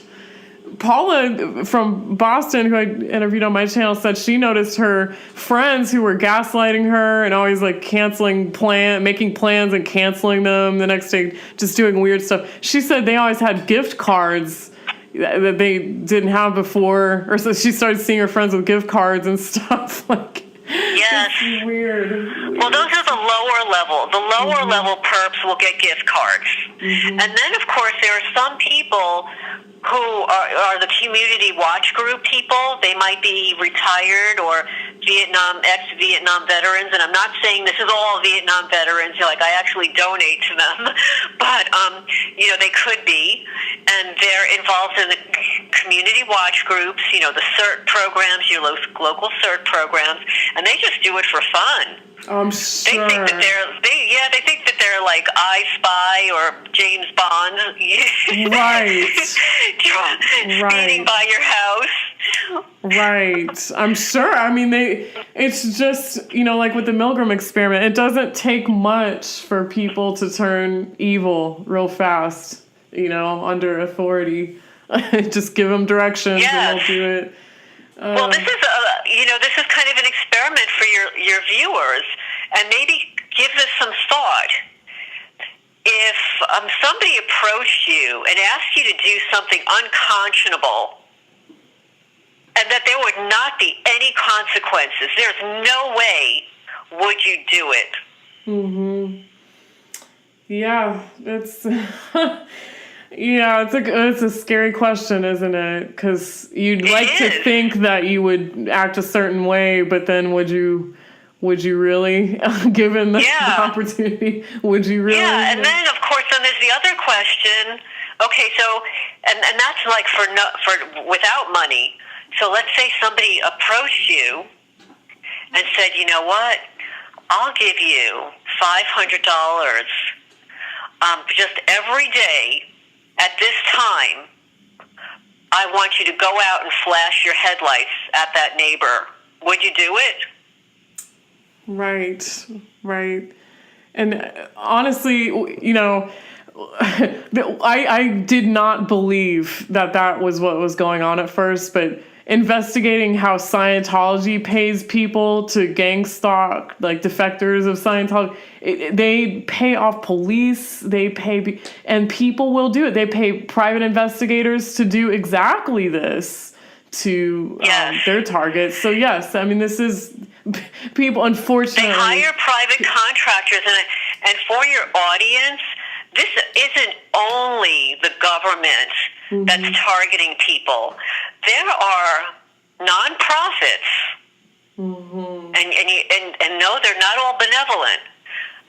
Paula from Boston, who I interviewed on my channel, said she noticed her friends who were gaslighting her and always like making plans and canceling them the next day, just doing weird stuff. She said they always had gift cards that they didn't have before, or so she started seeing her friends with gift cards and stuff. Like, yes, it's weird. Well, those are the lower level. The lower level perps will get gift cards, and then of course there are some people who are the community watch group people. They might be retired or ex-Vietnam veterans, and I'm not saying this is all Vietnam veterans. Like, I actually donate to them, but they could be, and they're involved in the community watch groups. The CERT programs, your local CERT programs, and they just do it for fun. I'm sure. They think that they're like I Spy or James Bond, right? Speeding by your house. Right. I'm sure. I mean, it's just, like with the Milgram experiment, it doesn't take much for people to turn evil real fast, under authority. Just give them directions and they'll do it. Well, this is kind of an experiment for your viewers, and maybe give this some thought. If somebody approached you and asked you to do something unconscionable, and that there would not be any consequences, there's no way would you do it? Mm-hmm. Yeah, it's... Yeah, it's a scary question, isn't it? Because you'd like to think that you would act a certain way, but then would you really, given the opportunity, would you really? Yeah, and then of course, then there's the other question. Okay, so and that's like for without money. So let's say somebody approached you and said, you know what, I'll give you $500 just every day. At this time, I want you to go out and flash your headlights at that neighbor. Would you do it? Right. And honestly, I did not believe that was what was going on at first, but investigating how Scientology pays people to gang stalk, like defectors of Scientology, they pay off police, and people will do it. They pay private investigators to do exactly this to their targets. So yes, I mean, this is people, unfortunately. They hire private contractors, and for your audience, this isn't only the government that's targeting people. There are nonprofits, and no, they're not all benevolent.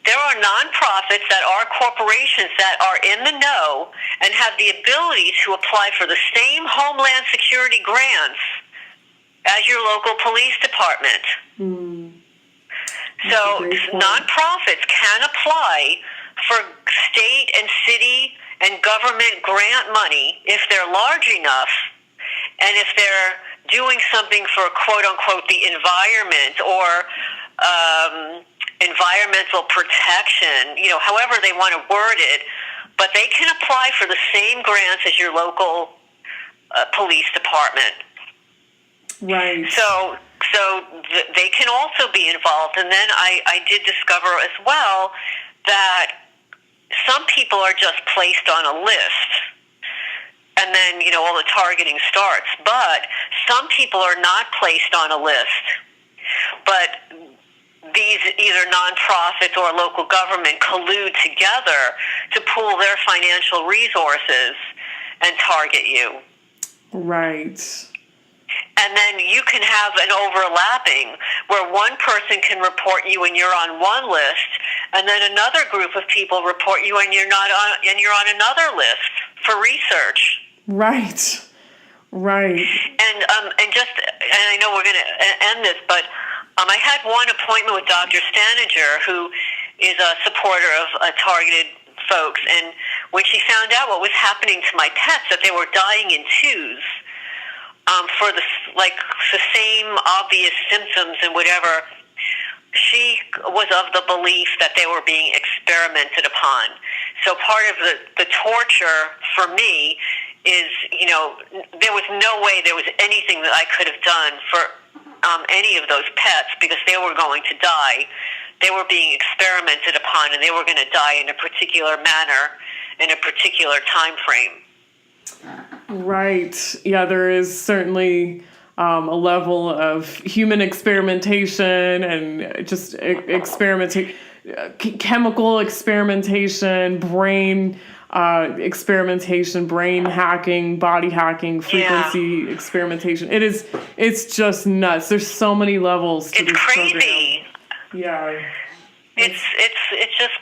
There are nonprofits that are corporations that are in the know and have the ability to apply for the same Homeland Security grants as your local police department. So nonprofits can apply for state and city and government grant money if they're large enough, and if they're doing something for quote-unquote the environment or environmental protection, however they want to word it, but they can apply for the same grants as your local police department. Right. So they can also be involved. And then I did discover as well that some people are just placed on a list, and then, all the targeting starts. But some people are not placed on a list, but these either nonprofits or local government collude together to pool their financial resources and target you. Right. And then you can have an overlapping where one person can report you and you're on one list, and then another group of people report you and you're on another list for research. Right. And I know we're going to end this, but I had one appointment with Dr. Staniger, who is a supporter of targeted folks, and when she found out what was happening to my pets, that they were dying in twos, for the same obvious symptoms and whatever, she was of the belief that they were being experimented upon. So part of the torture for me is, there was no way there was anything that I could have done for any of those pets, because they were going to die. They were being experimented upon, and they were going to die in a particular manner, in a particular time frame. Right. Yeah, there is certainly a level of human experimentation and just experimentation, chemical experimentation, brain experimentation, brain hacking, body hacking, frequency experimentation. It's just nuts. There's so many levels to this crazy. Program. Yeah. It's just,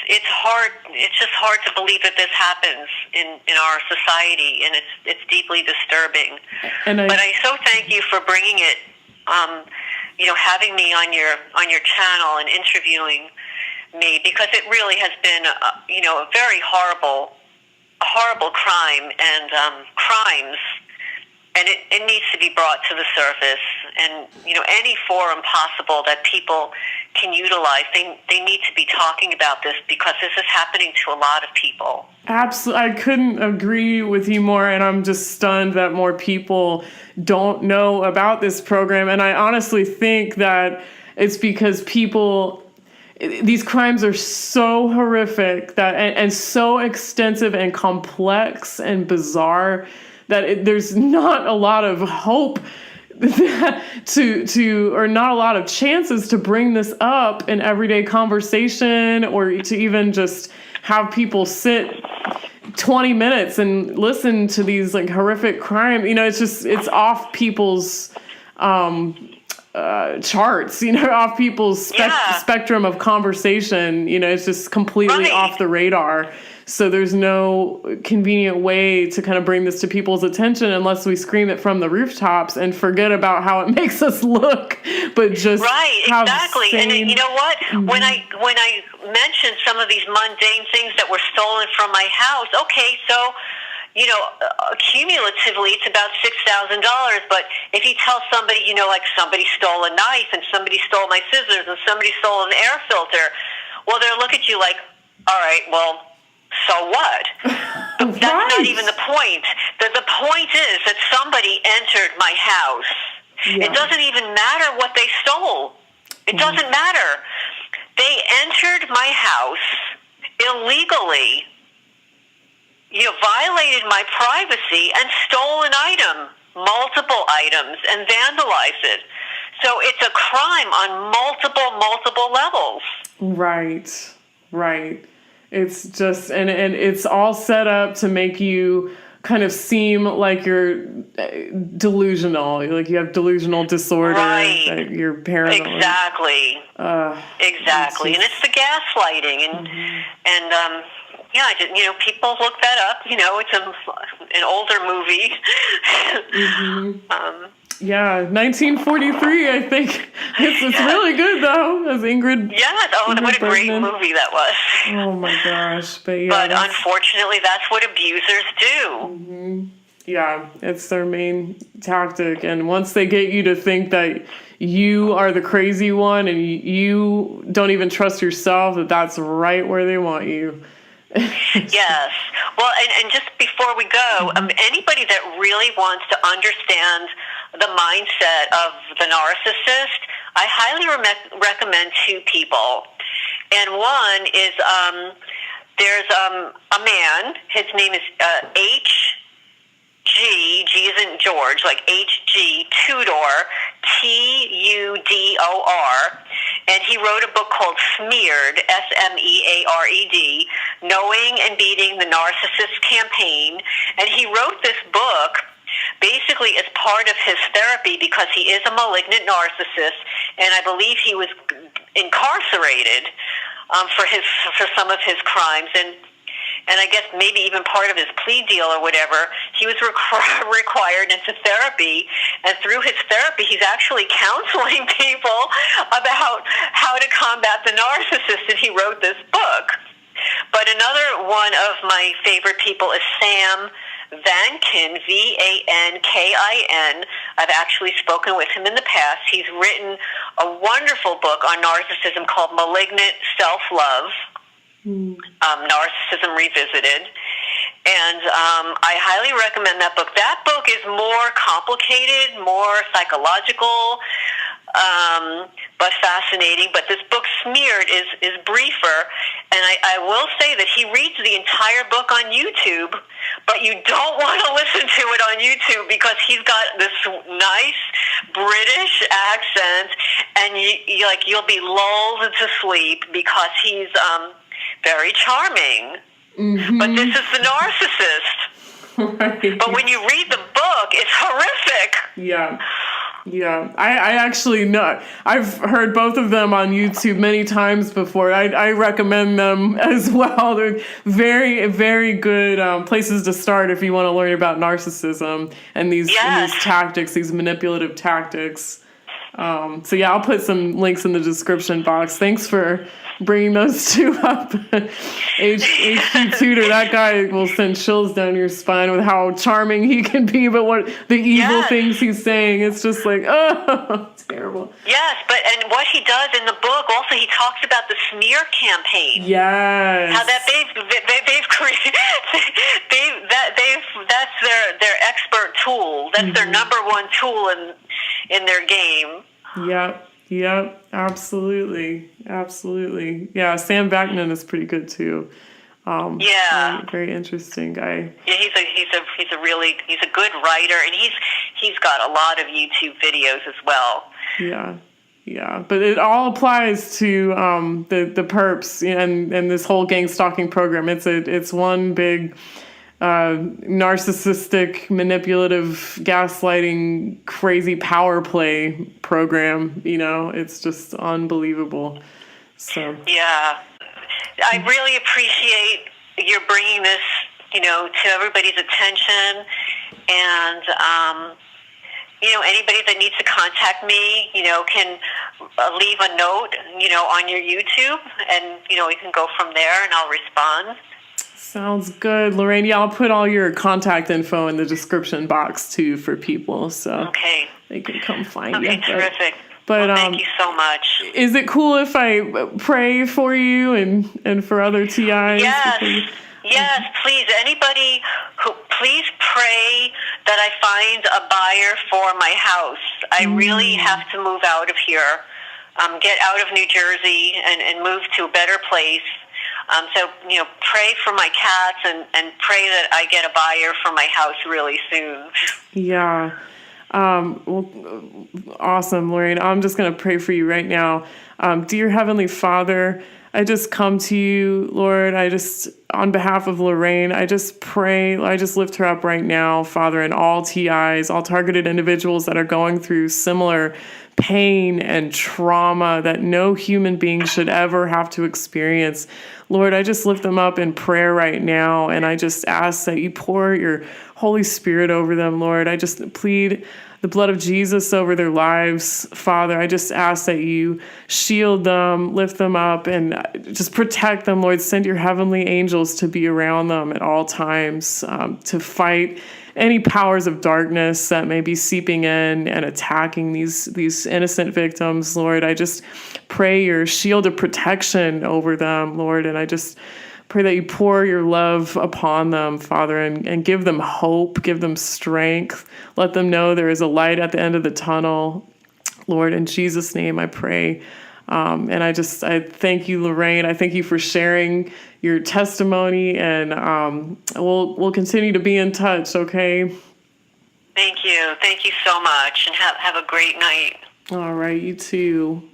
it's hard. It's just hard to believe that this happens in our society, and it's deeply disturbing. But I so thank you for bringing it, having me on your channel and interviewing me, because it really has been, a very horrible crime and crimes. And it needs to be brought to the surface, and any forum possible that people can utilize. They need to be talking about this, because this is happening to a lot of people. Absolutely, I couldn't agree with you more, and I'm just stunned that more people don't know about this program. And I honestly think that it's because these crimes are so horrific that and so extensive and complex and bizarre that there's not a lot of hope or not a lot of chances to bring this up in everyday conversation, or to even just have people sit 20 minutes and listen to these like horrific crimes. It's off people's charts, off people's spectrum of conversation. It's just completely off the radar. So there's no convenient way to kind of bring this to people's attention unless we scream it from the rooftops and forget about how it makes us look, but just exactly. And you know what? Mm-hmm. When I mentioned some of these mundane things that were stolen from my house, okay, so cumulatively it's about $6,000. But if you tell somebody, like somebody stole a knife and somebody stole my scissors and somebody stole an air filter, well, they'll look at you like, all right, well, so what? But that's not even the point. The point is that somebody entered my house. Yeah. It doesn't even matter what they stole. It doesn't matter. They entered my house illegally, violated my privacy, and stole an item, multiple items, and vandalized it. So it's a crime on multiple levels. Right. It's just, and it's all set up to make you kind of seem like you're delusional, like you have delusional disorder, that you're paranoid. Exactly. Exactly. And it's the gaslighting, and people look that up. It's an older movie. Yeah, 1943, I think. It's really good, though, as Ingrid. Yes, what a great movie that was. Oh, my gosh. But unfortunately, that's what abusers do. Mm-hmm. Yeah, it's their main tactic. And once they get you to think that you are the crazy one and you don't even trust yourself, that's right where they want you. Yes. Well, and just before we go, anybody that really wants to understand the mindset of the narcissist, I highly recommend two people. And one is there's a man. His name is H.G. G as in George, like H.G. Tudor, Tudor, and he wrote a book called Smeared, Smeared, Knowing and Beating the Narcissist Campaign. And he wrote this book basically as part of his therapy, because he is a malignant narcissist, and I believe he was incarcerated for some of his crimes, and I guess maybe even part of his plea deal or whatever, he was required into therapy, and through his therapy, he's actually counseling people about how to combat the narcissist, and he wrote this book. But another one of my favorite people is Sam Vankin, Vankin. I've actually spoken with him in the past. He's written a wonderful book on narcissism called Malignant Self-Love, Narcissism Revisited. And I highly recommend that book. That book is more complicated, more psychological, but fascinating. But this book, Smeared, is briefer. And I will say that he reads the entire book on YouTube, but you don't want to listen to it on YouTube because he's got this nice British accent, and you'll be lulled to sleep because he's very charming. Mm-hmm. But this is the narcissist. Right. But when you read the book, it's horrific. Yeah. I actually know. I've heard both of them on YouTube many times before. I recommend them as well. They're very, very good places to start if you want to learn about narcissism and these tactics, these manipulative tactics. So yeah, I'll put some links in the description box. Thanks for bringing those two up. HG Tudor, that guy will send chills down your spine with how charming he can be, but what the evil things he's saying, it's just like, oh, terrible. Yes, and what he does in the book, also he talks about the smear campaign. Yes. How that they've created, that's their expert tool. That's their number one tool in their game. Yep, absolutely. Yeah, Sam Vaknin is pretty good too. Very interesting guy. Yeah, he's a good writer, and he's got a lot of YouTube videos as well. Yeah, but it all applies to the perps and this whole gang stalking program. It's one big narcissistic, manipulative, gaslighting, crazy power play program. It's just unbelievable. So yeah, I really appreciate your bringing this, to everybody's attention. And anybody that needs to contact me, can leave a note, on your YouTube, and we can go from there, and I'll respond. Sounds good, Lorraine. Yeah, I'll put all your contact info in the description box too for people, so they can come find you. Okay, terrific. But thank you so much. Is it cool if I pray for you and for other TIs? Yes, please. Anybody please pray that I find a buyer for my house. I really have to move out of here, get out of New Jersey and move to a better place. So, pray for my cats and pray that I get a buyer for my house really soon. Yeah. Well, awesome, Lorraine. I'm just going to pray for you right now. Dear Heavenly Father, I just come to you, Lord. On behalf of Lorraine, I just pray, I just lift her up right now, Father, and all TIs, all targeted individuals that are going through similar pain and trauma that no human being should ever have to experience. Lord, I just lift them up in prayer right now, and I just ask that you pour your Holy Spirit over them, Lord. I just plead the blood of Jesus over their lives, Father. I just ask that you shield them, lift them up, and just protect them, Lord. Send your heavenly angels to be around them at all times, to fight any powers of darkness that may be seeping in and attacking these innocent victims, Lord. I just pray your shield of protection over them, Lord, and I just pray that you pour your love upon them, Father, and give them hope, give them strength. Let them know there is a light at the end of the tunnel. Lord, in Jesus' name I pray. And I thank you, Lorraine. I thank you for sharing your testimony, and we'll continue to be in touch, okay? Thank you. Thank you so much, and have a great night. All right, you too.